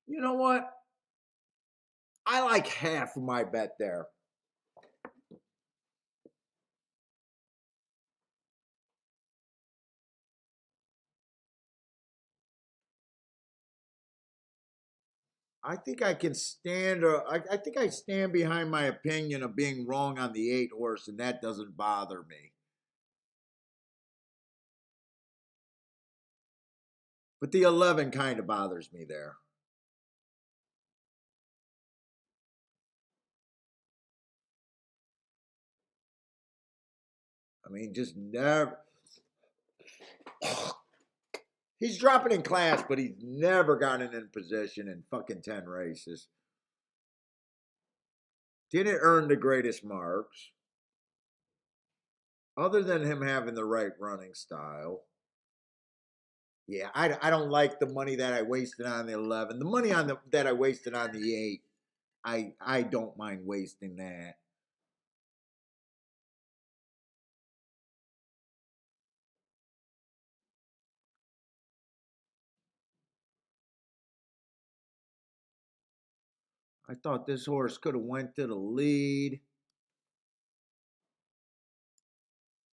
You know what? I like half of my bet there. I think I can stand. I think I stand behind my opinion of being wrong on the 8 horse, and that doesn't bother me. But the 11 kind of bothers me there. I mean, just never. He's dropping in class, but he's never gotten in position in fucking 10 races. Didn't earn the greatest marks, other than him having the right running style. Yeah, I don't like the money that I wasted on the 11. The money on the that I wasted on the 8, I don't mind wasting that. I thought this horse could have went to the lead,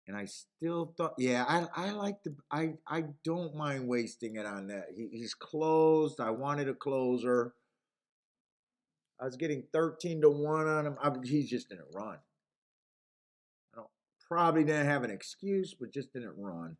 and I still thought, yeah, I like the I don't mind wasting it on that. He's closed. I wanted a closer. I was getting 13 to 1 on him. He's just didn't run. I don't probably didn't have an excuse, but just didn't run.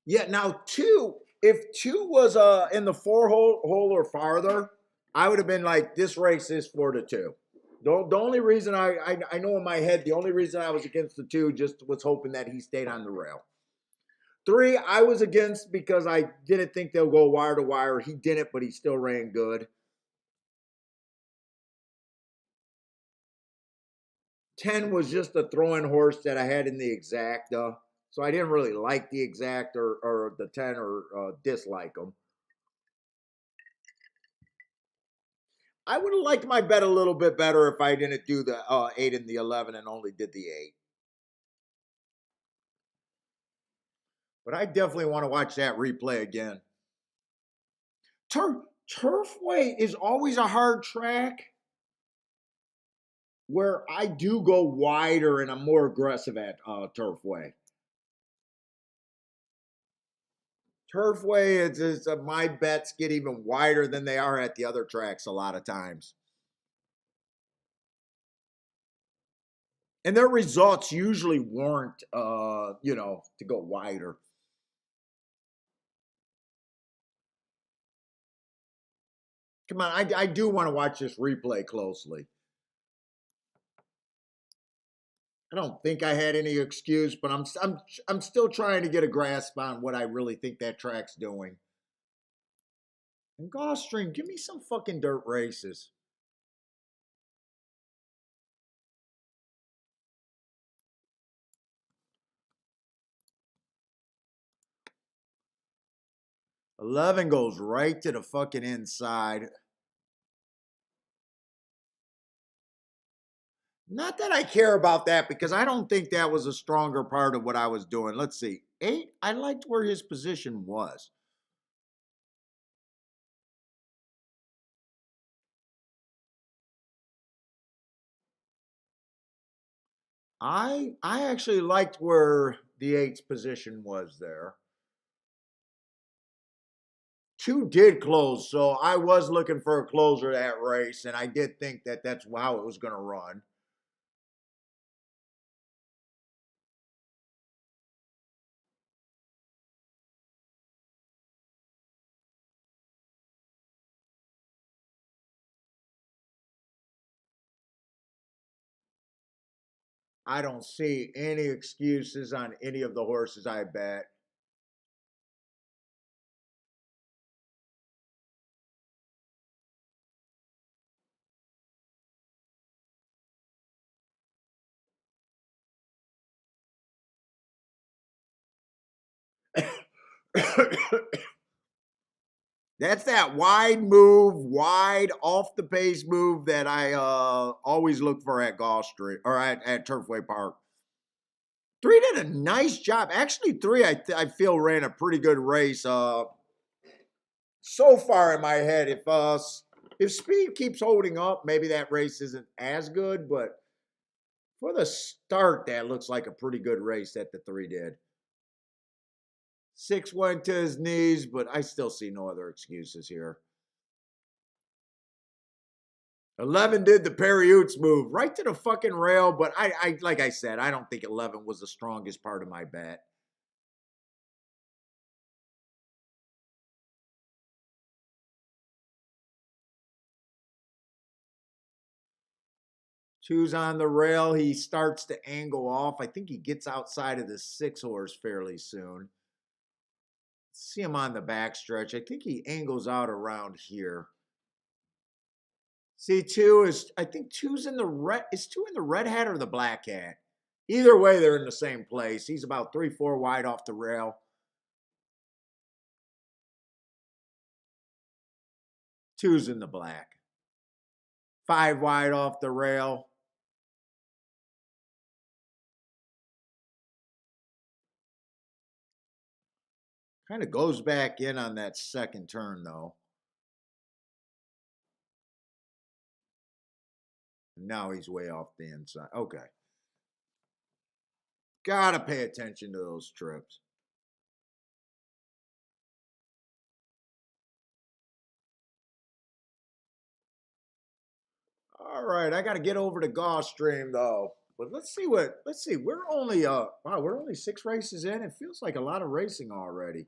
Yeah, now two. If two was in the hole or farther, I would have been like, this race is 4 to 2. The only reason I know in my head, the only reason I was against the 2 just was hoping that he stayed on the rail. 3, I was against because I didn't think they'll go wire to wire. He didn't, but he still ran good. 10 was just a throwing horse that I had in the exacta. So I didn't really like the exact or the 10 or dislike them. I would have liked my bet a little bit better if I didn't do the 8 and the 11 and only did the 8. But I definitely want to watch that replay again. Turfway is always a hard track where I do go wider and I'm more aggressive at Turfway. Turfway, my bets get even wider than they are at the other tracks a lot of times. And their results usually warrant, to go wider. Come on, I do want to watch this replay closely. I don't think I had any excuse, but I'm still trying to get a grasp on what I really think that track's doing. And Gulfstream, give me some fucking dirt races. $11 goes right to the fucking inside. Not that I care about that because I don't think that was a stronger part of what I was doing. Let's see. 8, I liked where his position was. I actually liked where the 8's position was there. 2 did close, so I was looking for a closer that race, and I did think that that's how it was going to run. I don't see any excuses on any of the horses I bet. That's that wide move, wide off the pace move that I always look for at Gulfstream or at Turfway Park. Three did a nice job. Actually, three I feel ran a pretty good race. So far in my head, if speed keeps holding up, maybe that race isn't as good. But for the start, that looks like a pretty good race that the three did. Six went to his knees, but I still see no other excuses here. 11 did the Perry Oots move right to the fucking rail, but I like I said, I don't think 11 was the strongest part of my bet. Two's on the rail. He starts to angle off. I think he gets outside of the 6 horse fairly soon. See him on the backstretch. I think he angles out around here. See, I think two's in the red. Is two in the red hat or the black hat? Either way, they're in the same place. He's about 3-4 wide off the rail. Two's in the black. 5 wide off the rail. Kind of goes back in on that second turn, though. Now he's way off the inside. Okay. Gotta pay attention to those trips. All right, I got to get over to Gulfstream though. But let's see. We're only wow, we're only 6 races in. It feels like a lot of racing already.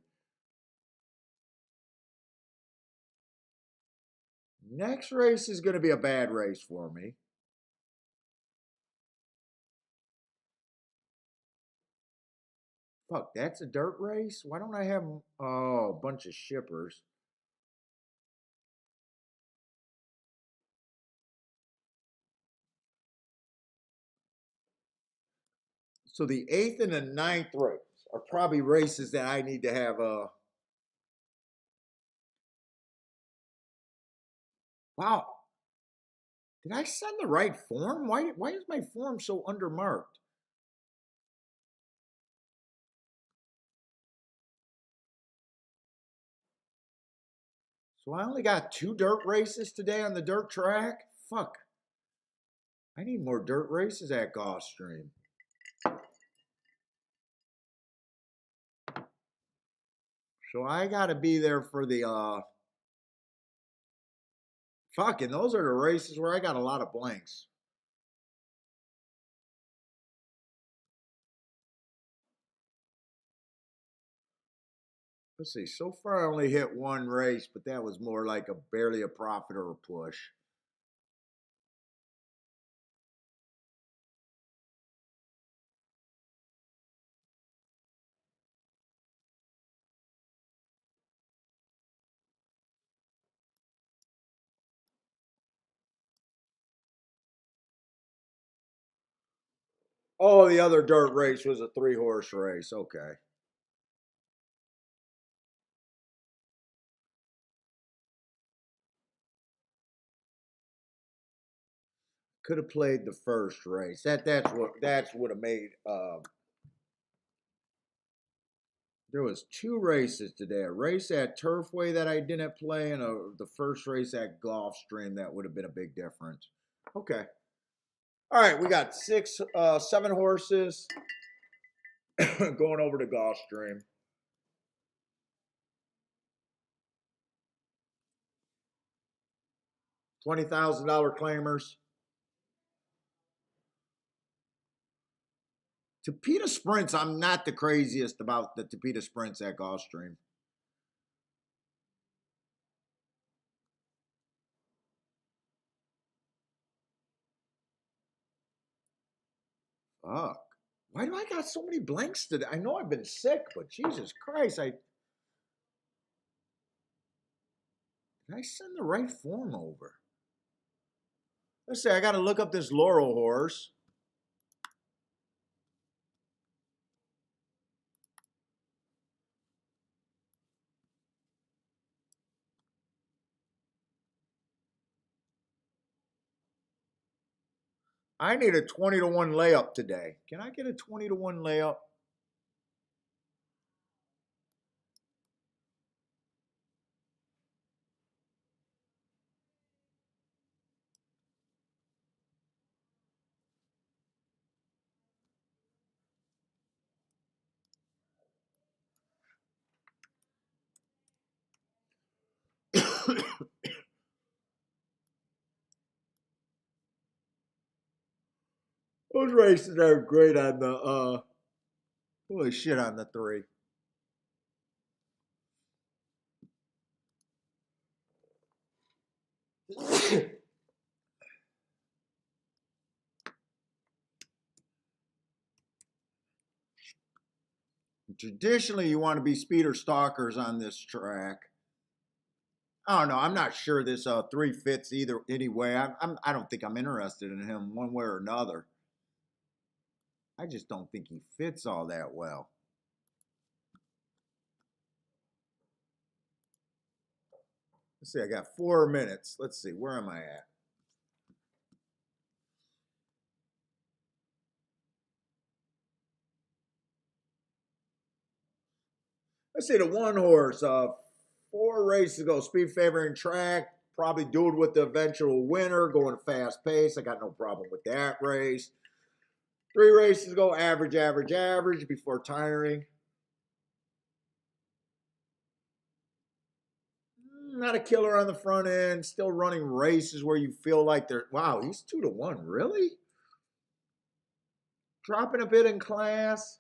Next race is going to be a bad race for me. Fuck, that's a dirt race? Why don't I have a bunch of shippers? So the 8th and the 9th race are probably races that I need to have wow. Did I send the right form? Why is my form so undermarked? So I only got 2 dirt races today on the dirt track? Fuck. I need more dirt races at Gulfstream. So I gotta be there for the fucking those are the races where I got a lot of blanks. Let's see. So far I only hit 1 race, but that was more like a barely a profit or a push. Oh, the other dirt race was a 3-horse race. Okay. Could have played the first race. That's what have made there was 2 races today. A race at Turfway that I didn't play, and the first race at Gulfstream that would have been a big difference. Okay. All right, we got 7 horses going over to Gulfstream. $20,000 claimers. Tapeta Sprints, I'm not the craziest about the Tapeta Sprints at Gulfstream. Fuck. Why do I got so many blanks today? I know I've been sick, but Jesus Christ, did I send the right form over? Let's say I got to look up this Laurel horse. I need a 20-1 layup today. Can I get a 20-1 layup? Those races are great on the holy shit on the 3. Traditionally, you want to be speeder stalkers on this track. I don't know. I'm not sure this 3 fits either anyway. I don't think I'm interested in him one way or another. I just don't think he fits all that well. Let's see. I got 4 minutes. Let's see. Where am I at? Let's see. The one horse. 4 races ago. Speed favoring track. Probably dueled with the eventual winner. Going fast pace. I got no problem with that race. 3 races ago. Average, average, average before tiring. Not a killer on the front end. Still running races where you feel like they're, wow, he's 2-1. Really? Dropping a bit in class.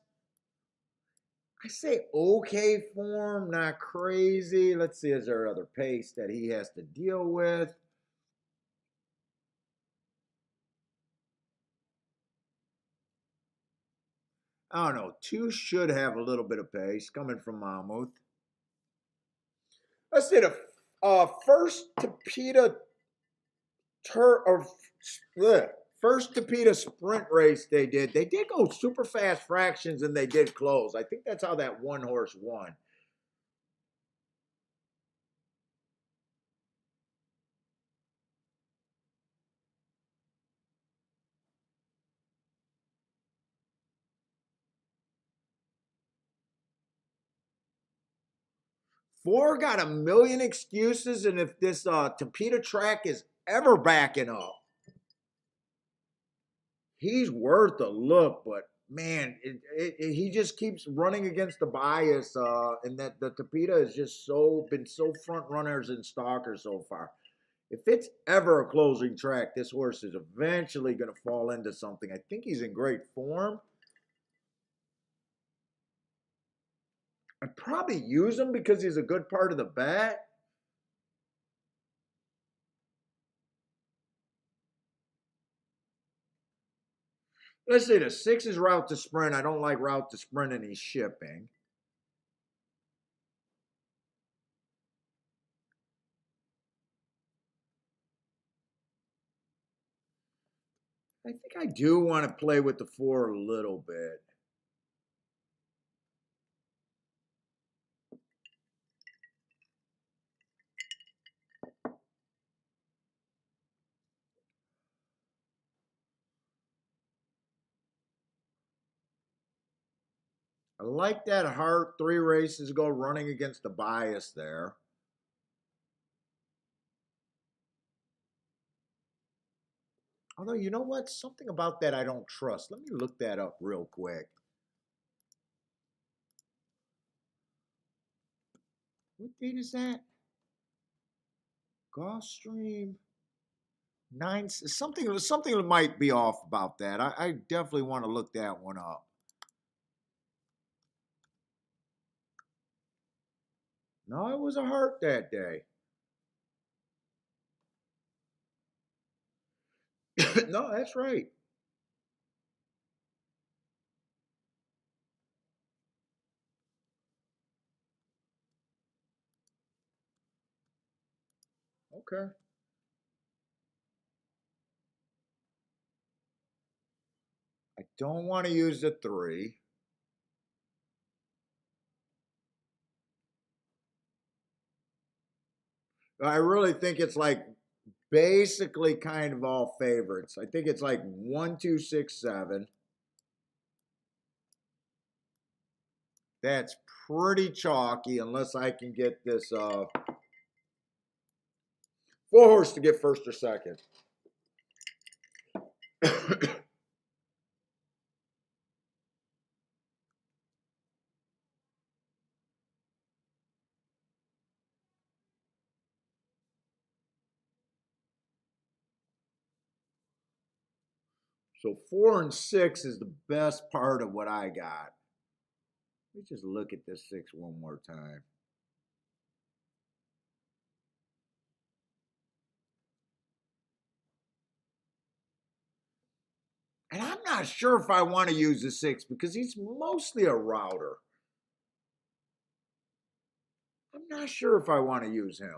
I say okay form, not crazy. Let's see, is there other pace that he has to deal with? I don't know. 2 should have a little bit of pace coming from Mammoth. Let's see the first Tapeta or first Tapeta sprint race they did. They did go super fast fractions and they did close. I think that's how that one horse won. Four got a million excuses, and if this Tapeta track is ever backing up, he's worth a look. But man, he just keeps running against the bias, and that the Tapeta has just been so front runners and stalkers so far. If it's ever a closing track, this horse is eventually going to fall into something. I think he's in great form. I'd probably use him because he's a good part of the bet. Let's say the 6 is route to sprint. I don't like route to sprint and he's shipping. I think I do want to play with the 4 a little bit. I like that Hart 3 races ago running against the bias there. Although, you know what? Something about that I don't trust. Let me look that up real quick. What date is that? Gulfstream 9. Something might be off about that. I definitely want to look that one up. No, it was a Hart that day. No, that's right. Okay. I don't want to use the 3. I really think it's like basically kind of all favorites. I think it's like 1, 2, 6, 7. That's pretty chalky unless I can get this 4 horse to get first or second. So 4 and 6 is the best part of what I got. Let me just look at this 6 one more time. And I'm not sure if I want to use the 6 because he's mostly a router. I'm not sure if I want to use him.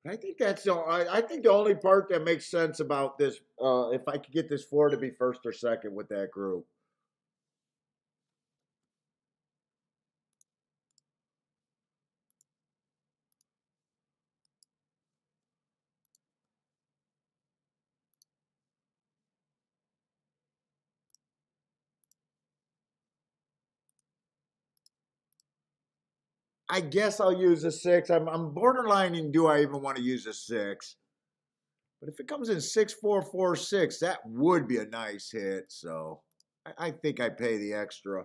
I think that's the. I think the only part that makes sense about this, if I could get this 4 to be first or second with that group. I guess I'll use a 6. I'm borderlining. Do I even want to use a 6? But if it comes in 6, 4, 4, 6, that would be a nice hit. So I think I pay the extra.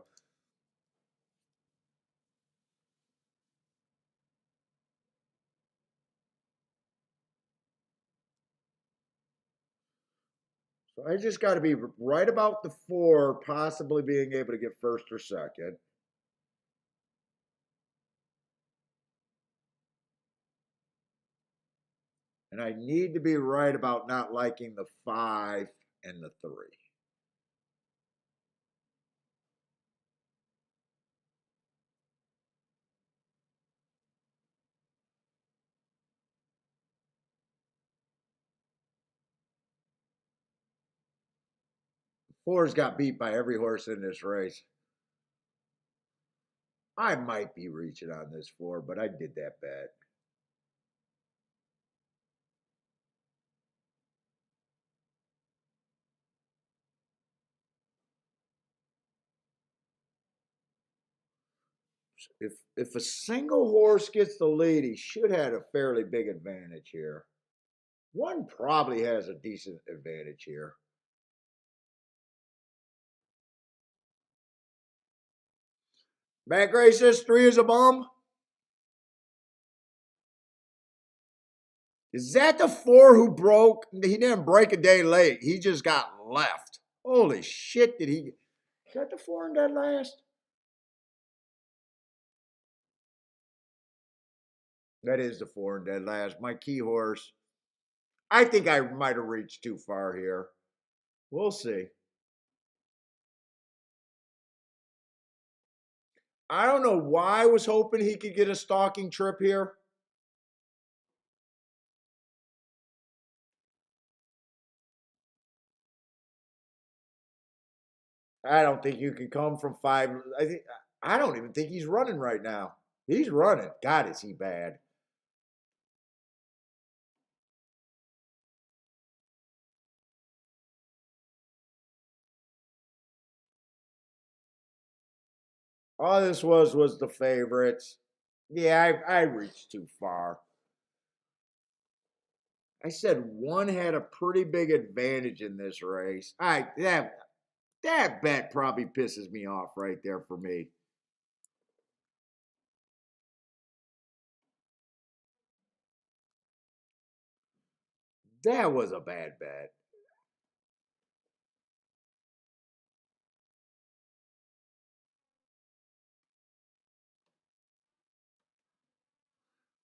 So I just got to be right about the 4, possibly being able to get first or second. And I need to be right about not liking the 5 and the 3. 4's got beat by every horse in this race. I might be reaching on this 4, but I did that bet. If a single horse gets the lead, he should have a fairly big advantage here. 1 probably has a decent advantage here. Back races, 3 is a bum. Is that the 4 who broke? He didn't break a day late. He just got left. Holy shit, did he? Is that the 4 in dead last? That is the 4 in dead last. My key horse. I think I might have reached too far here. We'll see. I don't know why I was hoping he could get a stalking trip here. I don't think you can come from 5. I don't even think he's running right now. He's running. God, is he bad. All this was the favorites. Yeah, I reached too far. I said 1 had a pretty big advantage in this race. That bet probably pisses me off right there for me. That was a bad bet.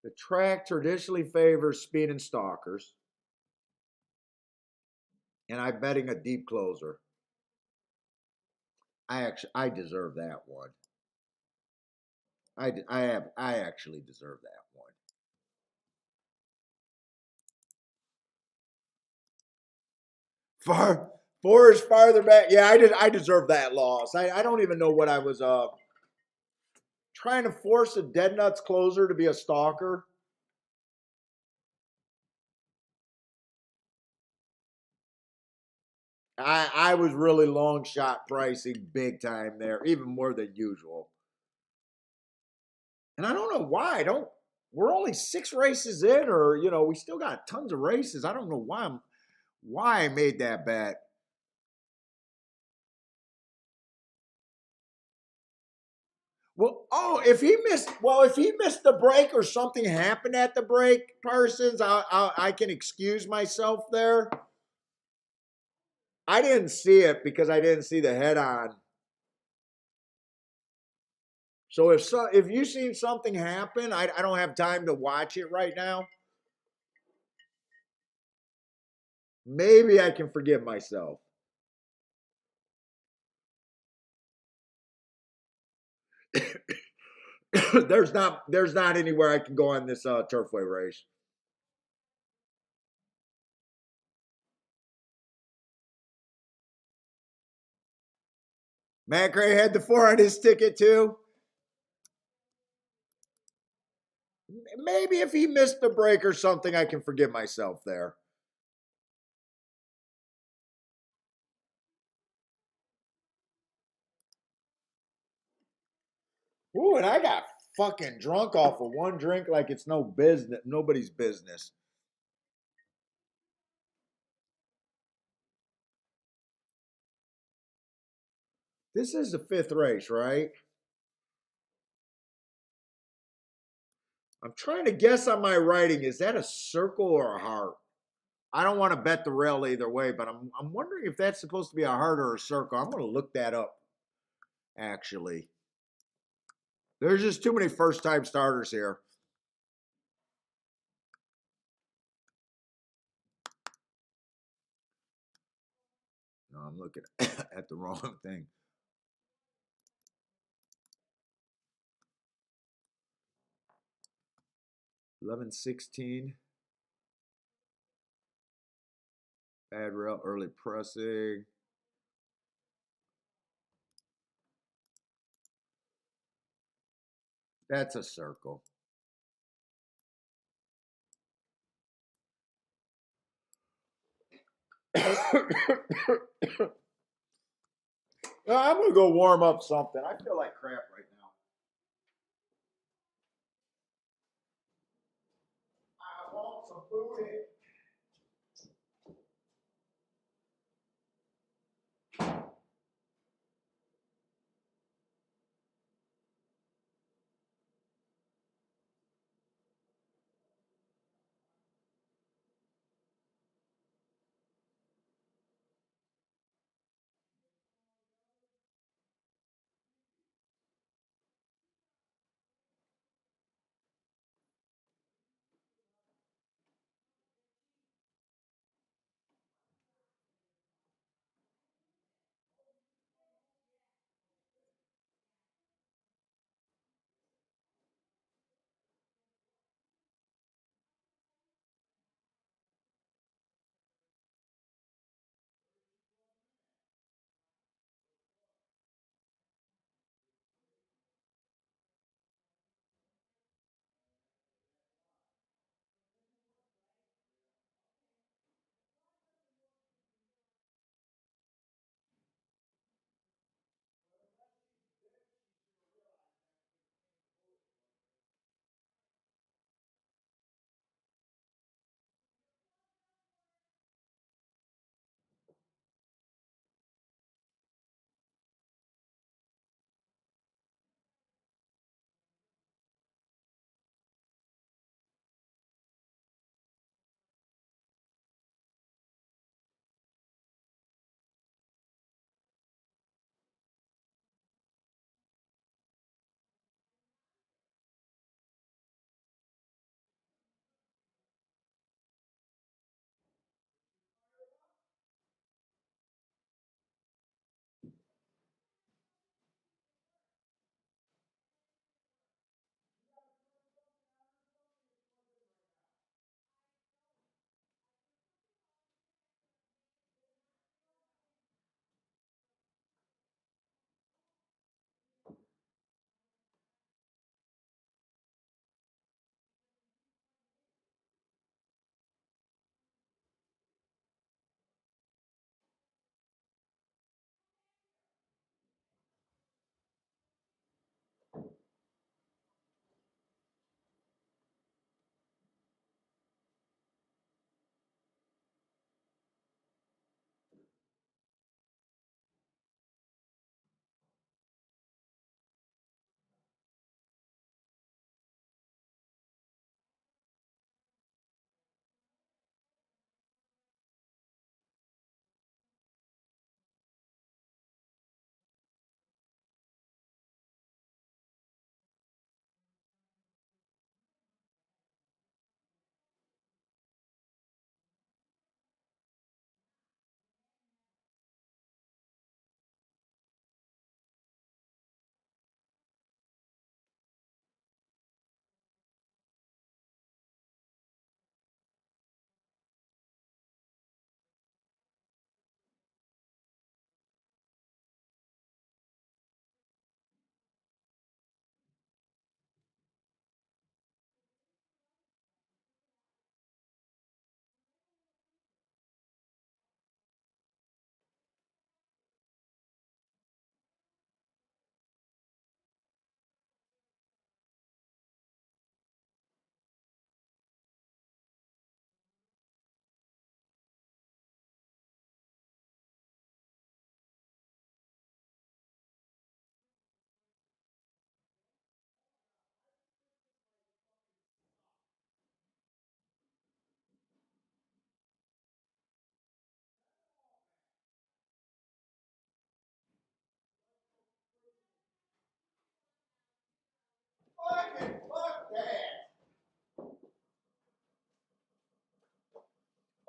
The track traditionally favors speed and stalkers, and I'm betting a deep closer. I deserve that one. I actually deserve that one. Far Four is farther back. Yeah, I deserve that loss. I don't even know what I was trying to force a dead nuts closer to be a stalker. I was really long shot pricing big time there, even more than usual. And I don't know why. I don't. We're only 6 races in, or we still got tons of races. I don't know why I made that bet. If he missed the break or something happened at the break, Parsons, I can excuse myself there. I didn't see it because I didn't see the head on. So if you seen something happen, I don't have time to watch it right now. Maybe I can forgive myself. there's not anywhere I can go on this turfway race. Matt Gray had the 4 on his ticket too. Maybe if he missed the break or something, I can forgive myself there. Ooh, and I got fucking drunk off of one drink like it's nobody's business. This is the 5th race, right? I'm trying to guess on my writing. Is that a circle or a heart? I don't want to bet the rail either way, but I'm wondering if that's supposed to be a heart or a circle. I'm going to look that up. Actually, there's just too many first time starters here. No, I'm looking at the wrong thing. 11-16. Bad rail, early pressing. That's a circle. I'm gonna go warm up something. I feel like crap right now. I want some food.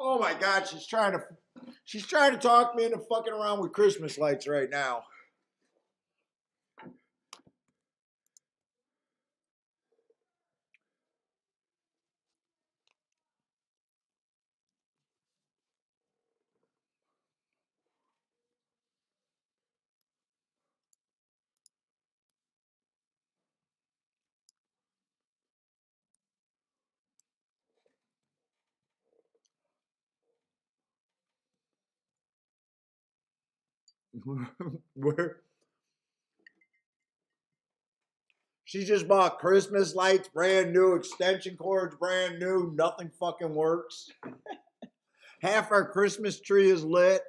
Oh my God, she's trying to talk me into fucking around with Christmas lights right now. Where she just bought Christmas lights, brand new, extension cords, brand new, nothing fucking works. Half our Christmas tree is lit.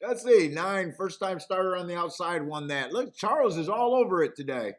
Let's see, 9, first time starter on the outside won that. Look, Charles is all over it today.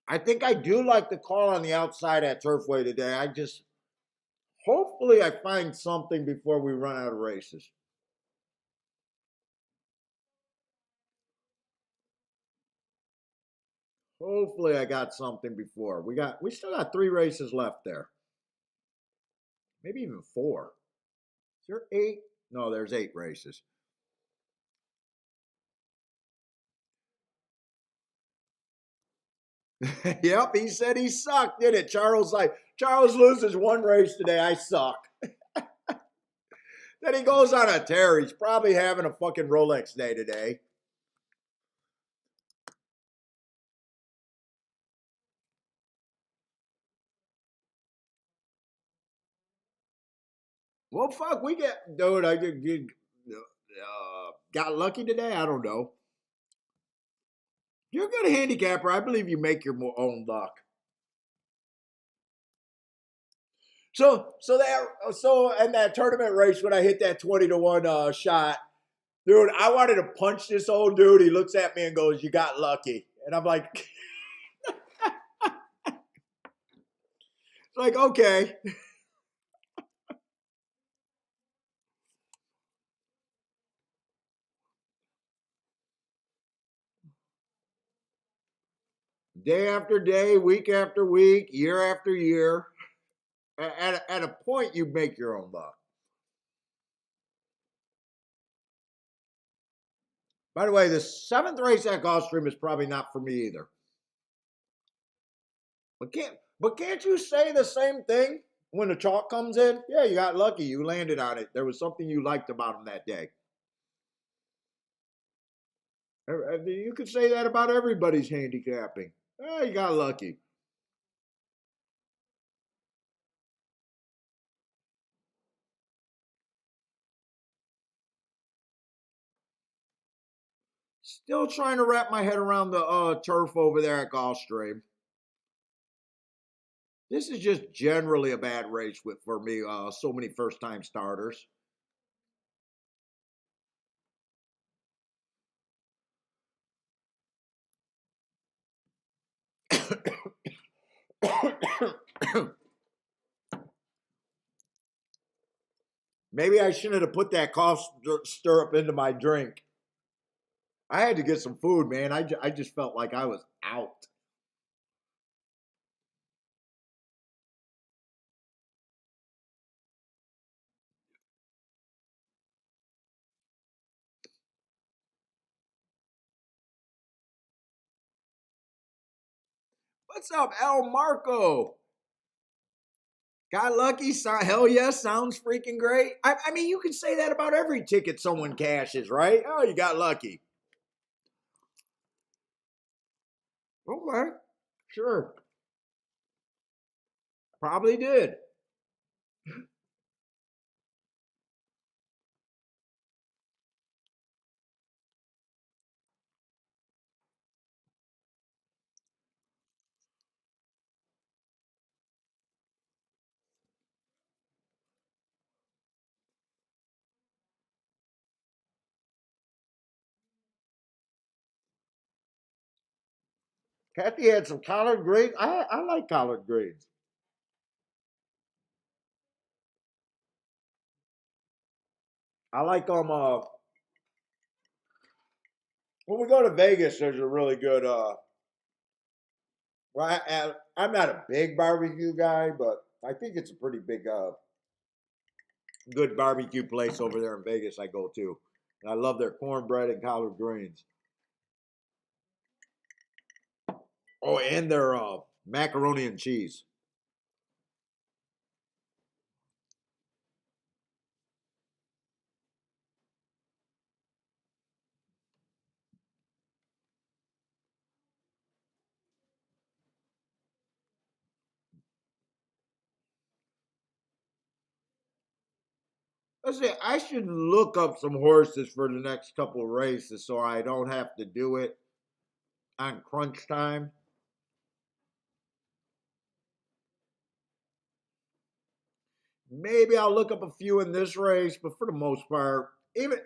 I think I do like the call on the outside at Turfway today. Hopefully I find something before we run out of races. Hopefully I got something before. We still got 3 races left there. Maybe even 4. Is there 8? No, there's 8 races. Yep, he said he sucked, did it? Charles loses 1 race today. I suck. Then he goes on a tear. He's probably having a fucking Rolex day today. Well, fuck, dude, got lucky today. I don't know. You're a good handicapper. I believe you make your own luck. So in that tournament race when I hit that 20-1 shot, dude, I wanted to punch this old dude. He looks at me and goes, "You got lucky," and I'm like, like okay. Day after day, week after week, year after year. At a point, you make your own luck. By the way, the 7th race at Gulfstream is probably not for me either. But can't you say the same thing when the chalk comes in? Yeah, you got lucky. You landed on it. There was something you liked about him that day. You could say that about everybody's handicapping. Oh, you got lucky. Still trying to wrap my head around the turf over there at Gulfstream. This is just generally a bad race for me. So many first time starters. Maybe I shouldn't have put that cough stirrup into my drink. I had to get some food, man. I just felt like I was out. What's up, El Marco? Got lucky? Hell yes, sounds freaking great. I mean, you can say that about every ticket someone cashes, right? Oh, you got lucky. Okay, sure. Probably did. Kathy had some collard greens. I like collard greens. I like them. When we go to Vegas, there's a really good. Well, I'm not a big barbecue guy, but I think it's a pretty big, good barbecue place over there in Vegas. I go to, and I love their cornbread and collard greens. Oh, and their macaroni and cheese. Let's say I should look up some horses for the next couple of races so I don't have to do it on crunch time. Maybe I'll look up a few in this race, but for the most part, even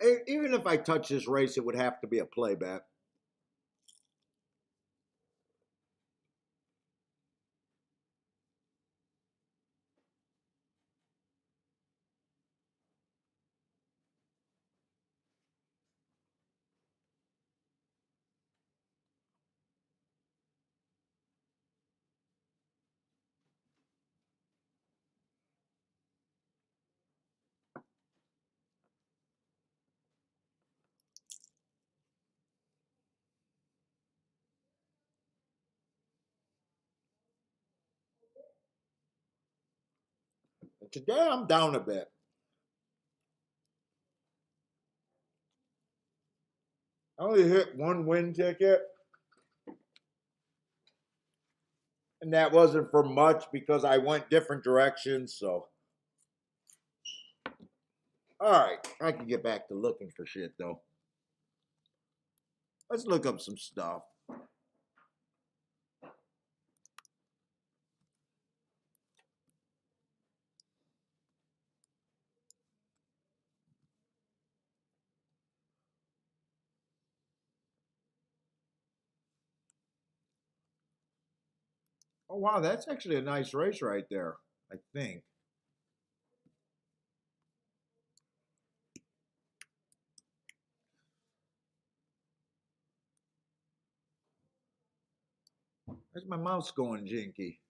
if I touch this race, it would have to be a play bet. And today I'm down a bit. I only hit one win ticket, and that wasn't for much because I went different directions. So, all right, I can get back to looking for shit though. Let's look up some stuff. Oh wow, that's actually a nice race right there. I think. Where's my mouse going, Jinky?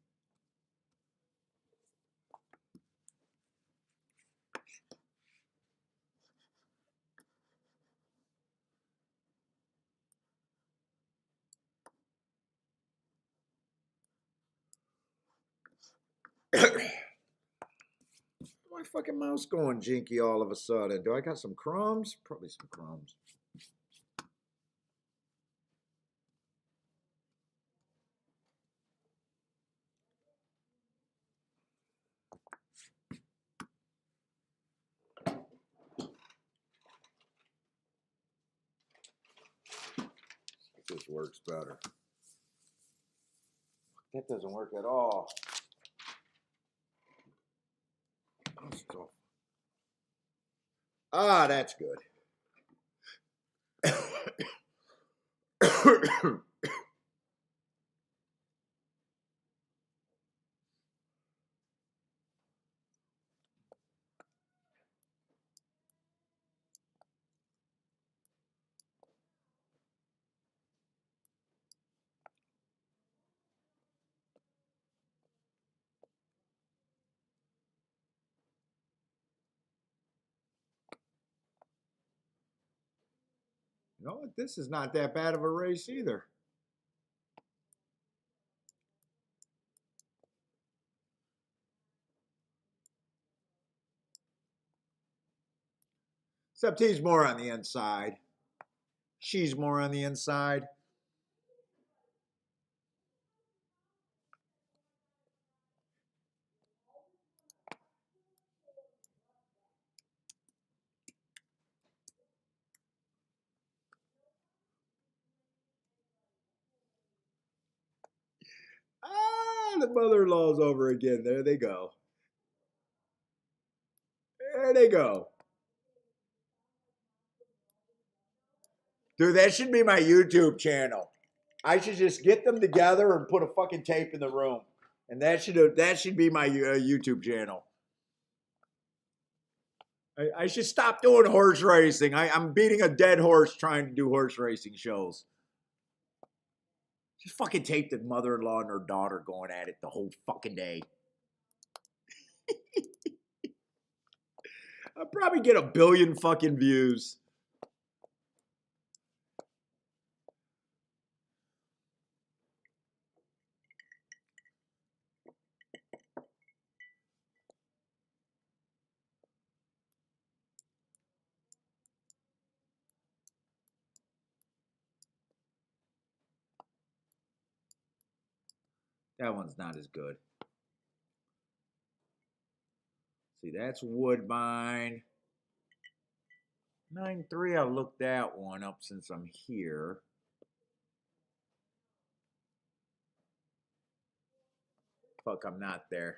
My fucking mouse going jinky all of a sudden. Do I got some crumbs? Probably some crumbs. This works better. That doesn't work at all. Ah, that's good. You know what? This is not that bad of a race either. Except he's more on the inside. She's more on the inside. The mother-in-law's over again. There they go. There they go. Dude, that should be my YouTube channel. I should just get them together and put a fucking tape in the room. And that should be my YouTube channel. I should stop doing horse racing. I'm beating a dead horse trying to do horse racing shows. Just fucking tape the mother-in-law and her daughter going at it the whole fucking day. I'll probably get 1 billion fucking views. That one's not as good. See, that's Woodbine. 9-3, I'll look that one up since I'm here. Fuck, I'm not there.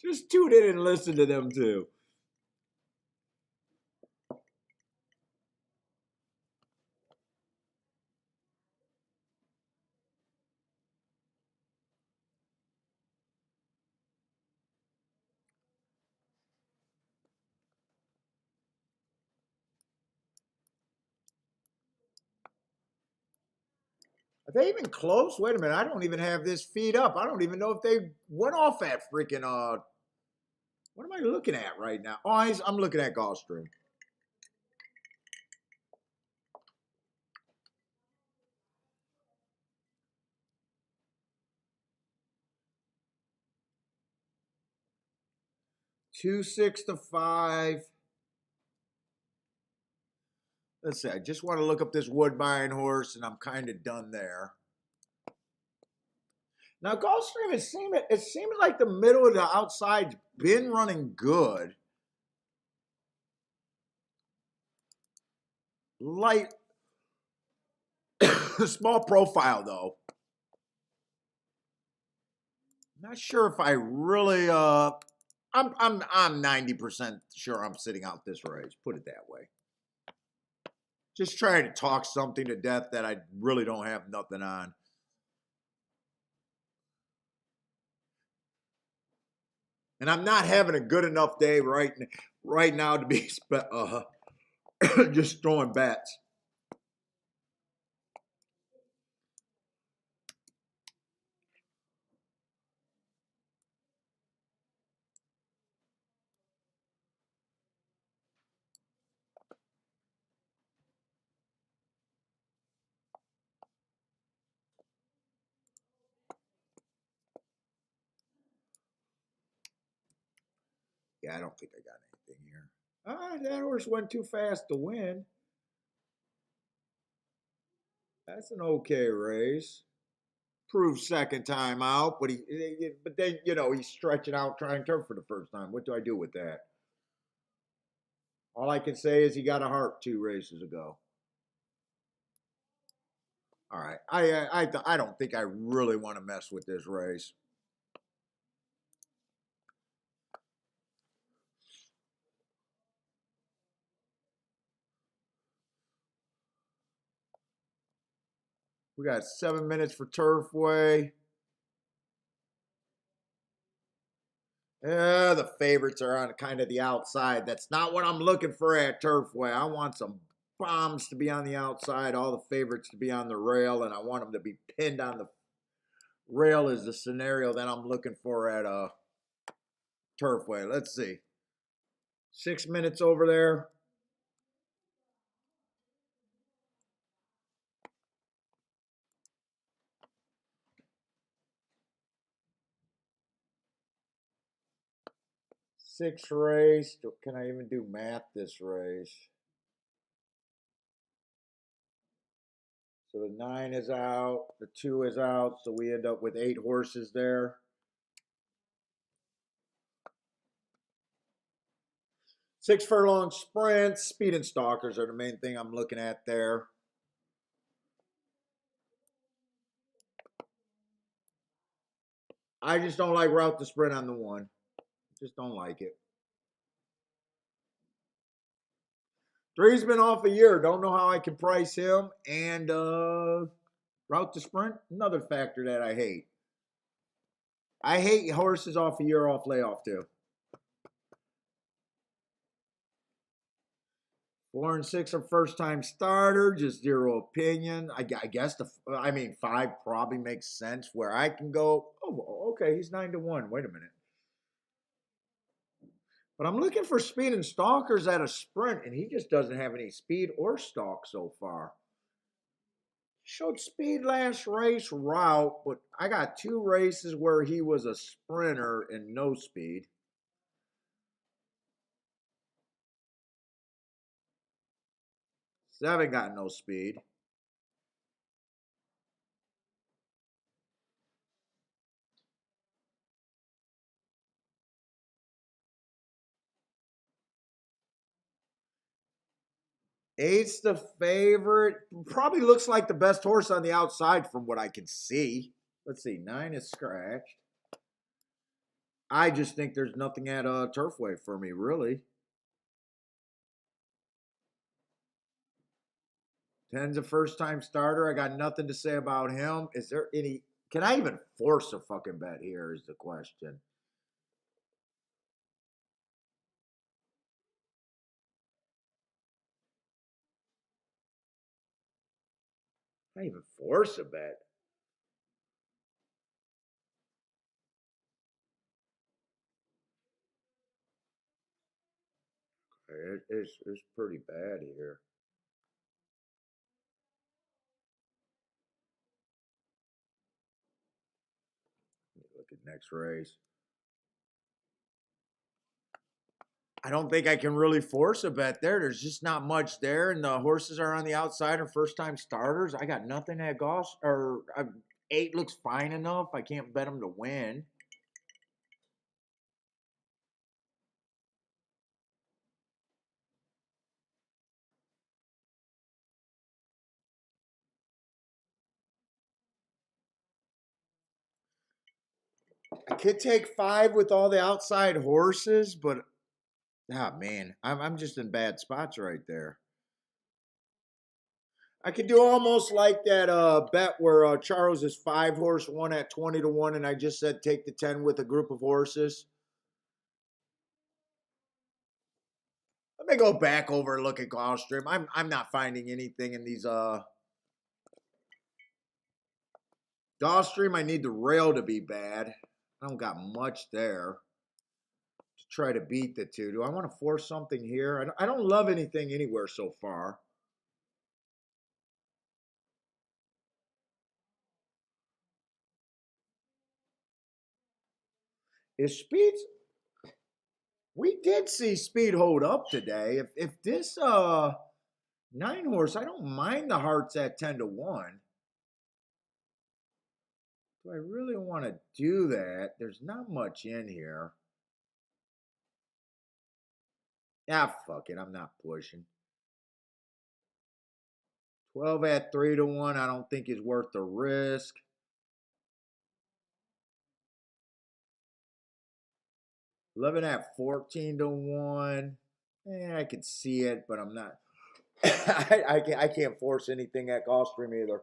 Just tune in and listen to them too. Are they even close? Wait a minute, I don't even have this feed up. I don't even know if they went off that freaking what am I looking at right now? Oh, I'm looking at Gulfstream. Two 6-5. Let's see. I just want to look up this Woodbine horse, and I'm kind of done there. Now, Gulfstream, it seems like the middle of the outside's been running good. Light, small profile though. Not sure if I really. I'm 90% sure I'm sitting out this race. Put it that way. Just trying to talk something to death that I really don't have nothing on. And I'm not having a good enough day right now to be just throwing bets. Yeah, I don't think I got anything here. That horse went too fast to win. That's an okay race. Proved second time out, but then he's stretching out trying turf for the first time. What do I do with that? All I can say is he got a heart 2 races ago. All right, I don't think I really want to mess with this race. We got 7 minutes for Turfway. Yeah, the favorites are on kind of the outside. That's not what I'm looking for at Turfway. I want some bombs to be on the outside, all the favorites to be on the rail, and I want them to be pinned on the rail is the scenario that I'm looking for at Turfway. Let's see. 6 minutes over there. Six race. Can I even do math this race? So the 9 is out, the 2 is out, so we end up with 8 horses there. 6 furlong sprints, speed and stalkers are the main thing I'm looking at there. I just don't like route the sprint on the one. Just don't like it. 3's been off a year. Don't know how I can price him. And route the sprint, another factor that I hate. I hate horses off a year off layoff too. 4 and 6 are first time starter, just zero opinion. I guess 5 probably makes sense where I can go, oh, okay, he's 9-1. Wait a minute. But I'm looking for speed and stalkers at a sprint, and he just doesn't have any speed or stalk so far. Showed speed last race route, but I got 2 races where he was a sprinter and no speed. Seven got no speed. Eight's the favorite. Probably looks like the best horse on the outside from what I can see. Let's see. 9 is scratched. I just think there's nothing at Turfway for me, really. 10's a first-time starter. I got nothing to say about him. Is there any... Can I even force a fucking bet here is the question. Can I even force a bet? It's pretty bad here. Look at next race. I don't think I can really force a bet there. There's just not much there, and the horses are on the outside and first-time starters. I got nothing at Goss or 8 looks fine enough. I can't bet them to win. I could take 5 with all the outside horses, but man, I'm just in bad spots right there. I could do almost like that bet where Charles is 5-horse one at 20-1, and I just said take the 10 with a group of horses. Let me go back over and look at Gulfstream. I'm not finding anything in these Gulfstream. I need the rail to be bad. I don't got much there to try to beat the two. Do I want to force something here? I don't love anything anywhere so far. Is speed? We did see speed hold up today. If this 9-horse, I don't mind the hearts at 10-1. Do I really want to do that? There's not much in here. Ah, fuck it. I'm not pushing. 12 at 3-1, I don't think is worth the risk. 11 at 14-1. I can see it, but I'm not. I can't force anything at Gulfstream either.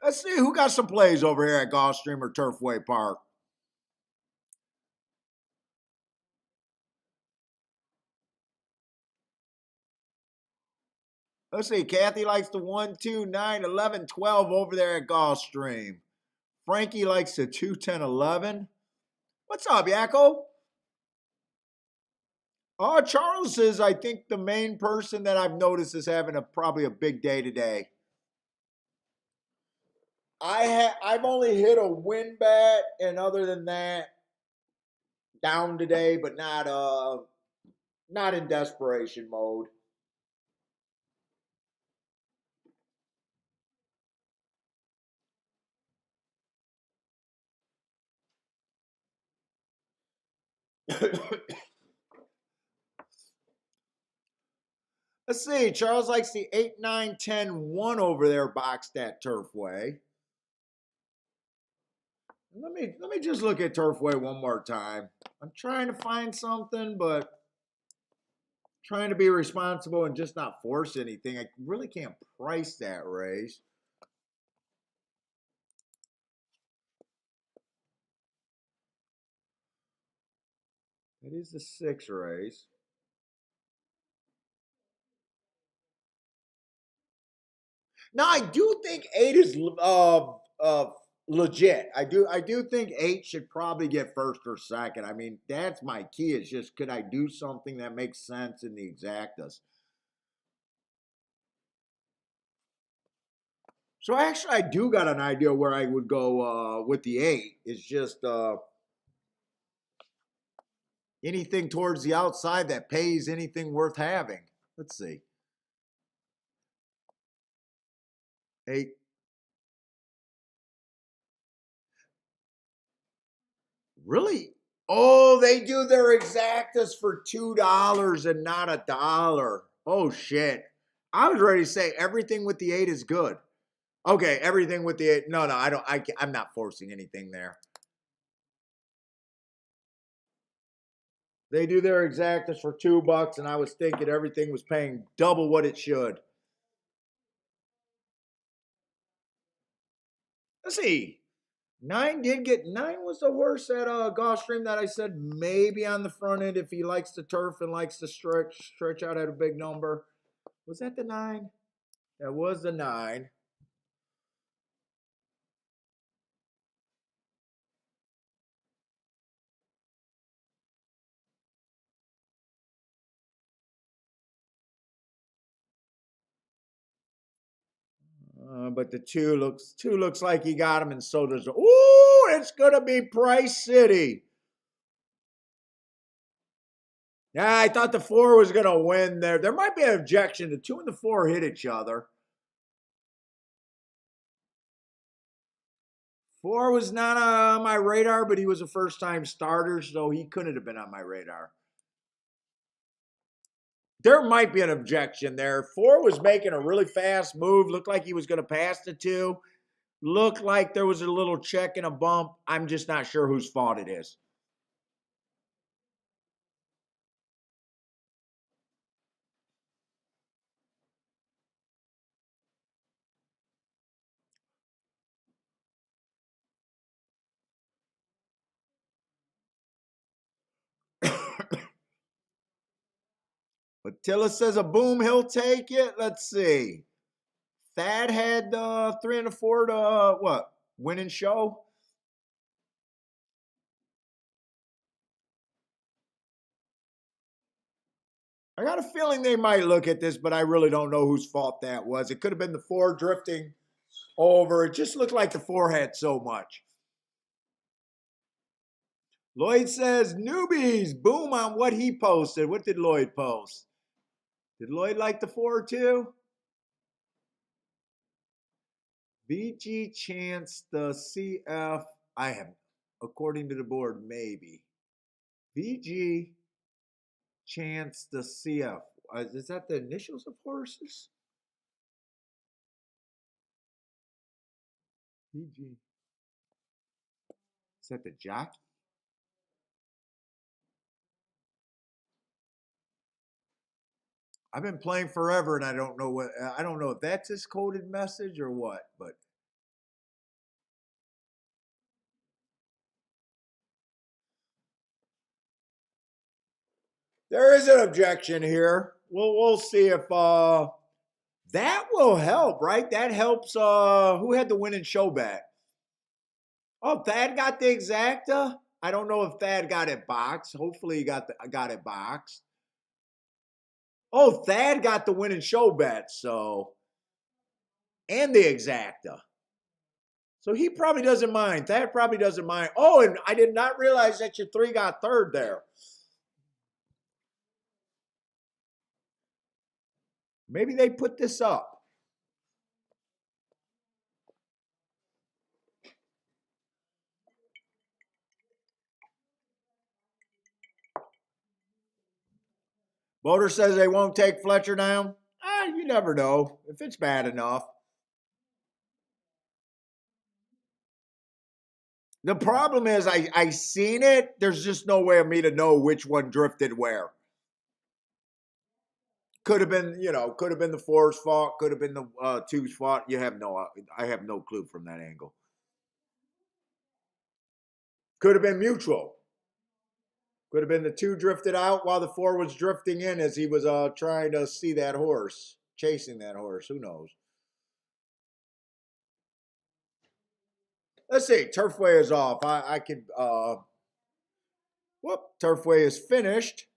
Let's see who got some plays over here at Gulfstream or Turfway Park. Let's see. Kathy likes the 1, 2, 9, 11, 12 over there at Gulfstream. Frankie likes the 2, 10, 11. What's up, Yakko? Oh, Charles is, I think, the main person that I've noticed is having probably a big day today. I've only hit a win bet, and other than that, down today, but not in desperation mode. Let's see. Charles likes the 8, 9, 10, 1 over there boxed at Turfway. Let me just look at Turfway one more time. I'm trying to find something, but trying to be responsible and just not force anything. I really can't price that race. It is the 6 race. Now I do think 8 is legit. I do think 8 should probably get first or second. I mean, that's my key. Is just could I do something that makes sense in the exactas? So actually, I do got an idea where I would go with the 8. It's just anything towards the outside that pays anything worth having. Let's see. 8. Really? Oh, they do their exactas for $2 and not $1. Oh shit! I was ready to say everything with the 8 is good. Okay, everything with the 8. No, I don't. I'm not forcing anything there. They do their exactas for $2, and I was thinking everything was paying double what it should. Let's see. 9 was the horse at Gulfstream that I said maybe on the front end if he likes to turf and likes to stretch out at a big number. Was that the 9? That was the 9. But the two looks like he got him, and so does. Ooh, it's gonna be Price City. Yeah, I thought the 4 was gonna win there. There might be an objection. The 2 and the 4 hit each other. 4 was not on my radar, but he was a first-time starter, so he couldn't have been on my radar. There might be an objection there. 4 was making a really fast move. Looked like he was going to pass the 2. Looked like there was a little check and a bump. I'm just not sure whose fault it is. Attila says a boom, he'll take it. Let's see. Thad had 3 and a 4 to what? Winning show? I got a feeling they might look at this, but I really don't know whose fault that was. It could have been the 4 drifting over. It just looked like the 4 had so much. Lloyd says newbies, boom on what he posted. What did Lloyd post? Did Lloyd like the 4 too? VG chance the CF. I have, according to the board, maybe. VG chance the CF. Is that the initials of horses? VG. Is that the jockey? I've been playing forever, and I don't know what. I don't know if that's his coded message or what, but there is an objection here. We'll see if that will help, right? That helps. Who had the winning show bet? Oh, Thad got the exacta. I don't know if Thad got it boxed. Hopefully, he got it boxed. Oh, Thad got the winning show bet, so and the exacta. So he probably doesn't mind. Thad probably doesn't mind. Oh, and I did not realize that your 3 got third there. Maybe they put this up. Boater says they won't take Fletcher down. You never know if it's bad enough. The problem is I seen it. There's just no way of me to know which one drifted where. Could have been, could have been the four's fault. Could have been the two's fault. I have no clue from that angle. Could have been mutual. Could have been the two drifted out while the four was drifting in as he was trying to see that horse, chasing that horse. Who knows? Let's see. Turfway is off. I could. Turfway is finished.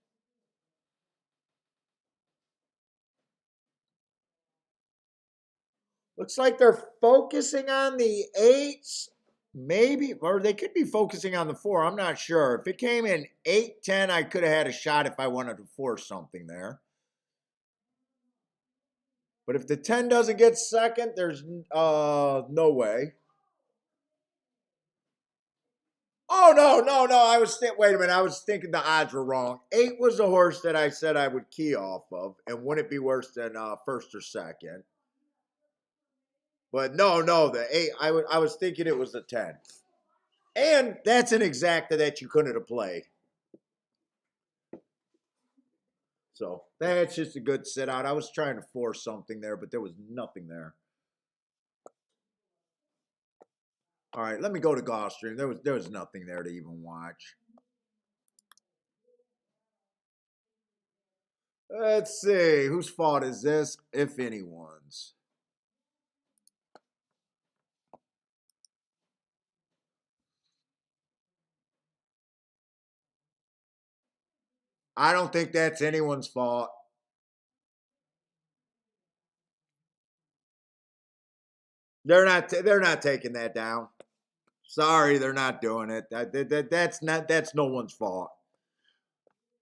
Looks like they're focusing on the eights, maybe, or they could be focusing on the four. I'm not sure. If it came in 8-10, I could have had a shot if I wanted to force something there. But if the 10 doesn't get second, there's no way. Oh, no. Wait a minute. I was thinking the odds were wrong. 8 was the horse that I said I would key off of, and wouldn't it be worse than first or second? But no, the 8. I was thinking it was the 10. And that's an exacta that you couldn't have played. So that's just a good sit out. I was trying to force something there, but there was nothing there. All right, let me go to Gulfstream. There was nothing there to even watch. Let's see, whose fault is this, if anyone's? I don't think that's anyone's fault. They're not taking that down. Sorry, they're not doing it. That's no one's fault.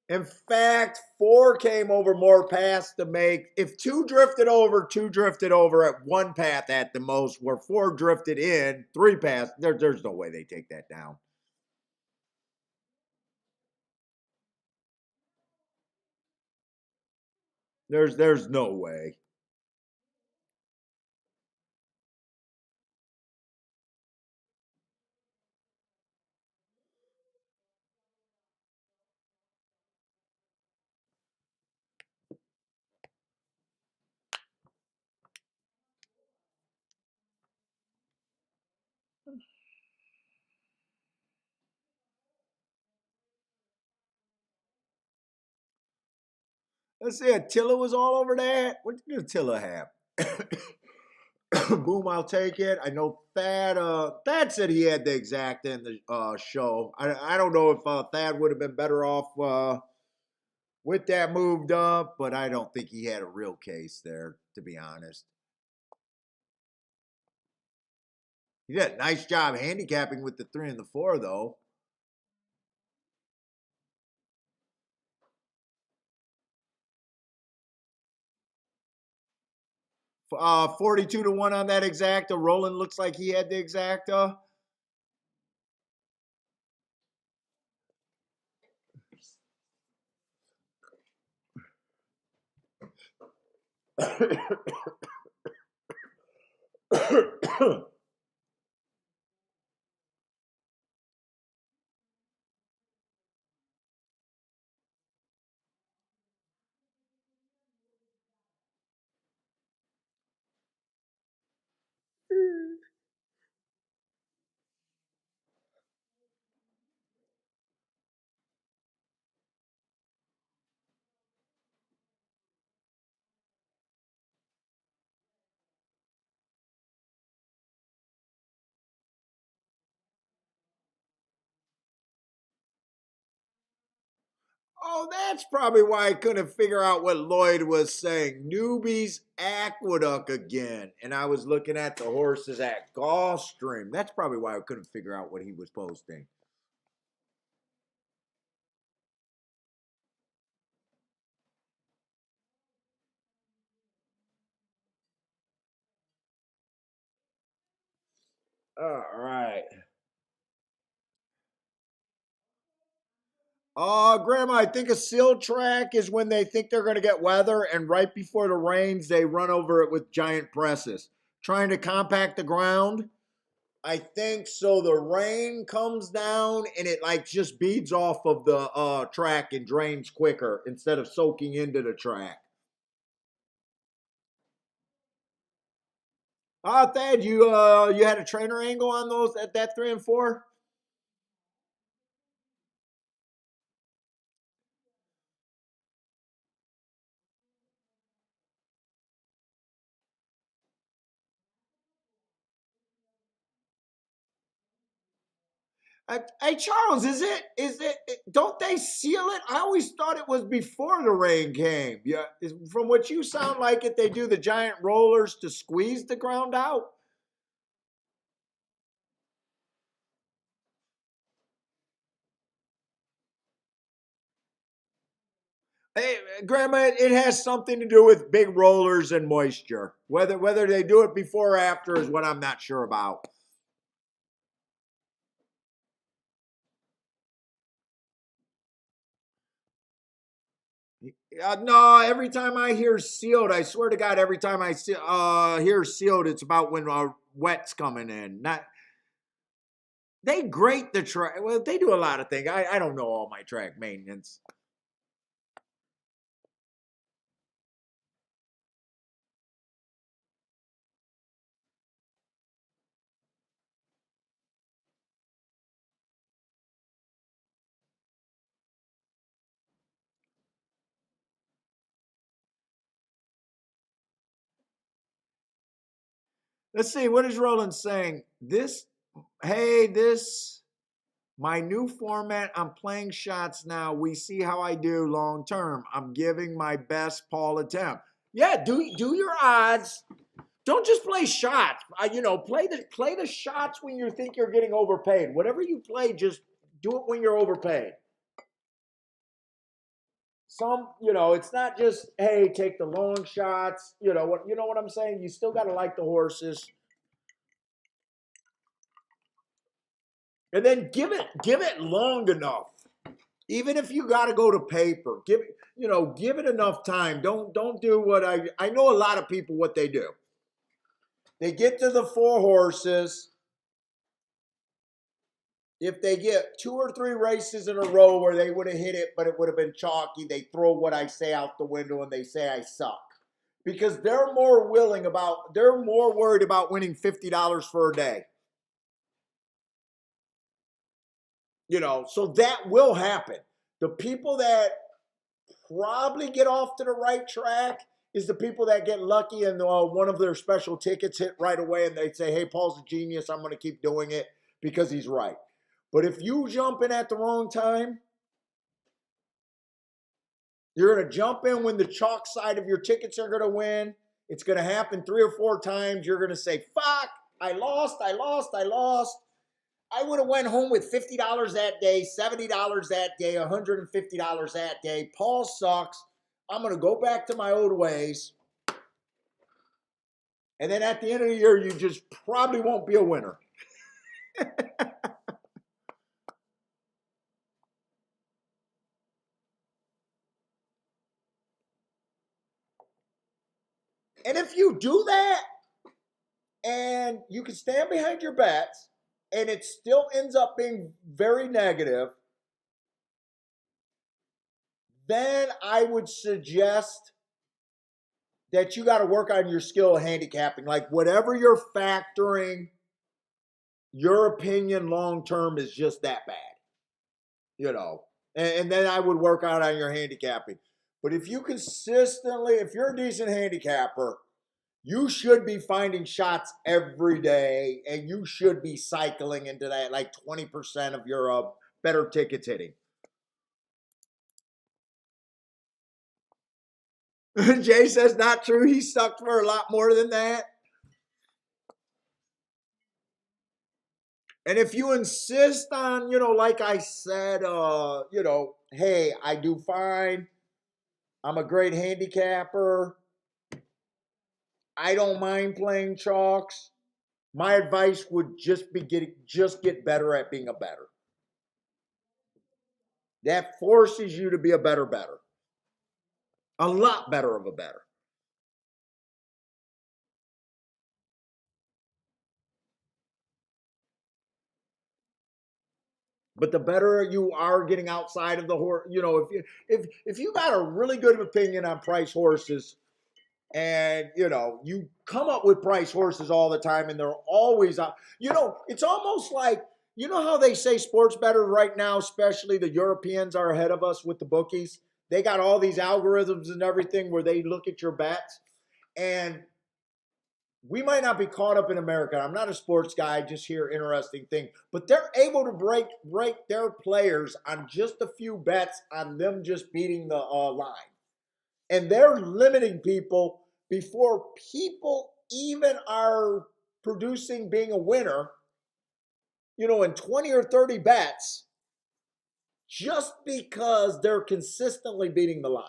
In fact, 4 came over more paths to make. If 2 drifted over at one path at the most, where 4 drifted in, 3 paths, there's no way they take that down. There's no way. Let's see, Attila was all over that. What did Attila have? Boom, I'll take it. I know Thad said he had the exacta in the show. I don't know if Thad would have been better off with that moved up, but I don't think he had a real case there, to be honest. He did a nice job handicapping with the 3 and the 4, though. 42 to 1 on that exacta. Roland looks like he had the exacta. Oh, that's probably why I couldn't figure out what Lloyd was saying. Newbies Aqueduct again. And I was looking at the horses at Gulfstream. That's probably why I couldn't figure out what he was posting. All right. Grandma, I think a seal track is when they think they're going to get weather, and right before the rains, they run over it with giant presses, trying to compact the ground. I think so. The rain comes down and it like just beads off of the track and drains quicker instead of soaking into the track. Thad, you had a trainer angle on those at that 3 and 4. Hey Charles, is it? Don't they seal it? I always thought it was before the rain came. Yeah, from what you sound like it, they do the giant rollers to squeeze the ground out. Hey, Grandma, it has something to do with big rollers and moisture. Whether they do it before or after is what I'm not sure about. No, every time I hear sealed, I swear to God, every time I hear sealed, it's about when wet's coming in. Not they grate the track. Well, they do a lot of things. I don't know all my track maintenance. Let's see. What is Roland saying? This my new format. I'm playing shots now. We see how I do long term. I'm giving my best Paul attempt. Yeah, do your odds. Don't just play shots. Play the shots when you think you're getting overpaid. Whatever you play, just do it when you're overpaid. It's not just hey, take the long shots. You know what I'm saying. You still got to like the horses, and then give it long enough. Even if you got to go to paper, give it enough time. Don't do what I know a lot of people what they do. They get to the 4 horses. If they get 2 or 3 races in a row where they would have hit it, but it would have been chalky, they throw what I say out the window and they say I suck. Because they're more worried about winning $50 for a day. So that will happen. The people that probably get off to the right track is the people that get lucky and one of their special tickets hit right away and they say, hey, Paul's a genius. I'm going to keep doing it because he's right. But if you jump in at the wrong time, you're going to jump in when the chalk side of your tickets are going to win. It's going to happen 3 or 4 times. You're going to say, fuck, I lost. I would have went home with $50 that day, $70 that day, $150 that day. Paul sucks. I'm going to go back to my old ways. And then at the end of the year, you just probably won't be a winner. And if you do that and you can stand behind your bets and it still ends up being very negative, then I would suggest that you got to work on your skill of handicapping. Like whatever you're factoring, your opinion long term is just that bad, you know. And then I would work on your handicapping. But if you're a decent handicapper, you should be finding shots every day and you should be cycling into that like 20% of your better tickets hitting. Jay says not true. He sucked for a lot more than that. And if you insist on, like I said, hey, I do fine. I'm a great handicapper. I don't mind playing chalks. My advice would just be just get better at being a better. that forces you to be a better bettor. A lot better of a bettor. But the better you are getting outside of the horse, if you got a really good opinion on price horses, and you come up with price horses all the time, and they're always out. It's almost like how they say sports bettors right now, especially the Europeans, are ahead of us with the bookies. They got all these algorithms and everything where they look at your bets, and we might not be caught up in America. I'm not a sports guy, just hear interesting thing. But they're able to break their players on just a few bets on them just beating the line. And they're limiting people before people even are producing being a winner, in 20 or 30 bets, just because they're consistently beating the line.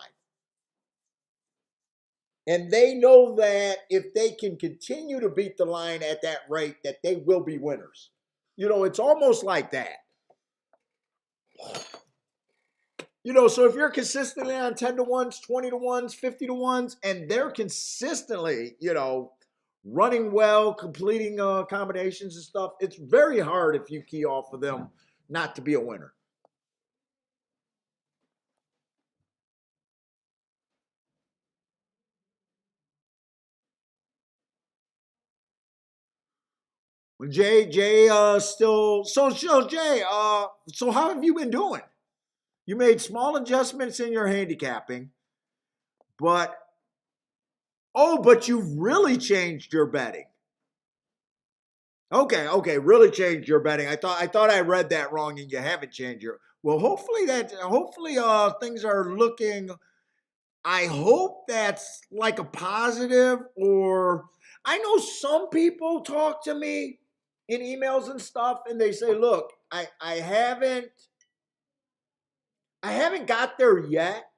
And they know that if they can continue to beat the line at that rate, that they will be winners. It's almost like that. So if you're consistently on 10 to 1s, 20 to 1s, 50 to 1s, and they're consistently, running well, completing combinations and stuff, it's very hard if you key off of them not to be a winner. Jay, Jay, so how have you been doing? You made small adjustments in your handicapping, but you've really changed your betting. Okay, really changed your betting. I thought I read that wrong, and you haven't changed your. Well, hopefully things are looking. I hope that's like a positive, or I know some people talk to me in emails and stuff, and they say, "Look, I haven't got there yet,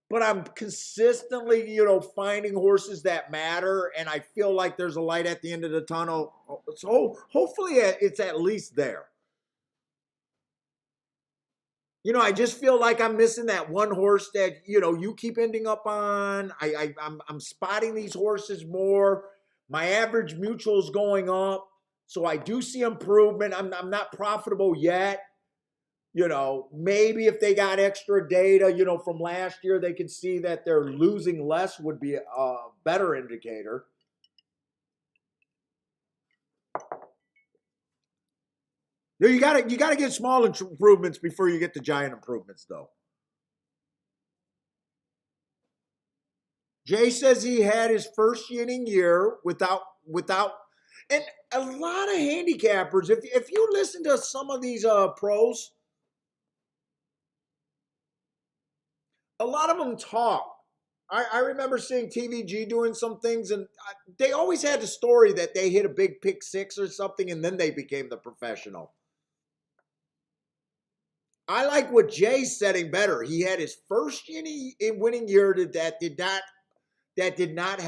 but I'm consistently, finding horses that matter, and I feel like there's a light at the end of the tunnel. So hopefully it's at least there. I just feel like I'm missing that one horse that you keep ending up on. I'm spotting these horses more. My average mutual is going up, so I do see improvement. I'm not profitable yet. Maybe if they got extra data, from last year, they could see that they're losing less would be a better indicator. You gotta get small improvements before you get the giant improvements, though. Jay says he had his first winning year without, and a lot of handicappers. If you listen to some of these pros, a lot of them talk. I remember seeing TVG doing some things, and they always had the story that they hit a big pick six or something, and then they became the professional. I like what Jay's setting better. He had his first winning year that did not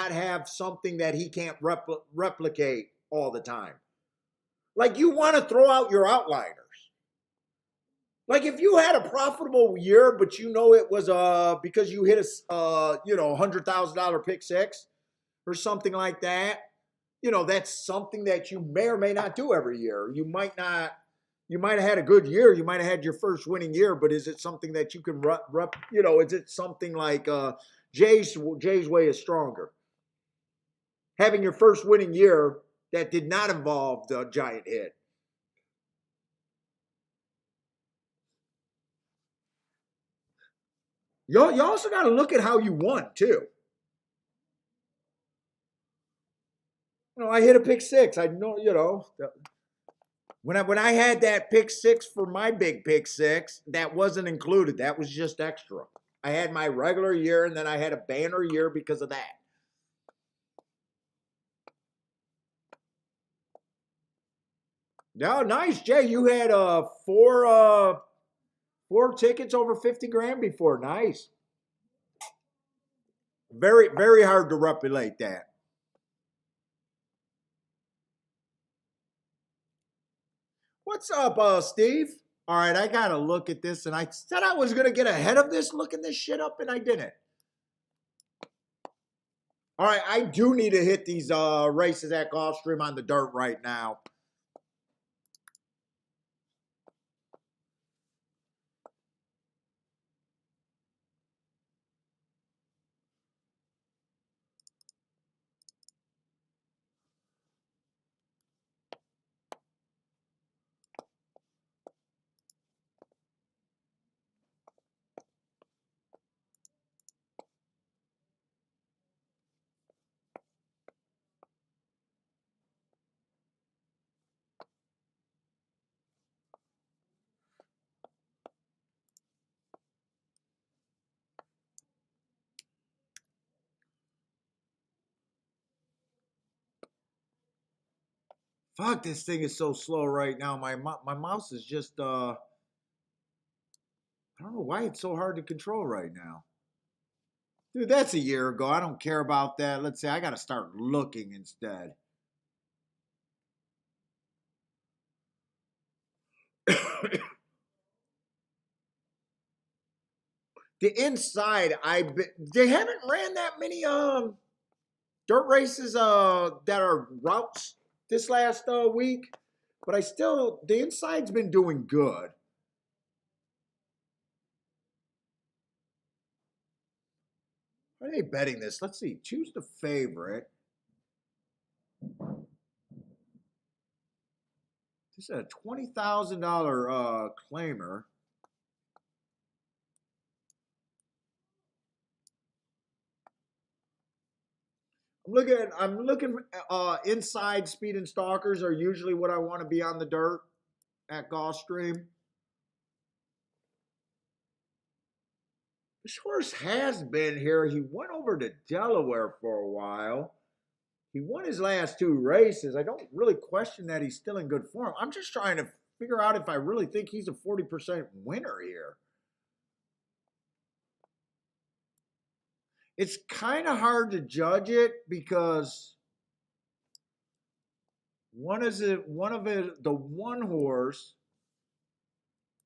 have something that he can't replicate all the time. Like, you want to throw out your outliners. Like, if you had a profitable year, but it was because you hit a $100,000 pick six or something like that, that's something that you may or may not do every year. You might not. You might have had a good year. You might have had your first winning year, but is it something that you can is it something like Jay's way is stronger? Having your first winning year that did not involve the giant hit. You also got to look at how you won too. I hit a pick six. I know, when I had that pick six for my big pick six, that wasn't included. That was just extra. I had my regular year, and then I had a banner year because of that. No, nice, Jay. You had four tickets over 50 grand before. Nice. Very, very hard to replicate that. What's up, Steve? All right, I gotta look at this, and I said I was gonna get ahead of this, looking this shit up, and I didn't. All right, I do need to hit these races at Gulfstream on the dirt right now. Fuck, this thing is so slow right now. My mouse is just I don't know why it's so hard to control right now. Dude, that's a year ago. I don't care about that. Let's say I gotta start looking instead. The inside, they haven't ran that many dirt races that are routes this last week, but I still the inside's been doing good. Are they betting this? Let's see. Choose the favorite. This is a $20,000 claimer. I'm looking inside speed and stalkers are usually what I want to be on the dirt at Gulfstream. This horse has been here. He went over to Delaware for a while. He won his last two races. I don't really question that he's still in good form. I'm just trying to figure out if I really think he's a 40% winner here. It's kind of hard to judge it because the one horse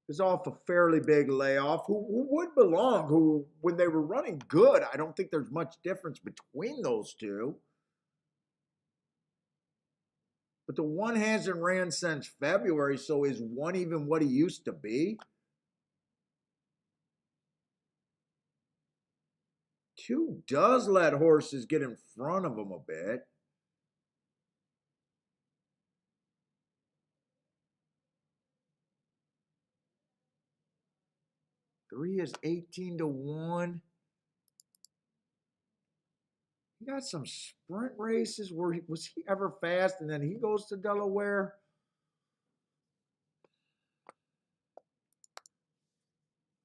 is off a fairly big layoff who would belong, who when they were running good, I don't think there's much difference between those two. But the one hasn't ran since February, so is one even what he used to be? Two does let horses get in front of him a bit. Three is 18 to 1. He got some sprint races where was he ever fast, and then he goes to Delaware.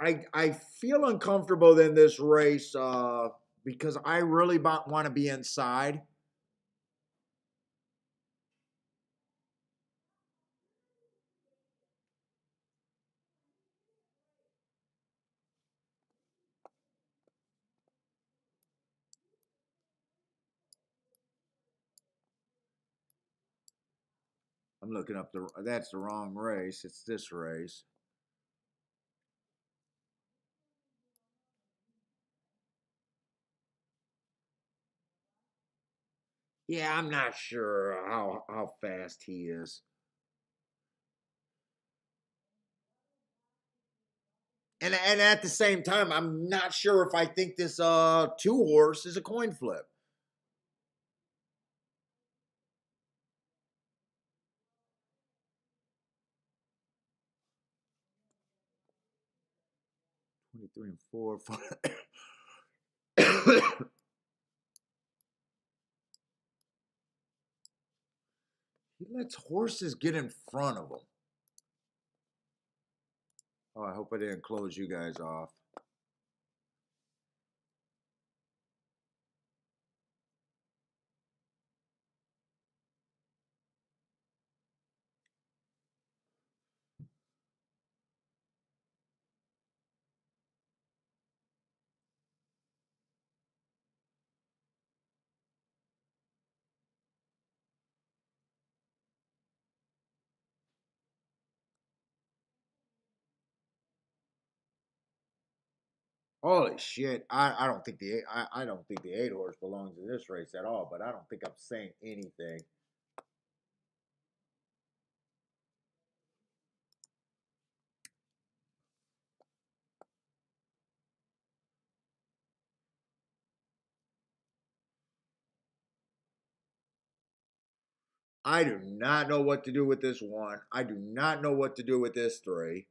I feel uncomfortable in this race because I really want to be inside. I'm looking up that's the wrong race. It's this race. Yeah, I'm not sure how fast he is. And at the same time, I'm not sure if I think this two horse is a coin flip. 23 and 4. He lets horses get in front of him. Oh, I hope I didn't close you guys off. Holy shit! I don't think I don't think the 8 horse belongs in this race at all. But I don't think I'm saying anything. I do not know what to do with this one. I do not know what to do with this three.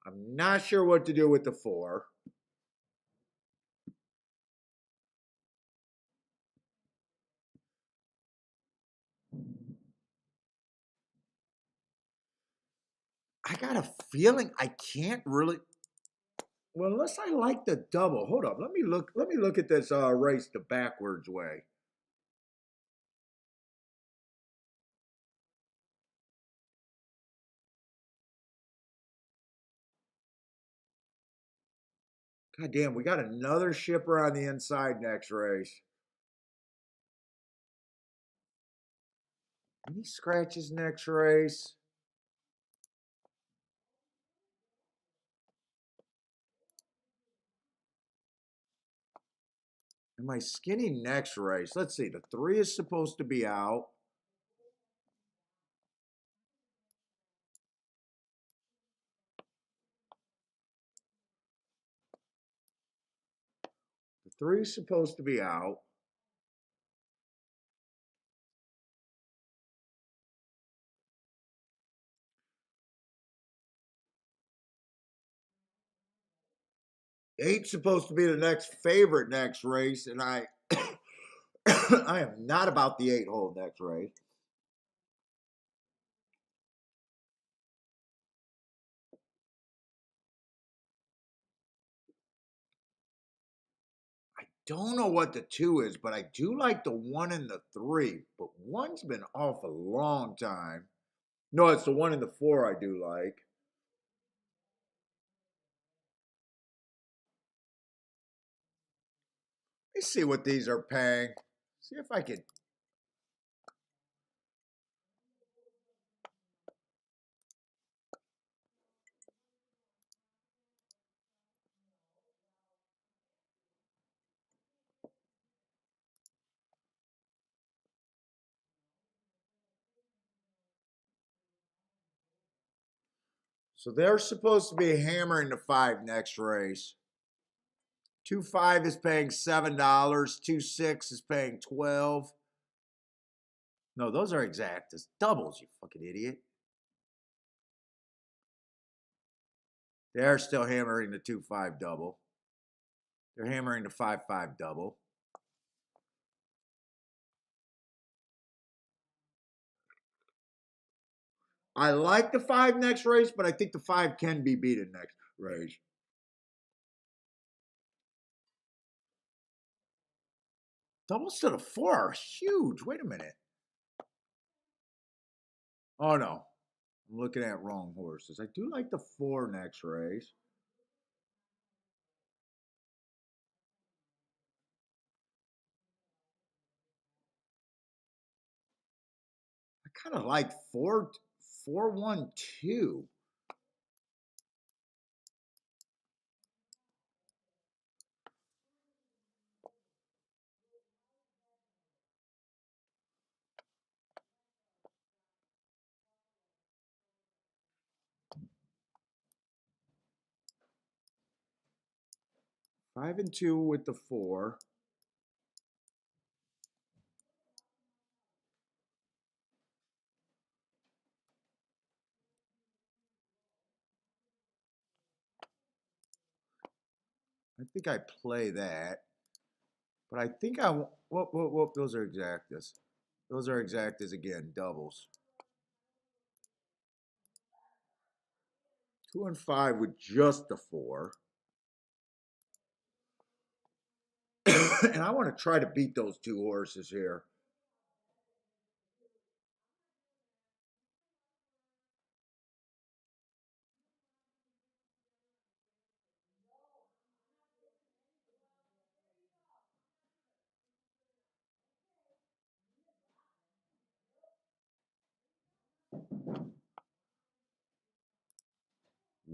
I'm not sure what to do with the four. I got a feeling I can't really. Well, unless I like the double. Hold up. Let me look. Let me look at this race the backwards way. God damn, we got another shipper on the inside next race. Any scratches next race? Am I skinny next race? Let's see. The three is supposed to be out. The three is supposed to be out. Eight's supposed to be the next favorite next race, and I I am not about the 8 hole next race. I don't know what the two is, but I do like the one and the three. But one's been off a long time. No, it's the one and the four I do like. Let me see what these are paying. See if I can. So they're supposed to be hammering the five next race. 2-5 is paying $7. 2-6 is paying 12. No, those are exactas. Doubles, you fucking idiot. They're still hammering the 2-5 double. They're hammering the 5-5 double. I like the five next race, but I think the five can be beaten next race. Doubles to the four are huge. Wait a minute. Oh no. I'm looking at wrong horses. I do like the four next race. I kind of like 4-1-2. 5-2 with the four. I think I play that. But I think I whoop. Those are exactas. Those are exactas again, doubles. 2-5 with just the four. And I want to try to beat those two horses here.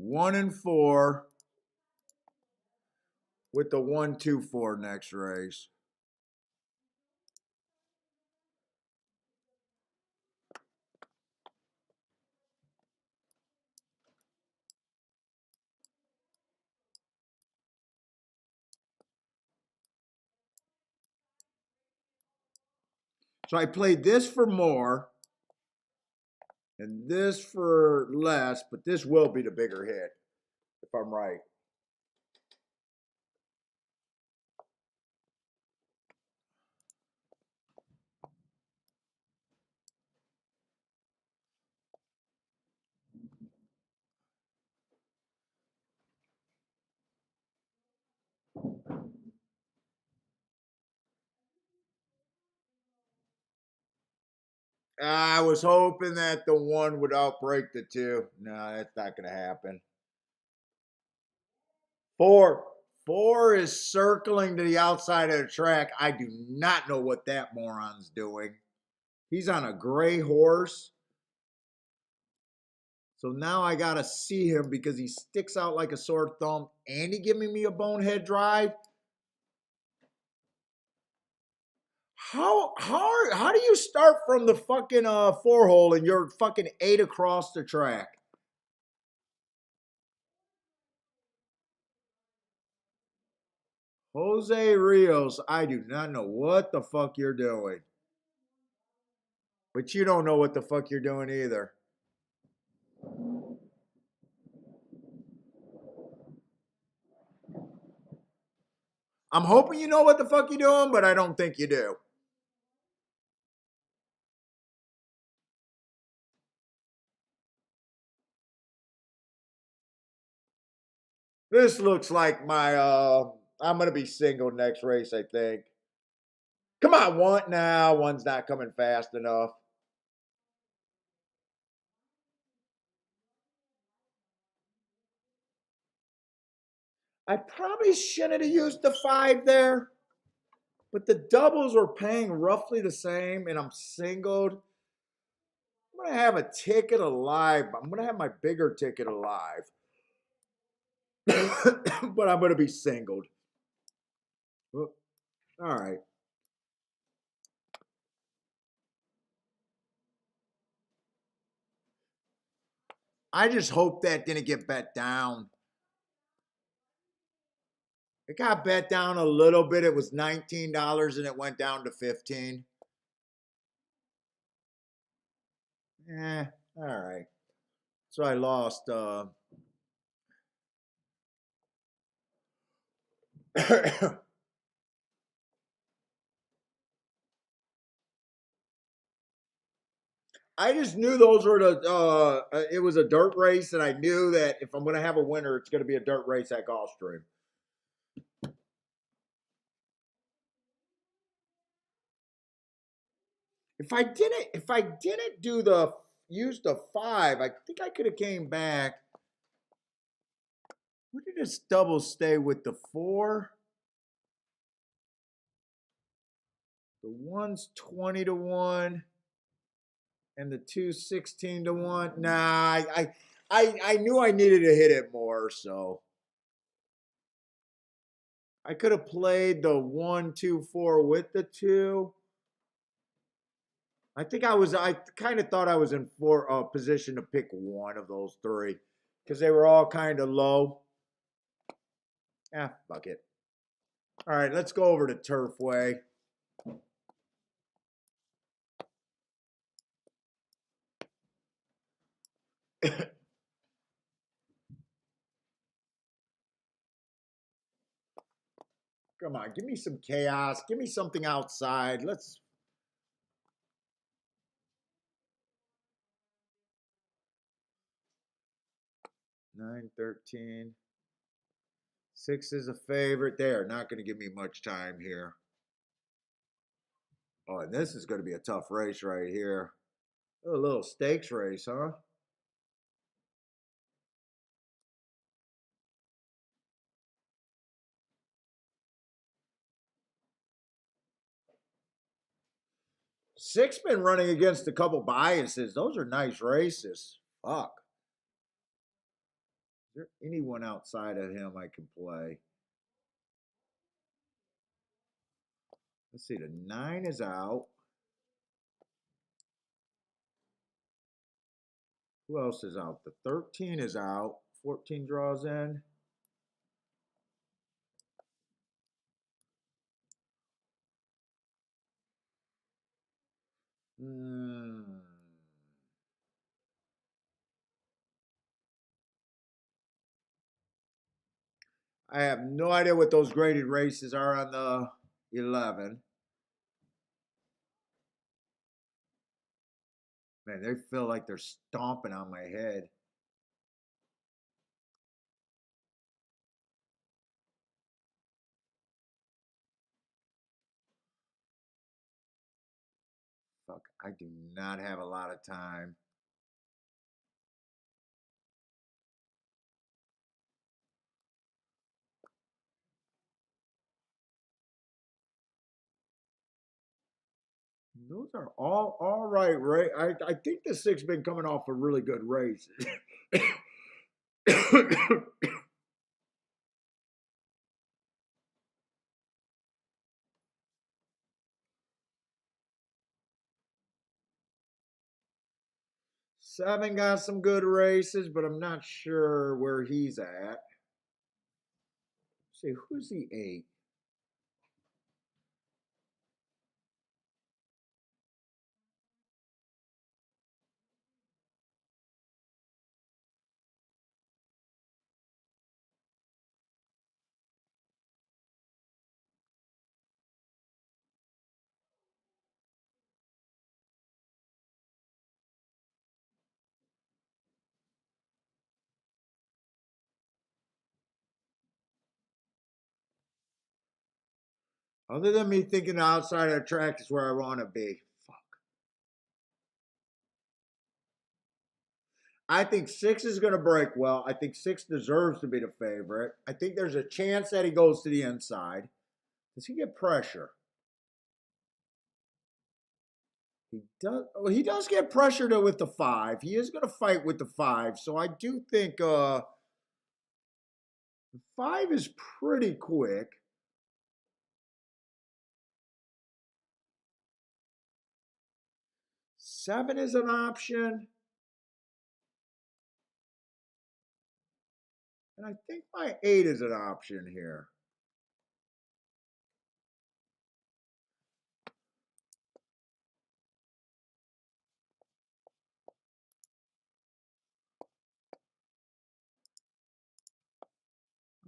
1 and 4 with the 1, 2, 4 next race. So I played this for more and this for less, but this will be the bigger hit if I'm right. I was hoping that the 1 would outbreak the 2. No, that's not going to happen. 4. 4 is circling to the outside of the track. I do not know what that moron's doing. He's on a gray horse. So now I got to see him because he sticks out like a sore thumb and he giving me a bonehead drive. How do you start from the fucking 4-hole and you're fucking 8 across the track? Jose Rios, I do not know what the fuck you're doing. But you don't know what the fuck you're doing either. I'm hoping you know what the fuck you're doing, but I don't think you do. This looks like my I'm gonna be single next race, I think. Come on, 1 now. 1's not coming fast enough. I probably shouldn't have used the 5 there, but the doubles were paying roughly the same, and I'm singled. I'm gonna have a ticket alive. I'm gonna have my bigger ticket alive, but I'm gonna be singled. All right. I just hope that didn't get bet down. It got bet down a little bit. It was $19 and it went down to 15. All right. So I lost. I just knew those were it was a dirt race, and I knew that if I'm going to have a winner, it's going to be a dirt race at Gulfstream. If I didn't use the 5, I think I could have came back. Where did this double stay with the 4? The 1's 20 to 1. And the 2's 16 to 1. Nah, I knew I needed to hit it more, so I could have played the 1, 2, 4 with the 2. I kind of thought I was in position to pick one of those 3 because they were all kind of low. Fuck it. All right, let's go over to Turfway. Come on, give me some chaos. Give me something outside. Let's. Nine, 13. 6 is a favorite. They are not going to give me much time here. Oh, and this is going to be a tough race right here. A little stakes race, huh? Six been running against a couple biases. Those are nice races. Fuck. there anyone outside of him I can play? Let's see, the 9 is out. Who else is out? The 13 is out. 14 draws in. Hmm. I have no idea what those graded races are on the 11. Man, they feel like they're stomping on my head. Fuck, I do not have a lot of time. Those are all right, Ray. I think the 6 been coming off a really good race. 7 got some good races, but I'm not sure where he's at. Let's see, who's the 8? Other than me thinking the outside of the track is where I want to be. Fuck. I think 6 is going to break well. I think 6 deserves to be the favorite. I think there's a chance that he goes to the inside. Does he get pressure? He does. Oh, he does get pressured with the 5. He is going to fight with the 5. So I do think the 5 is pretty quick. Seven is an option. And I think my 8 is an option here.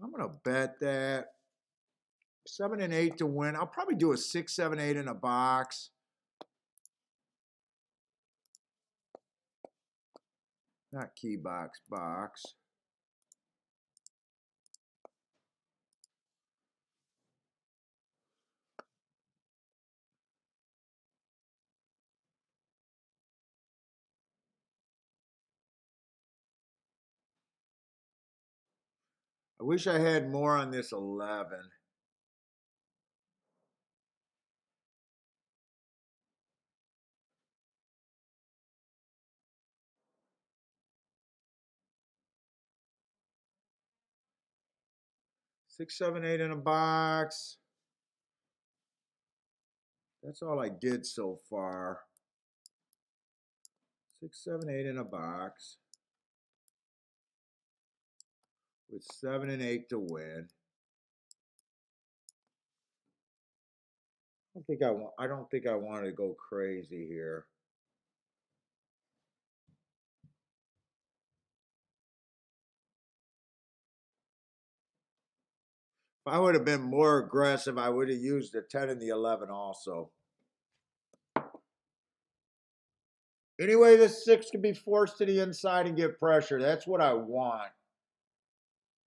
I'm going to bet that 7 and 8 to win. I'll probably do a 6, 7, 8 in a box. Not key box, box. I wish I had more on this 11. Six, seven, eight in a box. That's all I did so far. 6, 7, 8 in a box. With 7 and 8 to win. I don't think I want to go crazy here. If I would have been more aggressive, I would have used the 10 and the 11 also. Anyway, this 6 can be forced to the inside and get pressure. That's what I want.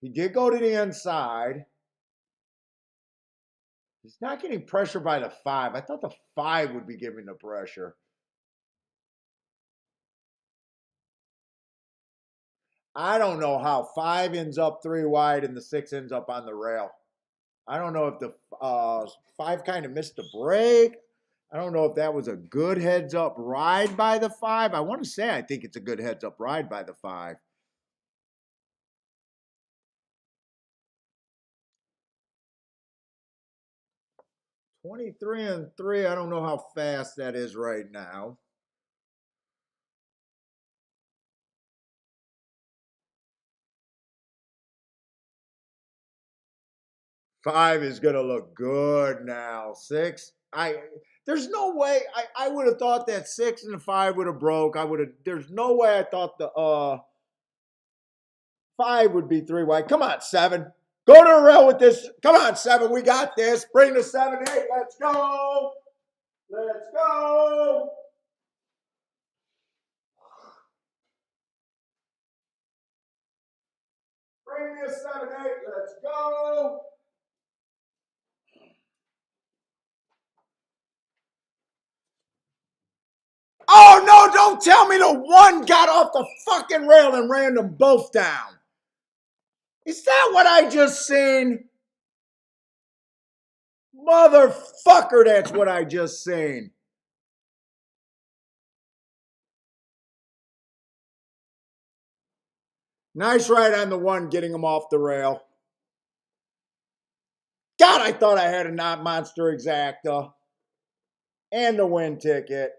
He did go to the inside. He's not getting pressure by the 5. I thought the 5 would be giving the pressure. I don't know how 5 ends up 3 wide and the 6 ends up on the rail. I don't know if the 5 kind of missed the break. I don't know if that was a good heads up ride by the 5. I want to say I think it's a good heads up ride by the 5. 23-3. I don't know how fast that is right now. Five is gonna look good now. Six, there's no way I would have thought that six and five would have broke. I would have. There's no way I thought the five would be three wide. Come on, seven. Go to the rail with this. Come on, seven. We got this. Bring the 7-8. Let's go. Let's go. Bring me a 7-8. Let's go. Oh no, don't tell me the one got off the fucking rail and ran them both down. Is that what I just seen? Motherfucker, that's what I just seen. Nice ride on the one getting him off the rail. God, I thought I had a not monster exacta. And the win ticket.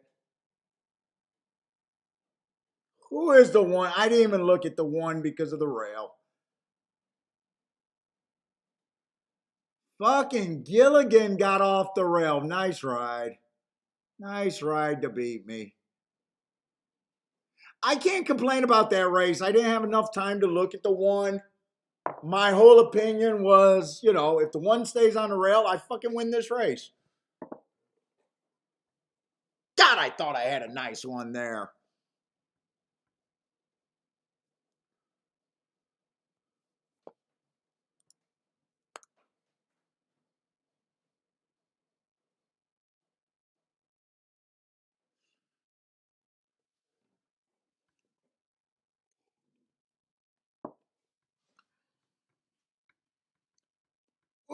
Who is the one? I didn't even look at the one because of the rail. Fucking Gilligan got off the rail. Nice ride. Nice ride to beat me. I can't complain about that race. I didn't have enough time to look at the one. My whole opinion was, if the one stays on the rail, I fucking win this race. God, I thought I had a nice one there.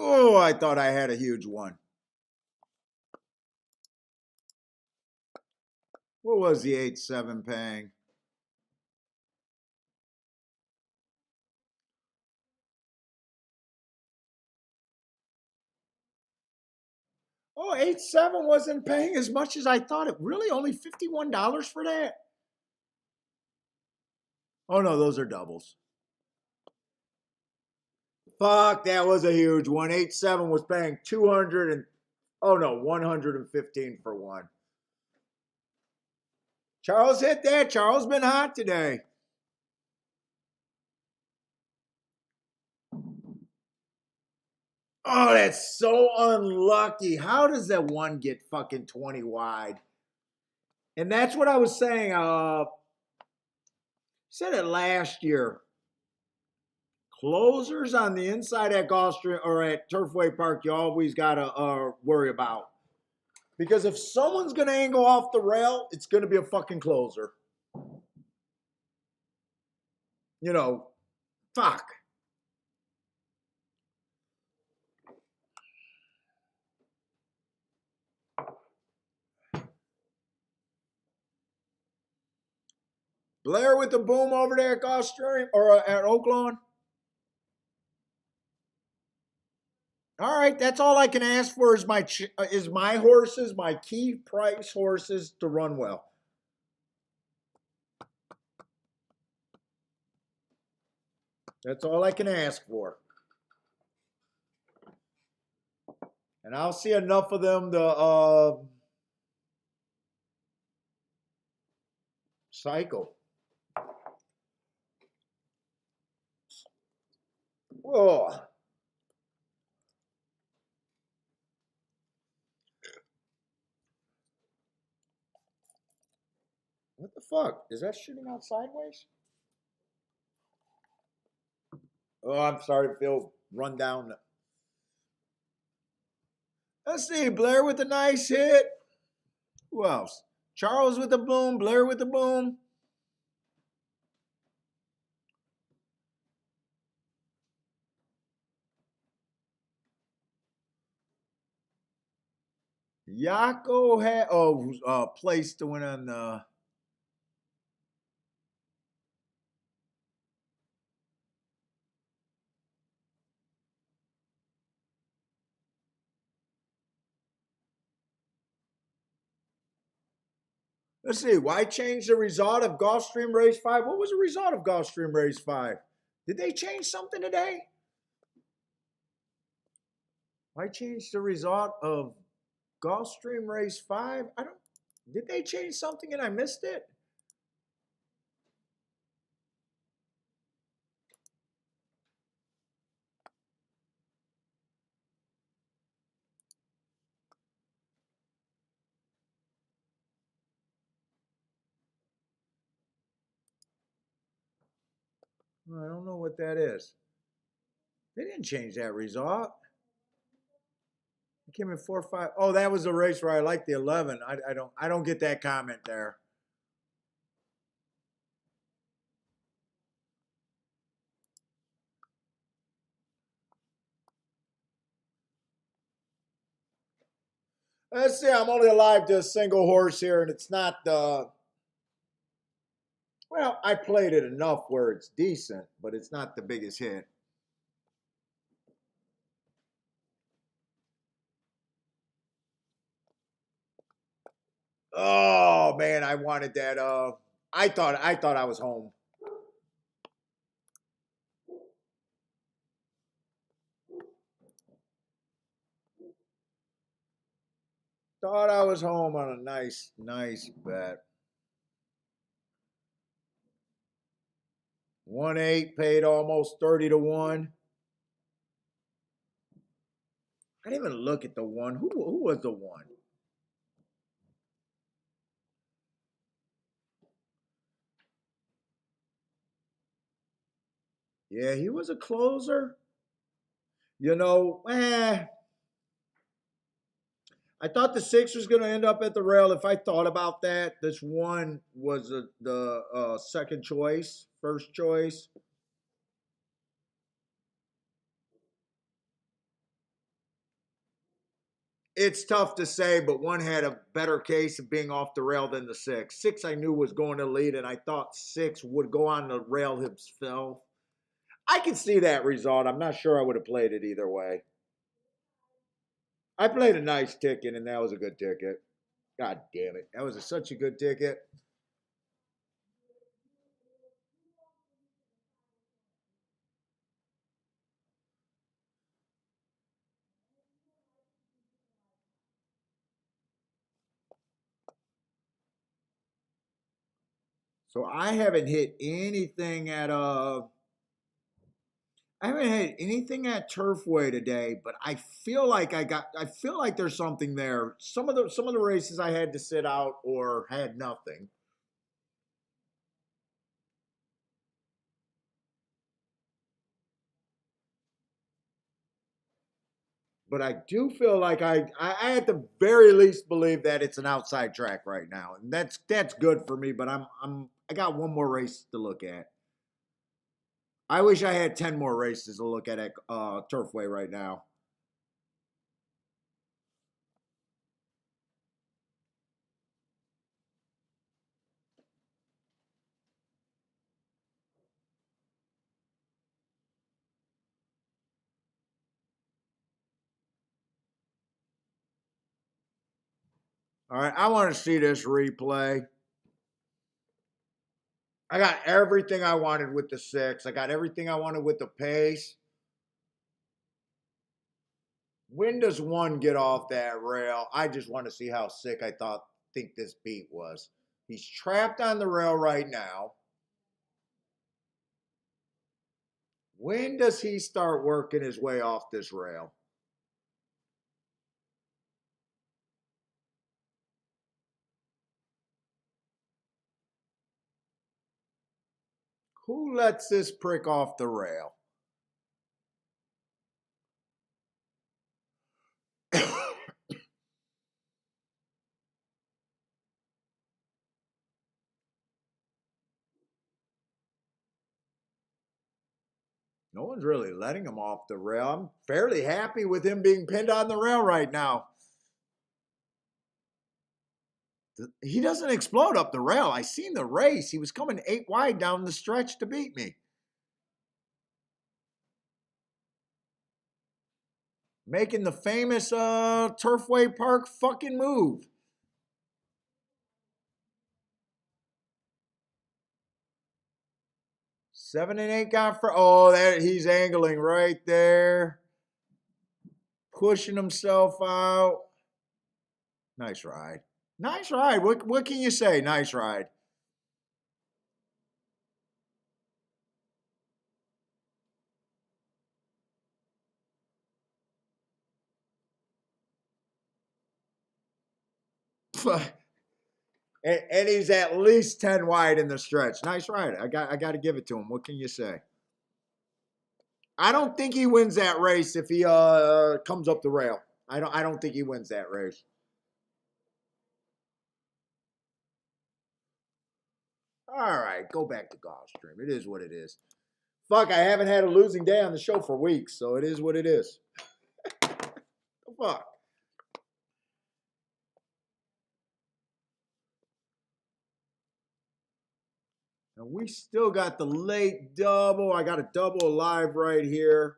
Oh, I thought I had a huge one. What was the 8-7 paying? Oh, 8-7 wasn't paying as much as I thought it. Really? Only $51 for that? Oh, no, those are doubles. Fuck, that was a huge one. 8-7 was paying 200 and, oh no, 115 for one. Charles hit that. Charles been hot today. Oh, that's so unlucky. How does that one get fucking 20 wide? And that's what I was saying. Said it last year. Closers on the inside at Gulfstream or at Turfway Park, you always got to worry about. Because if someone's going to angle off the rail, it's going to be a fucking closer. Fuck. Blair with the boom over there at Gulfstream or at Oaklawn. All right, that's all I can ask for is my horses, my key price horses to run well. That's all I can ask for. And I'll see enough of them to cycle. Oh. What the fuck? Is that shooting out sideways? Oh, I'm sorry to feel run down. Let's see. Blair with a nice hit. Who else? Charles with the boom. Blair with the boom. Yako had placed to win on the. Let's see. Why change the result of Gulfstream Race 5? What was the result of Gulfstream Race 5? Did they change something today? Why change the result of Gulfstream Race 5? I don't. Did they change something and I missed it? I don't know what that is. They didn't change that result. It came in 4-5. Oh, that was a race where I liked the 11. I don't get that comment there. Let's see. I'm only alive to a single horse here, and it's not the. Well, I played it enough where it's decent, but it's not the biggest hit. Oh man, I wanted that. I thought I was home. Thought I was home on a nice bet. 1-8 paid almost 30 to 1. I didn't even look at the one. Who was the one? Yeah, he was a closer. You know, I thought the 6 was going to end up at the rail. If I thought about that, this one was the second choice, first choice. It's tough to say, but one had a better case of being off the rail than the 6. 6 I knew was going to lead, and I thought 6 would go on the rail himself. I can see that result. I'm not sure I would have played it either way. I played a nice ticket, and that was a good ticket. God damn it. That was such a good ticket. So I haven't hit anything at I haven't had anything at Turfway today, but I feel like there's something there. Some of the races I had to sit out or had nothing. But I do feel like I at the very least believe that it's an outside track right now. And that's good for me, but I got one more race to look at. I wish I had 10 more races to look at Turfway right now. All right, I want to see this replay. I got everything I wanted with the 6. I got everything I wanted with the pace. When does 1 get off that rail? I just want to see how sick think this beat was. He's trapped on the rail right now. When does he start working his way off this rail? Who lets this prick off the rail? No one's really letting him off the rail. I'm fairly happy with him being pinned on the rail right now. He doesn't explode up the rail. I seen the race. He was coming 8 wide down the stretch to beat me. Making the famous Turfway Park fucking move. 7 and 8 got for. Oh, that he's angling right there, pushing himself out. Nice ride. Nice ride. What can you say? Nice ride. And he's at least 10 wide in the stretch. Nice ride. I got to give it to him. What can you say? I don't think he wins that race if he comes up the rail. I don't think he wins that race. All right, go back to Gulfstream. It is what it is. Fuck, I haven't had a losing day on the show for weeks, so it is what it is. Fuck. And we still got the late double. I got a double alive right here.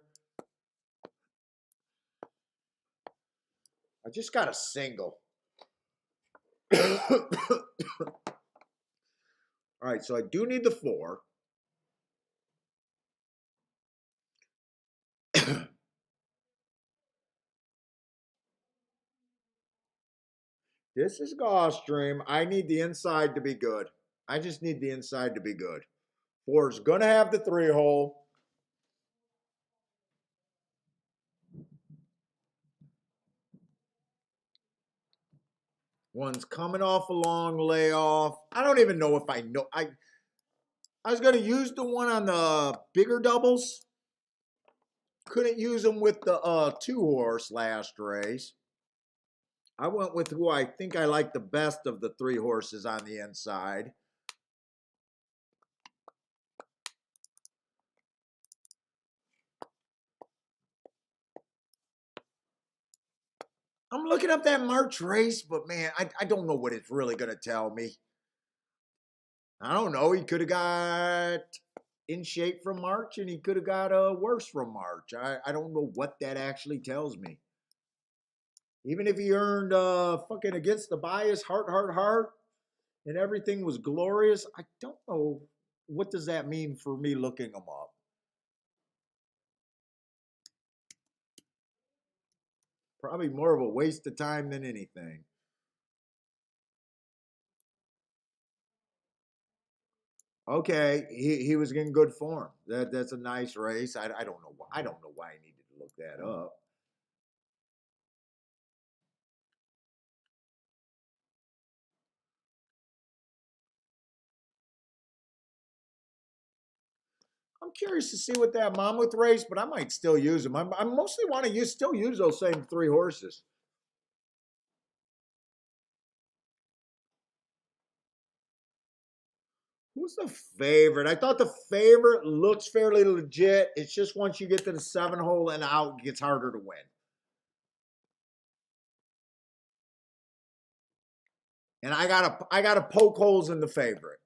I just got a single. All right, so I do need the 4. This is Gulfstream. I need the inside to be good. I just need the inside to be good. 4's going to have the 3-hole. One's coming off a long layoff. I don't even know if I know. I was going to use the one on the bigger doubles. Couldn't use them with the 2-horse last race. I went with who I think I like the best of the 3 horses on the inside. I'm looking up that March race, but man, I don't know what it's really going to tell me. I don't know. He could have got in shape from March and he could have got worse from March. I don't know what that actually tells me. Even if he earned fucking against the bias, heart, and everything was glorious, I don't know what does that mean for me looking him up. Probably more of a waste of time than anything. Okay, he was in good form. That's a nice race. I don't know why I needed to look that up. I'm curious to see what that Monmouth race, but I might still use them. I mostly want to still use those same 3 horses. Who's the favorite? I thought the favorite looks fairly legit. It's just once you get to the 7-hole and out, it gets harder to win. And I gotta poke holes in the favorite.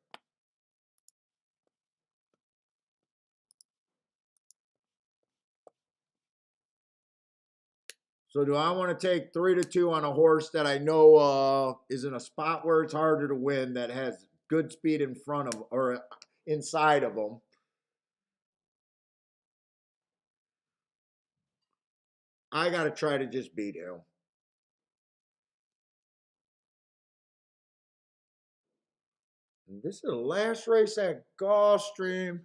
So do I want to take 3-2 on a horse that I know is in a spot where it's harder to win, that has good speed in front of or inside of them? I got to try to just beat him. And this is the last race at Gulfstream.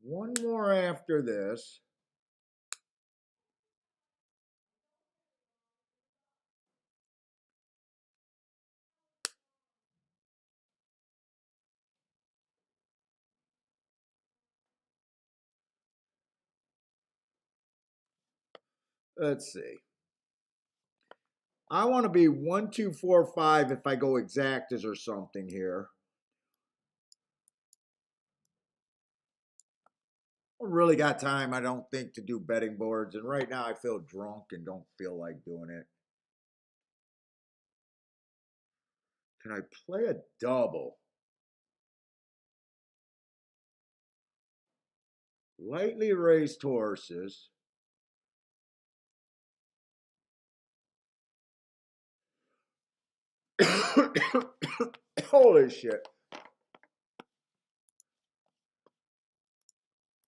One more after this. Let's see. I want to be 1, 2, 4, 5 if I go exactas or something here. I don't really got time, I don't think, to do betting boards. And right now I feel drunk and don't feel like doing it. Can I play a double? Lightly raced horses. Holy shit.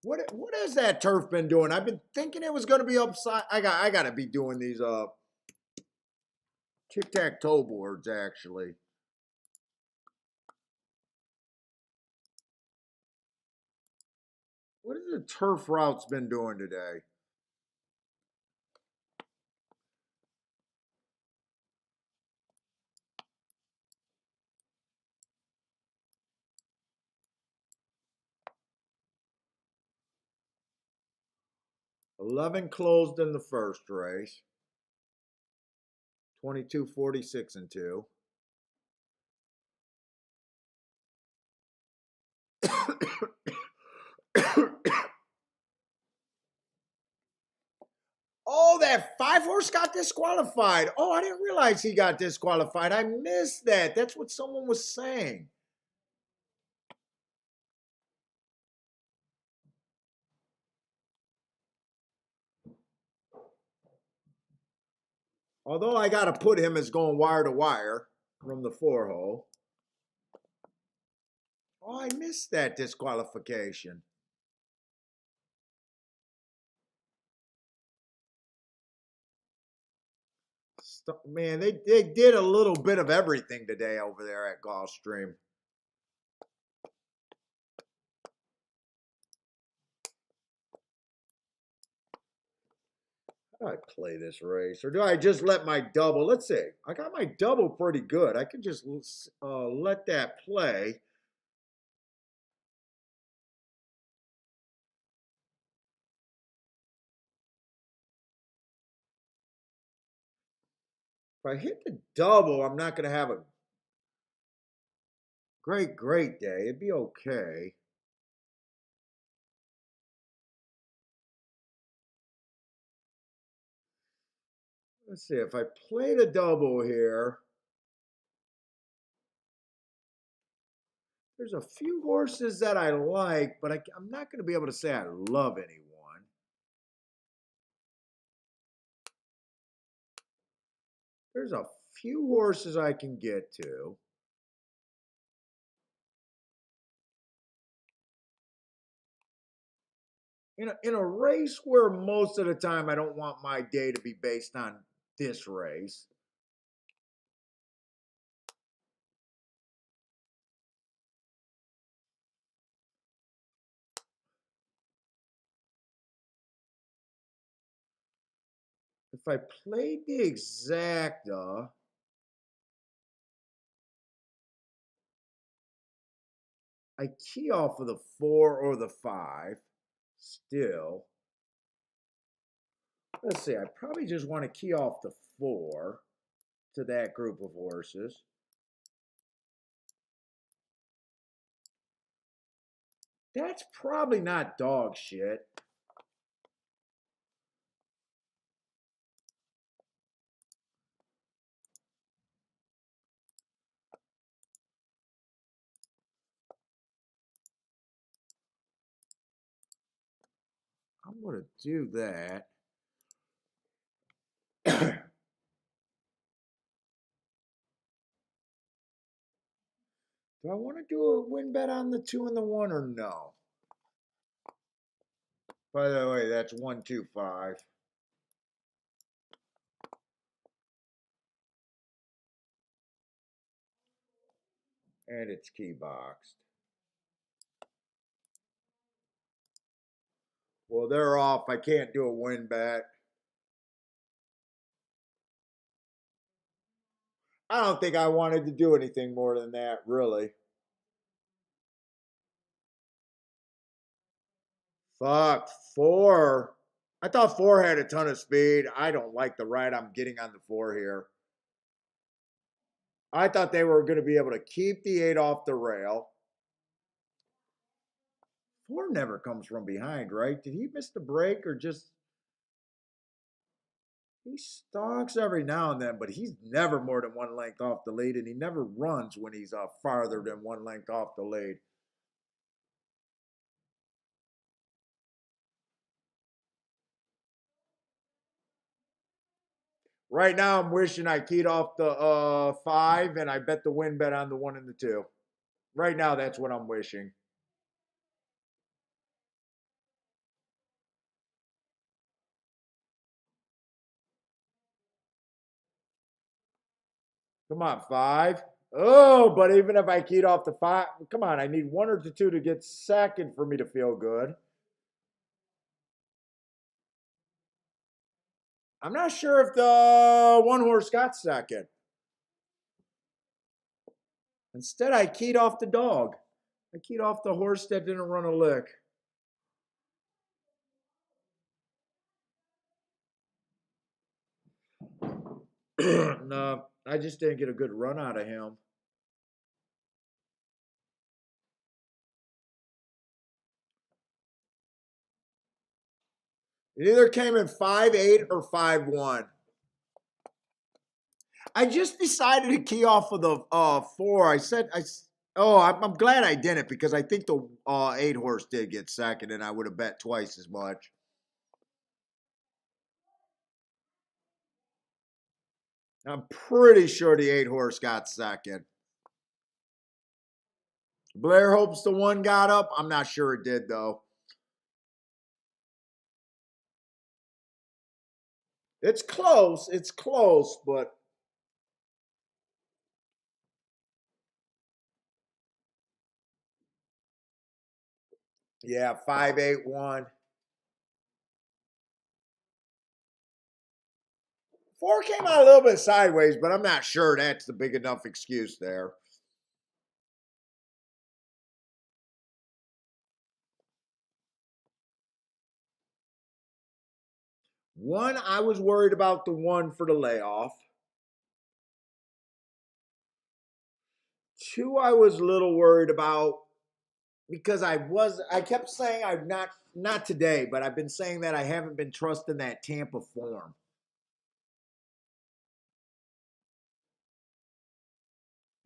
What has that turf been doing? I've been thinking it was going to be upside. I got to be doing these tic-tac-toe boards actually. What has the turf routes been doing today? $11 closed in the first race. 22, 46, and 2. Oh, that 5 horse got disqualified. Oh, I didn't realize he got disqualified. I missed that. That's what someone was saying. Although I got to put him as going wire to wire from the 4 hole. Oh, I missed that disqualification. Man, they did a little bit of everything today over there at Gulfstream. How do I play this race? Or do I just let my double? Let's see. I got my double pretty good. I can just let that play. If I hit the double, I'm not going to have a great day. It'd be okay. Let's see. If I play the double here, there's a few horses that I like, but I'm not going to be able to say I love anyone. There's a few horses I can get to. In a race where most of the time I don't want my day to be based on this race. If I played the exacta, I key off of the 4 or the 5 still. Let's see, I probably just want to key off the 4 to that group of horses. That's probably not dog shit. I'm going to do that. Do I want to do a win bet on the 2 and the 1 or no? By the way, that's 125. And it's key boxed. Well, they're off. I can't do a win bet. I don't think I wanted to do anything more than that, really. Fuck, 4. I thought 4 had a ton of speed. I don't like the ride I'm getting on the 4 here. I thought they were going to be able to keep the 8 off the rail. 4 never comes from behind, right? Did he miss the break or just... He stalks every now and then, but he's never more than 1 length off the lead, and he never runs when he's farther than 1 length off the lead. Right now, I'm wishing I keyed off the 5, and I bet the win bet on the 1 and the 2. Right now, that's what I'm wishing. Come on, 5. Oh, but even if I keyed off the 5, come on, I need 1 or 2 to get second for me to feel good. I'm not sure if the one horse got second. Instead, I keyed off the dog. I keyed off the horse that didn't run a lick. No, I just didn't get a good run out of him. It either came in 5-8 or 5-1. I just decided to key off of the 4. I'm glad I didn't because I think the 8 horse did get second, and I would have bet twice as much. I'm pretty sure the 8 horse got second. Blair hopes the 1 got up. I'm not sure it did though. It's close, but yeah, 5-8-1. 4 came out a little bit sideways, but I'm not sure that's the big enough excuse there. 1, I was worried about the 1 for the layoff. 2, I was a little worried about because I kept saying I'm not today, but I've been saying that I haven't been trusting that Tampa form.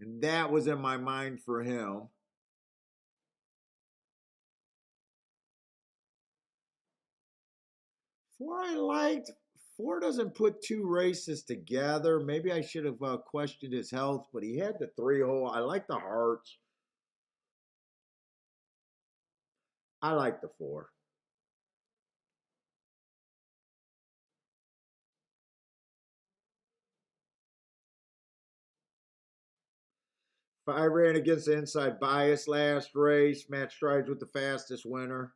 And that was in my mind for him. 4 I liked. 4 doesn't put 2 races together. Maybe I should have questioned his health, but he had the 3 hole. I like the hearts. I like the 4. I ran against the inside bias last race. Match strides with the fastest winner.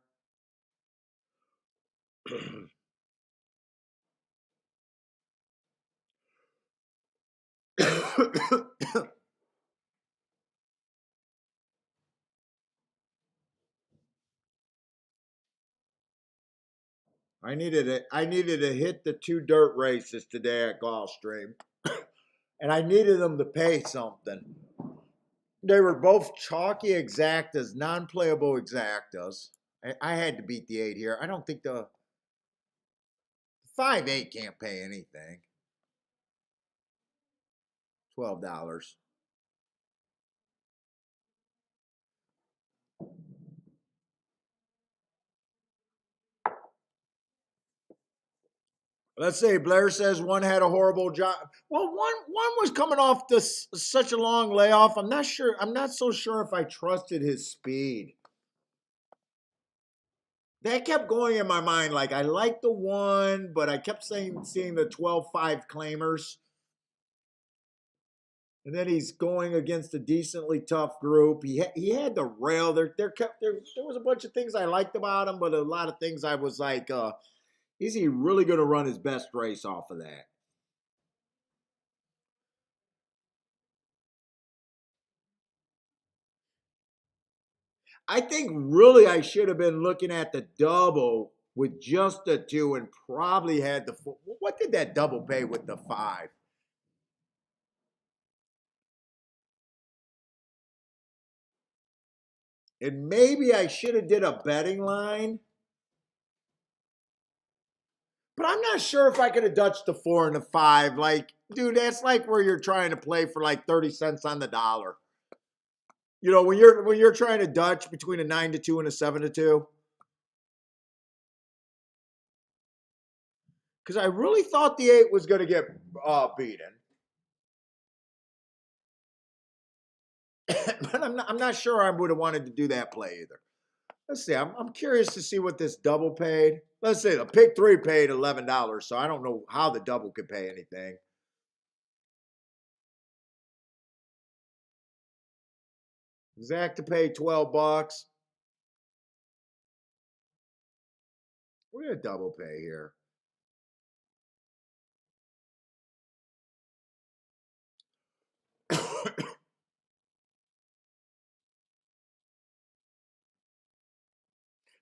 I needed to hit the 2 dirt races today at Gulfstream. And I needed them to pay something. They were both chalky exactas, non-playable exactas. I had to beat the 8 here. I don't think the 5-8 can't pay anything. $12. Let's say Blair says 1 had a horrible job. Well, one was coming off such a long layoff. I'm not sure. I'm not so sure if I trusted his speed. That kept going in my mind. Like I liked the 1, but I kept seeing the 12-5 claimers. And then he's going against a decently tough group. He had the rail. There was a bunch of things I liked about him, but a lot of things I was like, is he really going to run his best race off of that? I think really I should have been looking at the double with just the 2 and probably had the 4. What did that double pay with the 5? And maybe I should have did a betting line. But I'm not sure if I could have Dutched the 4 and the 5. Like, dude, that's like where you're trying to play for like 30 cents on the dollar. You know, when you're trying to Dutch between a 9-2 and a 7-2. Because I really thought the 8 was going to get beaten. But I'm not sure I would have wanted to do that play either. Let's see. I'm curious to see what this double paid. Let's say the pick 3 paid $11, so I don't know how the double could pay anything. Zach to pay $12. We're gonna double pay here.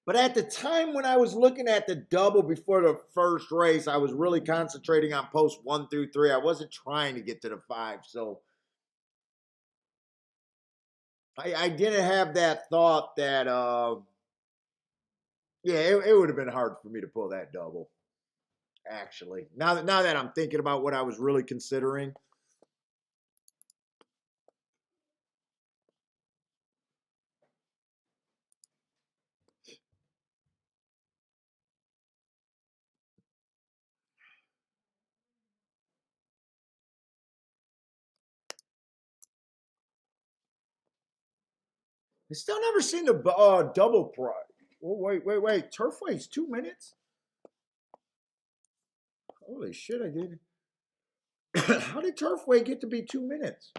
But at the time when I was looking at the double before the first race, I was really concentrating on post 1 through 3. I wasn't trying to get to the 5. So I didn't have that thought that, yeah, it would have been hard for me to pull that double, actually. Now that I'm thinking about what I was really considering. I still never seen the double price. Oh, wait. Turfway's 2 minutes? Holy shit, I did. How did Turfway get to be 2 minutes?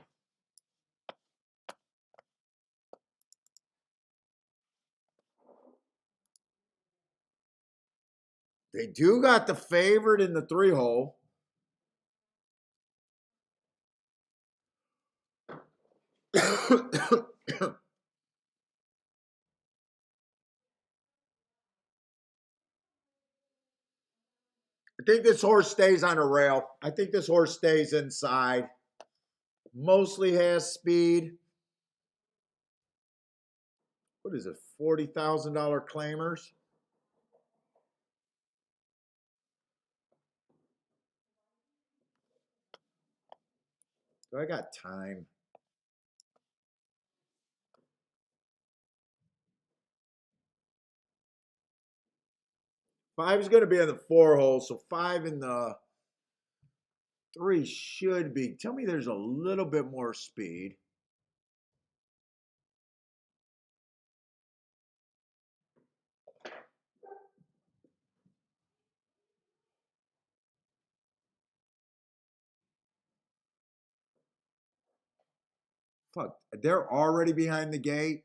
They do got the favorite in the 3-hole. I think this horse stays on a rail. I think this horse stays inside. Mostly has speed. What is it? $40,000 claimers. I got time. 5 is going to be in the 4-hole, so 5 in the 3 should be. Tell me there's a little bit more speed. Fuck, they're already behind the gate.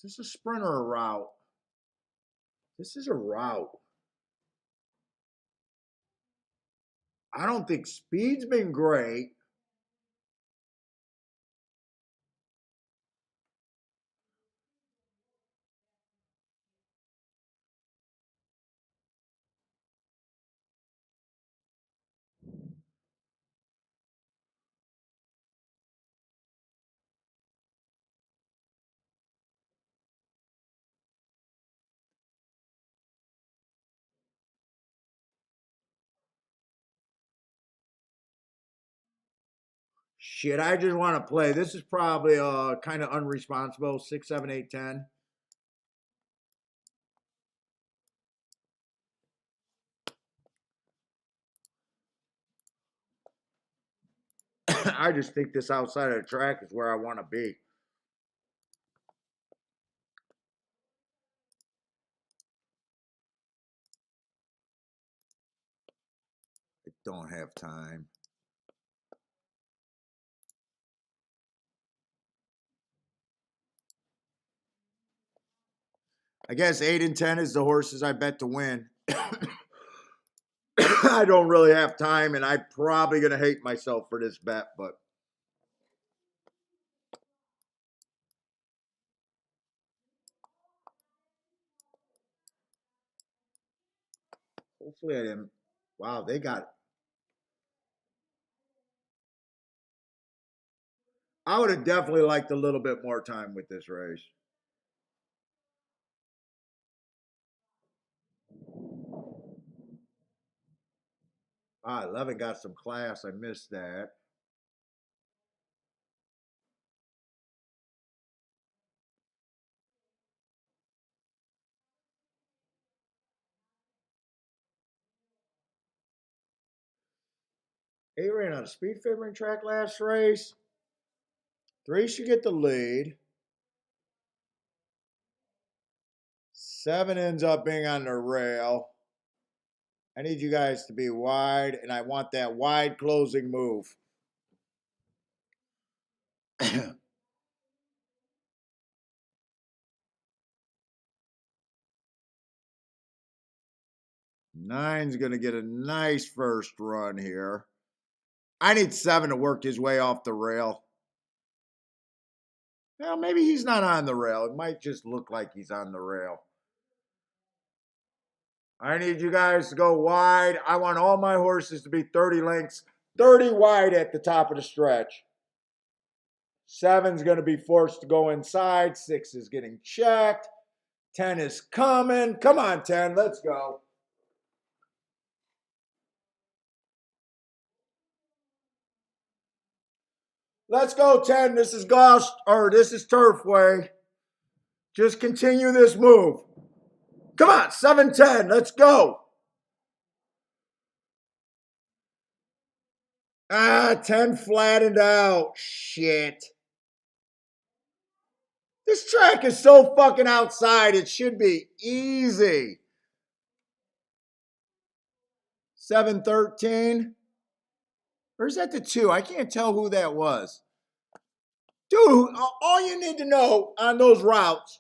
Is this a sprint or a route? This is a route. I don't think speed's been great. Shit, I just want to play. This is probably kind of unresponsible. 6, 7, 8, 10. I just think this outside of the track is where I want to be. I don't have time. I guess 8 and 10 is the horses I bet to win. I don't really have time, and I'm probably going to hate myself for this bet, but hopefully I didn't. Wow, they got. I would have definitely liked a little bit more time with this race. Ah, 11 got some class. I missed that. Eight ran on a speed favoring track last race. 3 should get the lead. 7 ends up being on the rail. I need you guys to be wide, and I want that wide closing move. Nine's going to get a nice first run here. I need 7 to work his way off the rail. Well, maybe he's not on the rail. It might just look like he's on the rail. I need you guys to go wide. I want all my horses to be 30 lengths, 30 wide at the top of the stretch. 7's going to be forced to go inside. 6 is getting checked. 10 is coming. Come on, 10. Let's go. Let's go, 10. This is Turfway. Just continue this move. Come on, 7-10. Let's go. 10 flattened out. Shit. This track is so fucking outside. It should be easy. 7-13. Or is that the 2? I can't tell who that was. Dude, all you need to know on those routes,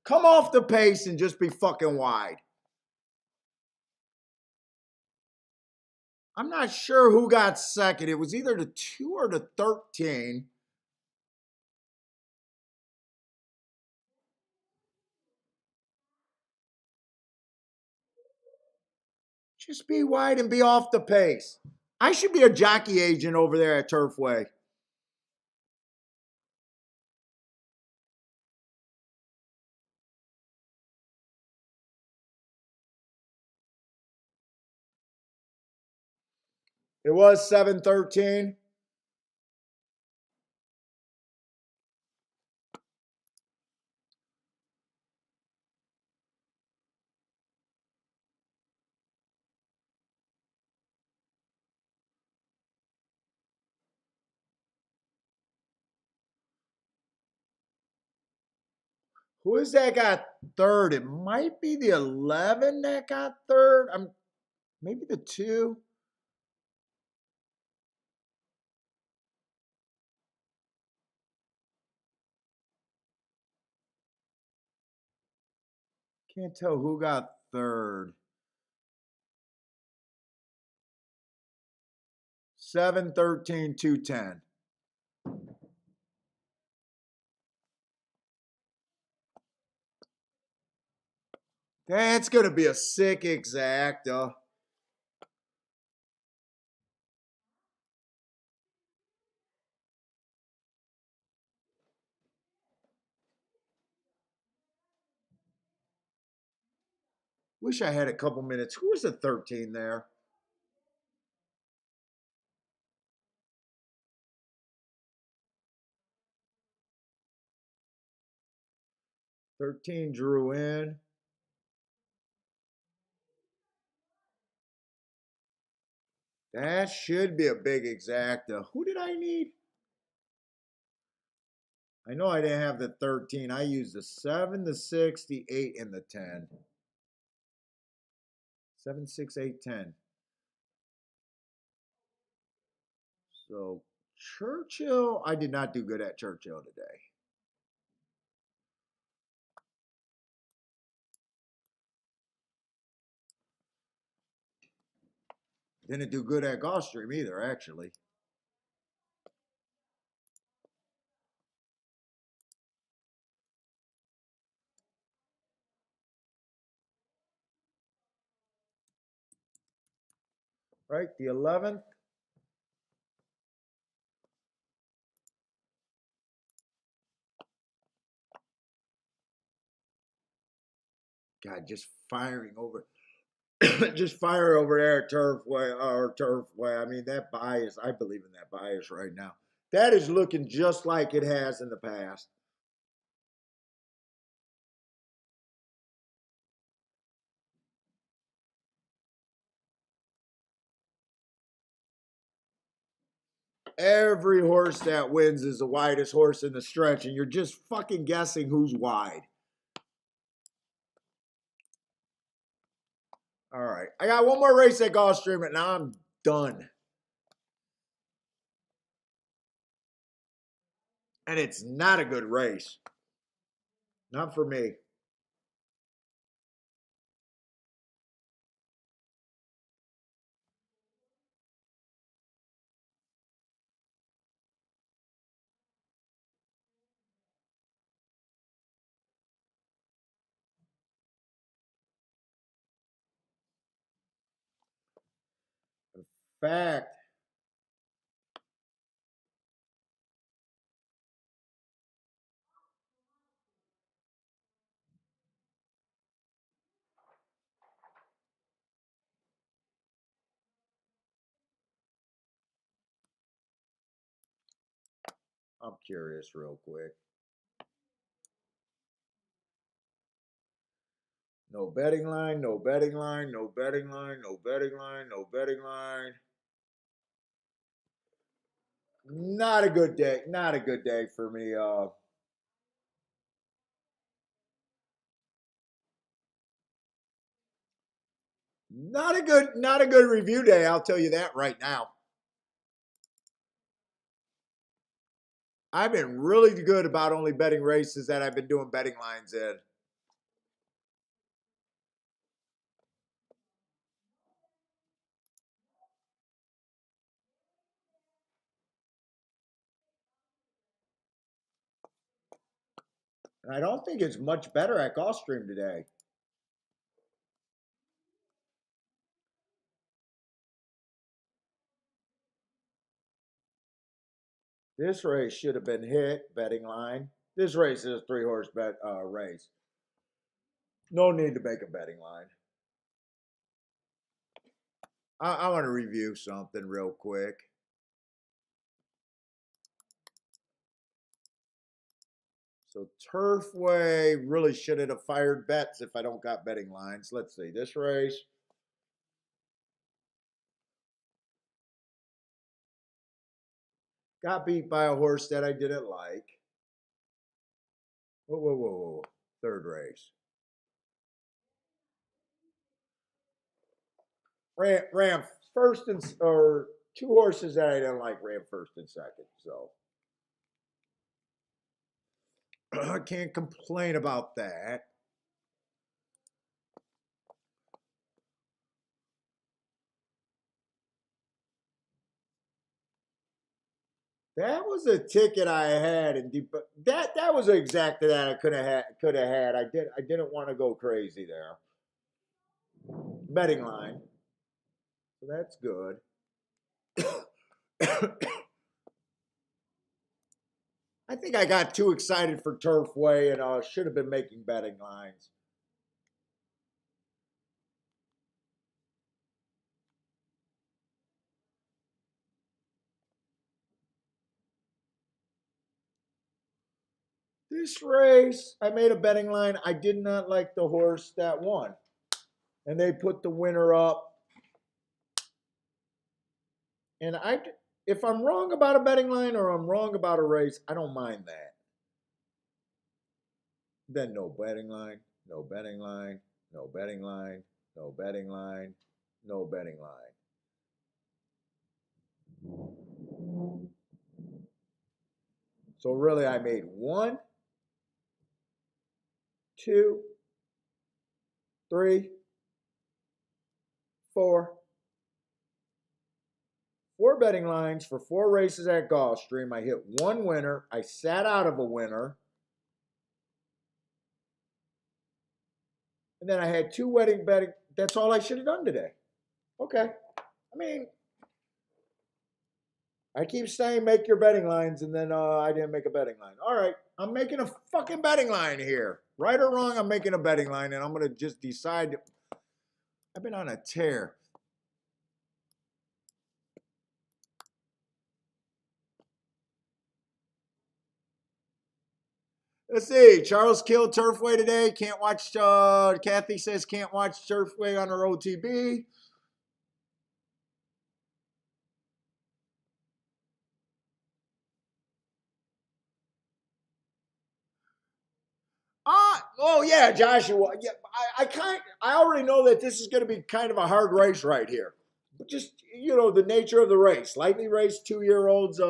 come off the pace and just be fucking wide. I'm not sure who got second. It was either the 2 or the 13. Just be wide and be off the pace. I should be a jockey agent over there at Turfway. It was 7-13. Who is that got third? It might be the 11 that got third. Maybe the 2. Can't tell who got third. 7-13, 2-10. That's going to be a sick exacta. Wish I had a couple minutes. Who was the 13 there? 13 drew in. That should be a big exacta. Who did I need? I know I didn't have the 13. I used the 7, the 6, the 8, and the 10. 7, 6, 8, 10. So Churchill, I did not do good at Churchill today. Didn't do good at Gulfstream either, actually. Right, the 11th. God, just firing over. Just fire over there at Turfway. I mean, that bias, I believe in that bias right now. That is looking just like it has in the past. Every horse that wins is the widest horse in the stretch, and you're just fucking guessing who's wide. All right. I got one more race at Gulfstream, and now I'm done. And it's not a good race. Not for me. In fact, I'm curious real quick. No betting line, no betting line, no betting line, no betting line, no betting line. Not a good day. Not a good day for me. Not a good review day, I'll tell you that right now. I've been really good about only betting races that I've been doing betting lines in. And I don't think it's much better at Gulfstream today. This race should have been hit, betting line. This race is a three-horse bet race. No need to make a betting line. I want to review something real quick. So Turfway really shouldn't have fired bets if I don't got betting lines. Let's see. This race. Got beat by a horse that I didn't like. Whoa, whoa, whoa, whoa. Third race. Ran first and or two horses that I didn't like ran first and second. So I can't complain about that. That was a ticket I had, and that was exactly that I could have had. I didn't want to go crazy there. Betting line, so that's good. I think I got too excited for Turfway and should have been making betting lines. This race, I made a betting line. I did not like the horse that won, and they put the winner up. And if I'm wrong about a betting line or I'm wrong about a race, I don't mind that. Then no betting line, no betting line, no betting line, no betting line, no betting line. So really, I made one, two, three, four, four betting lines for four races at Gulfstream. I hit one winner. I sat out of a winner. And then I had two wedding betting. That's all I should have done today. Okay. I mean, I keep saying make your betting lines, and then I didn't make a betting line. All right. I'm making a fucking betting line here. Right or wrong, I'm making a betting line, and I'm going to just decide. I've been on a tear. Let's see. Charles killed Turfway today. Can't watch. Kathy says can't watch Turfway on her OTB. Oh yeah, Joshua. Yeah, I already know that this is going to be kind of a hard race right here. But just the nature of the race. Lightly raced 2-year-olds.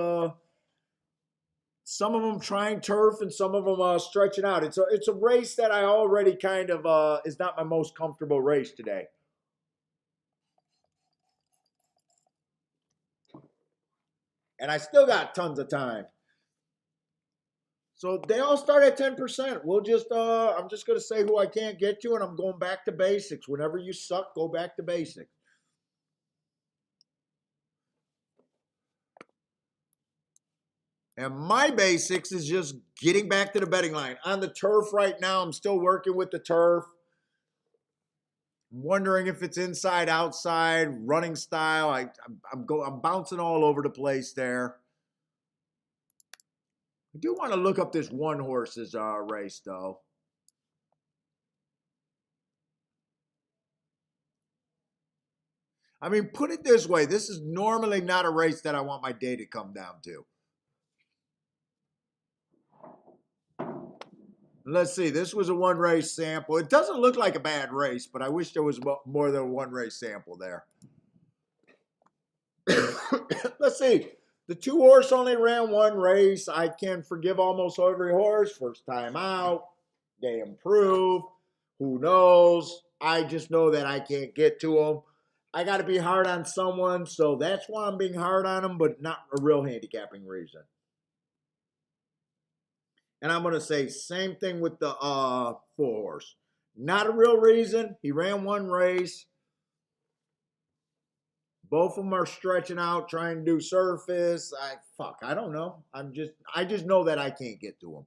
Some of them trying turf and some of them stretching out. It's a race that I already kind of is not my most comfortable race today. And I still got tons of time. So they all start at 10%. I'm just gonna say who I can't get to, and I'm going back to basics. Whenever you suck, go back to basics. And my basics is just getting back to the betting line. On the turf right now, I'm still working with the turf. I'm wondering if it's inside, outside, running style. I'm bouncing all over the place there. I do want to look up this one horse's race though. I mean, put it this way: this is normally not a race that I want my day to come down to. Let's see. This was a one race sample. It doesn't look like a bad race, but I wish there was more than a one race sample there. Let's see. The 2-horse only ran one race. I can forgive almost every horse. First time out. They improve. Who knows? I just know that I can't get to them. I got to be hard on someone, so that's why I'm being hard on them, but not a real handicapping reason. And I'm going to say same thing with the 4-horse. Not a real reason. He ran one race. Both of them are stretching out, trying to do surface. I don't know. I just know that I can't get to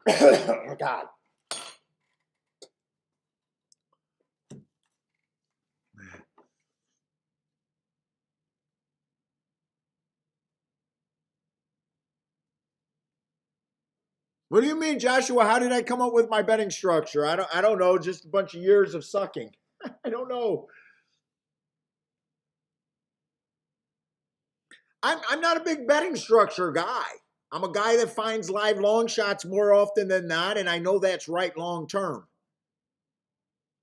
them. God. What do you mean, Joshua? How did I come up with my betting structure? I don't know. Just a bunch of years of sucking. I don't know. I'm not a big betting structure guy. I'm a guy that finds live long shots more often than not, and I know that's right long term.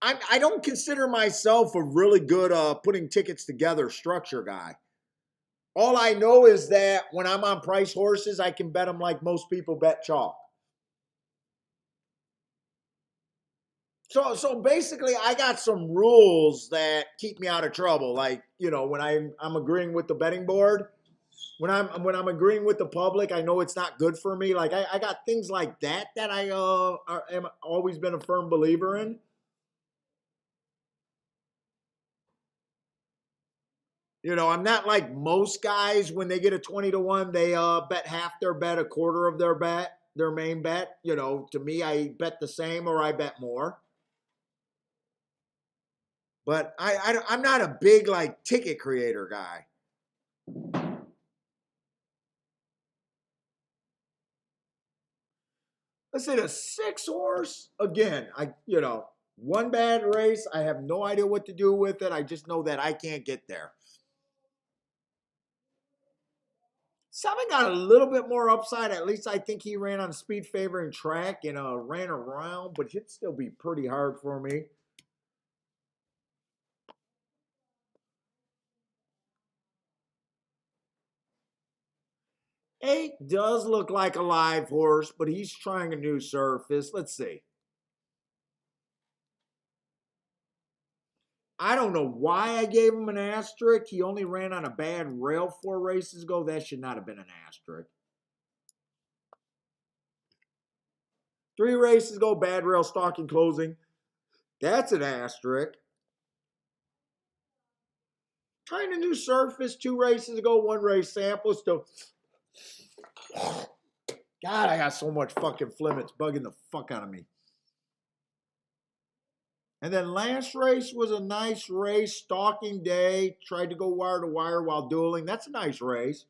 I don't consider myself a really good putting tickets together structure guy. All I know is that when I'm on price horses, I can bet them like most people bet chalk. So basically, I got some rules that keep me out of trouble. Like when I'm agreeing with the betting board, when I'm agreeing with the public, I know it's not good for me. Like I got things like that I am always been a firm believer in. I'm not like most guys when they get a 20-1, they bet half their bet, a quarter of their bet, their main bet. To me, I bet the same or I bet more. But I'm not a big like ticket creator guy. Let's say the 6-horse again. One bad race. I have no idea what to do with it. I just know that I can't get there. 7 got a little bit more upside. At least I think he ran on speed favoring track and ran around, but it'd still be pretty hard for me. 8 does look like a live horse, but he's trying a new surface. Let's see. I don't know why I gave him an asterisk. He only ran on a bad rail 4 races ago. That should not have been an asterisk. 3 races ago, bad rail stalking closing. That's an asterisk. Trying a new surface 2 races ago, 1 race sample. Still. God, I got so much fucking phlegm. It's bugging the fuck out of me. And then last race was a nice race, stalking day. Tried to go wire to wire while dueling. That's a nice race.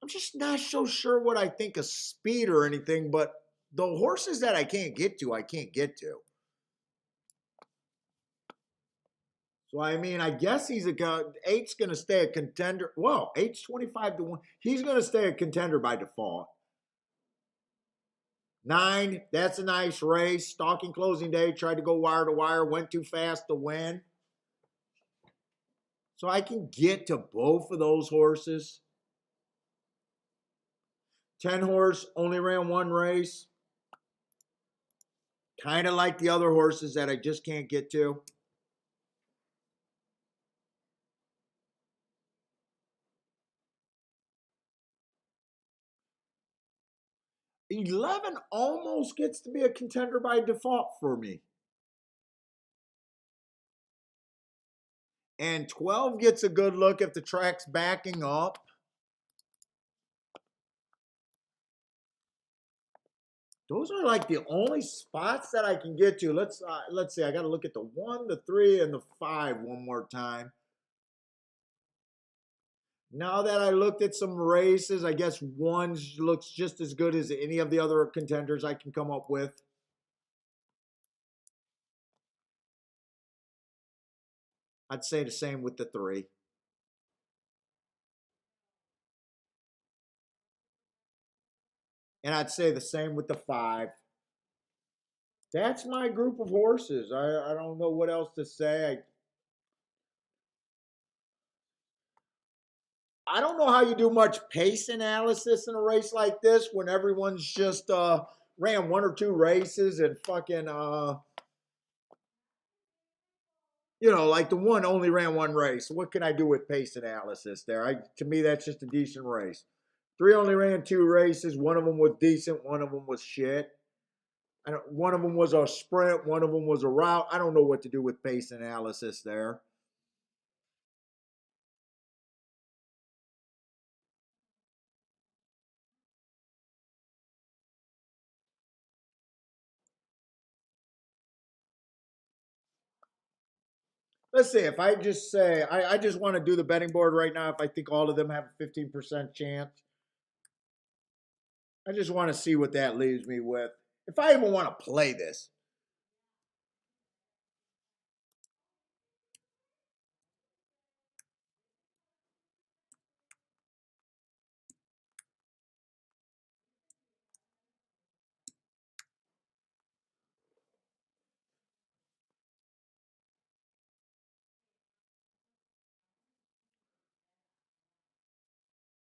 I'm just not so sure what I think of speed or anything, but the horses that I can't get to, I can't get to. So, I mean, I guess he's a guy. 8's going to stay a contender. Well, 8's 25-1. He's going to stay a contender by default. 9, that's a nice race. Stalking closing day, tried to go wire to wire, went too fast to win. So I can get to both of those horses. 10 horse, only ran one race. Kind of like the other horses that I just can't get to. 11 almost gets to be a contender by default for me. And 12 gets a good look if the track's backing up. Those are like the only spots that I can get to. Let's see. I got to look at the 1, the 3, and the 5 one more time. Now that I looked at some races, I guess 1 looks just as good as any of the other contenders I can come up with. I'd say the same with the 3. And I'd say the same with the 5. That's my group of horses. I don't know what else to say. I don't know how you do much pace analysis in a race like this when everyone's just ran 1 or 2 races and fucking like the 1 only ran 1 race. What can I do with pace analysis there? To me that's just a decent race. 3 only ran 2 races. 1 of them was decent. 1 of them was shit. One of them was a sprint. 1 of them was a route. I don't know what to do with pace analysis there. Let's see. If I just say, I just want to do the betting board right now. If I think all of them have a 15% chance, I just want to see what that leaves me with. If I even want to play this.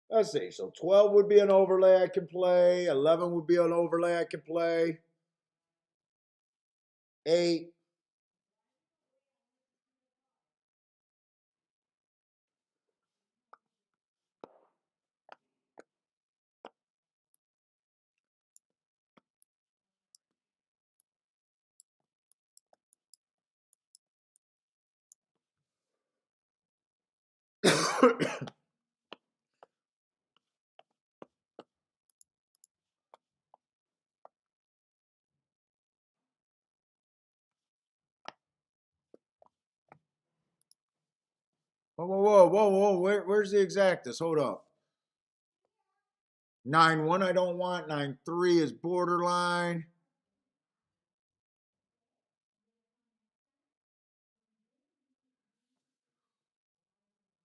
Let's see. So 12 would be an overlay I can play. 11 would be an overlay I can play. 8. Whoa. Where's the exactus? Hold up. 9-1 I don't want. 9-3 is borderline.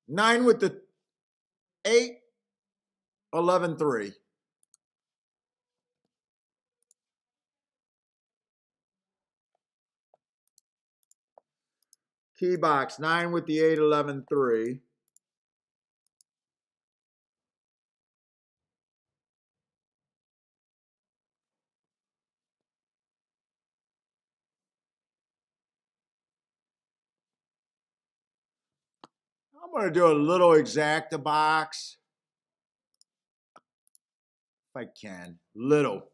Nine with the 8. 11-3. Key box. 9 with the 8. 11-3. I'm going to do a little exacta box. If I can. Little.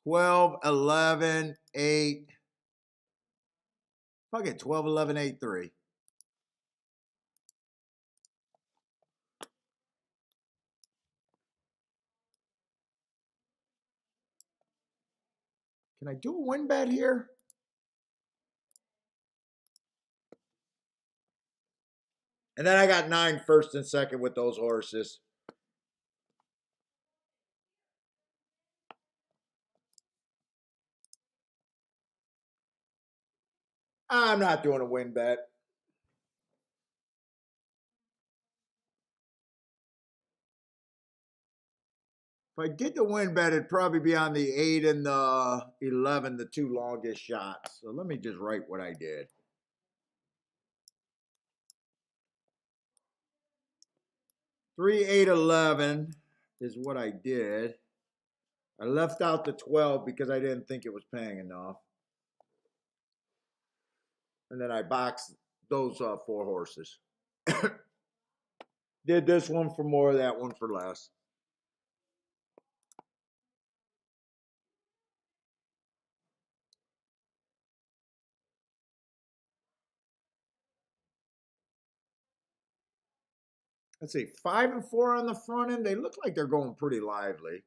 12, 11, 8. Fuck it. 12, 11, 8, 3. Can I do a win bet here? And then I got 9 first and second with those horses. I'm not doing a win bet. If I did the win bet, it'd probably be on the 8 and the 11, the two longest shots. So let me just write what I did. 3, 8, 11 is what I did. I left out the 12 because I didn't think it was paying enough. And then I boxed those 4 horses. Did this one for more, that one for less. Let's see, 5 and 4 on the front end. They look like they're going pretty lively.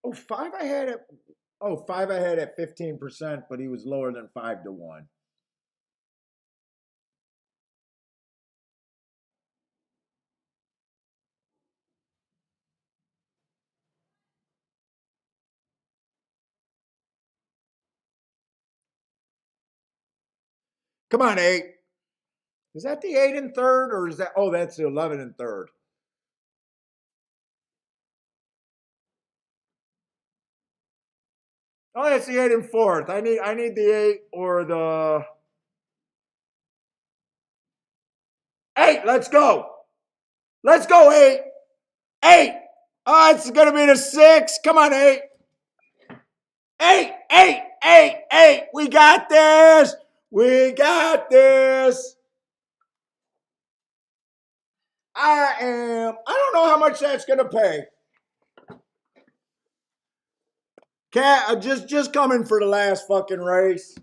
Oh, 5 I had at 5 I had at 15%, but he was lower than 5 to 1. Come on, 8. Is that the 8 and third, or is that? Oh, that's the 11 and third. Oh, that's the 8 and fourth. I need the 8 or the 8. Let's go. Let's go, 8. 8. Oh, it's gonna be the 6. Come on, 8. 8, 8, 8, 8. We got this. We got this. I don't know how much that's gonna pay. Cat, just coming for the last fucking race.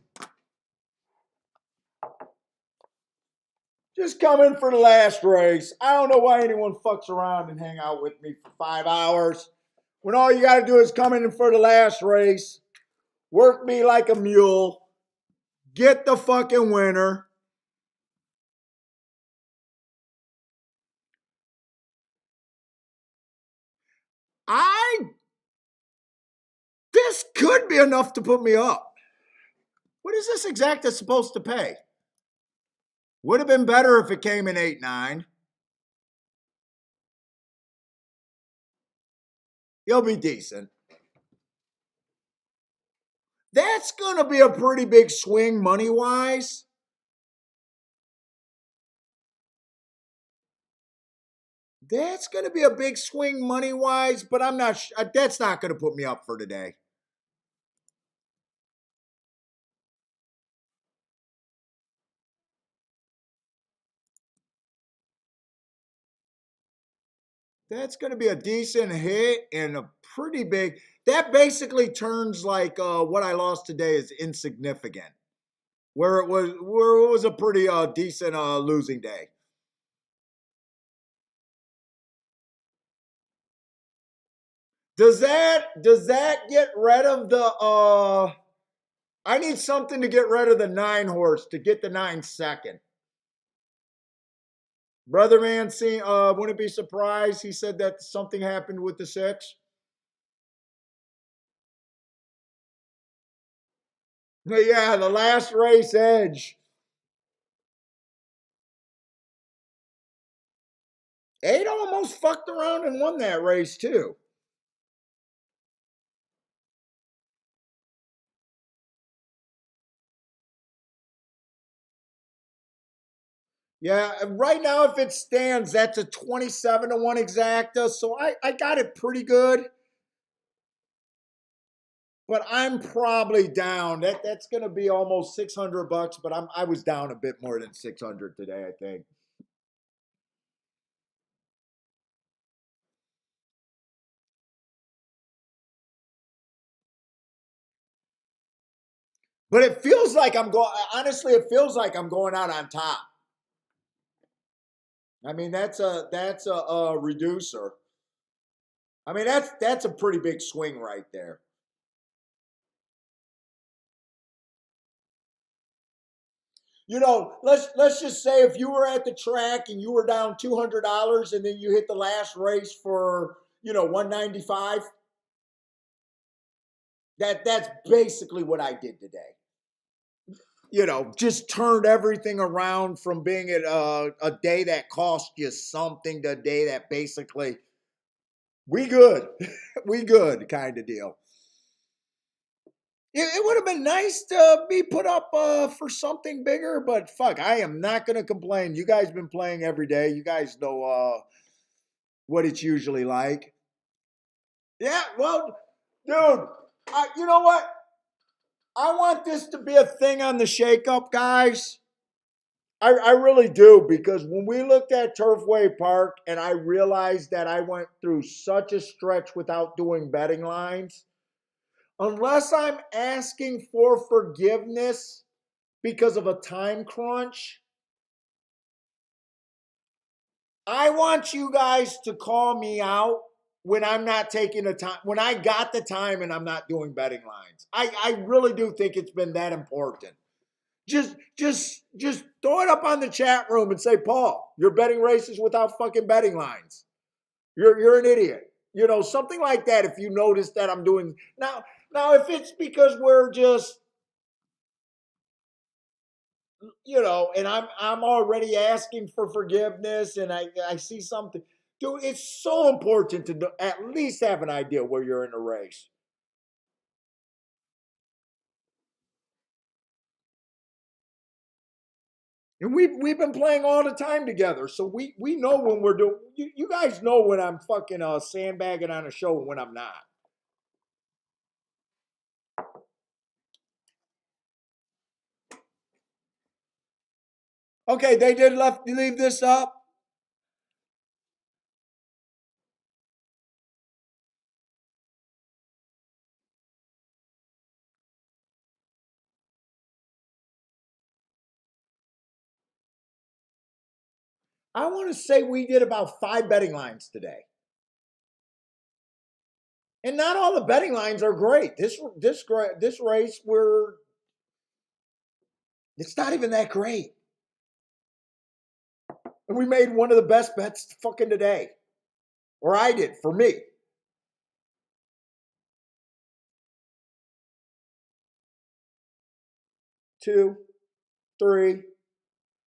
Just coming for the last race. I don't know why anyone fucks around and hang out with me for 5 hours when all you got to do is come in for the last race, work me like a mule, get the fucking winner. This could be enough to put me up. What is this exacta supposed to pay? Would have been better if it came in 8-9. He'll be decent. That's going to be a pretty big swing money-wise. That's going to be a big swing money-wise, but I'm not. That's not going to put me up for today. That's going to be a decent hit and a pretty big. That basically turns like what I lost today is insignificant, where it was a pretty decent losing day. Does that get rid of the? I need something to get rid of the 9 horse to get the 9 second. Brother man, wouldn't be surprised. He said that something happened with the 6. Yeah, the last race edge. 8 almost fucked around and won that race too. Yeah, right now if it stands, that's a 27 to 1 exacta. So I got it pretty good. But I'm probably down. That's gonna be almost $600, but I was down a bit more than 600 today, I think. But it feels like I'm going. Honestly, it feels like I'm going out on top. I mean, that's a reducer. I mean, that's a pretty big swing right there. You know, let's just say if you were at the track and you were down $200 and then you hit the last race for 195. That's basically what I did today. just turned everything around from being at a day that cost you something to a day that basically we good, we good kind of deal. It would have been nice to be put up for something bigger, but fuck, I am not going to complain. You guys been playing every day. You guys know what it's usually like. Yeah, well, dude, you know what? I want this to be a thing on the shakeup, guys. I really do, because when we looked at Turfway Park and I realized that I went through such a stretch without doing betting lines, unless I'm asking for forgiveness because of a time crunch, I want you guys to call me out when I'm not taking the time, when I got the time and I'm not doing betting lines. I really do think it's been that important. Just throw it up on the chat room and say, Paul, you're betting races without fucking betting lines. You're an idiot. Something like that. If you notice that I'm doing now, if it's because we're just, and I'm already asking for forgiveness, and I see something, dude, it's so important to at least have an idea where you're in the race. And we've been playing all the time together, so we know when we're doing. You guys know when I'm fucking sandbagging on a show and when I'm not. Okay, they did leave this up. I want to say we did about 5 betting lines today, and not all the betting lines are great. This race, it's not even that great, and we made one of the best bets fucking today, or I did for me. 2, 3,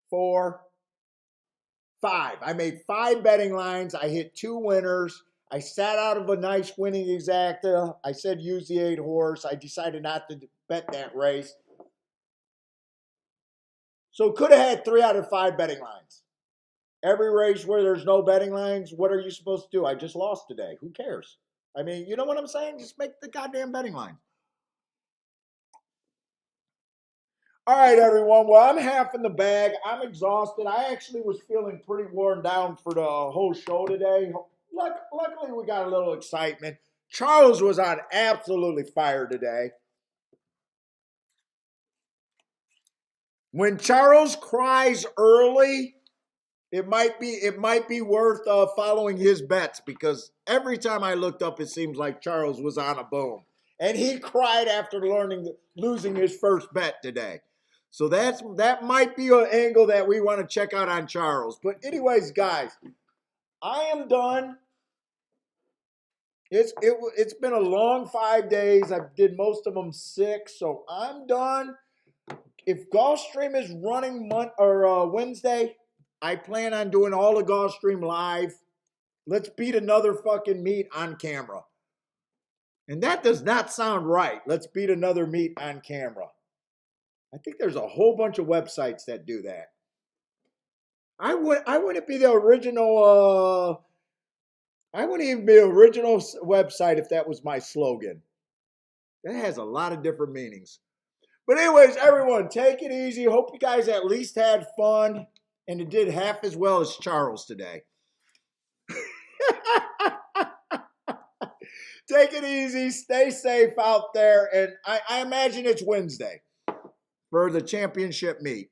4, 5. I made 5 betting lines. I hit 2 winners. I sat out of a nice winning exacta. I said use the 8 horse. I decided not to bet that race. So could have had 3 out of 5 betting lines. Every race where there's no betting lines, what are you supposed to do? I just lost today. Who cares? I mean, you know what I'm saying? Just make the goddamn betting line. All right, everyone. Well, I'm half in the bag. I'm exhausted. I actually was feeling pretty worn down for the whole show today. Luckily, we got a little excitement. Charles was on absolutely fire today. When Charles cries early, it might be worth following his bets, because every time I looked up, it seems like Charles was on a boom, and he cried after losing his first bet today. So that might be an angle that we want to check out on Charles. But anyways, guys, I am done. It's been a long 5 days. I did most of them 6, so I'm done. If Gulfstream is running Wednesday, I plan on doing all the Gulfstream live. Let's beat another fucking meet on camera. And that does not sound right. Let's beat another meet on camera. I think there's a whole bunch of websites that do that. I wouldn't be the original. I wouldn't even be the original website if that was my slogan. That has a lot of different meanings. But anyways, everyone, take it easy. Hope you guys at least had fun, and it did half as well as Charles today. Take it easy. Stay safe out there. And I imagine it's Wednesday for the championship meet.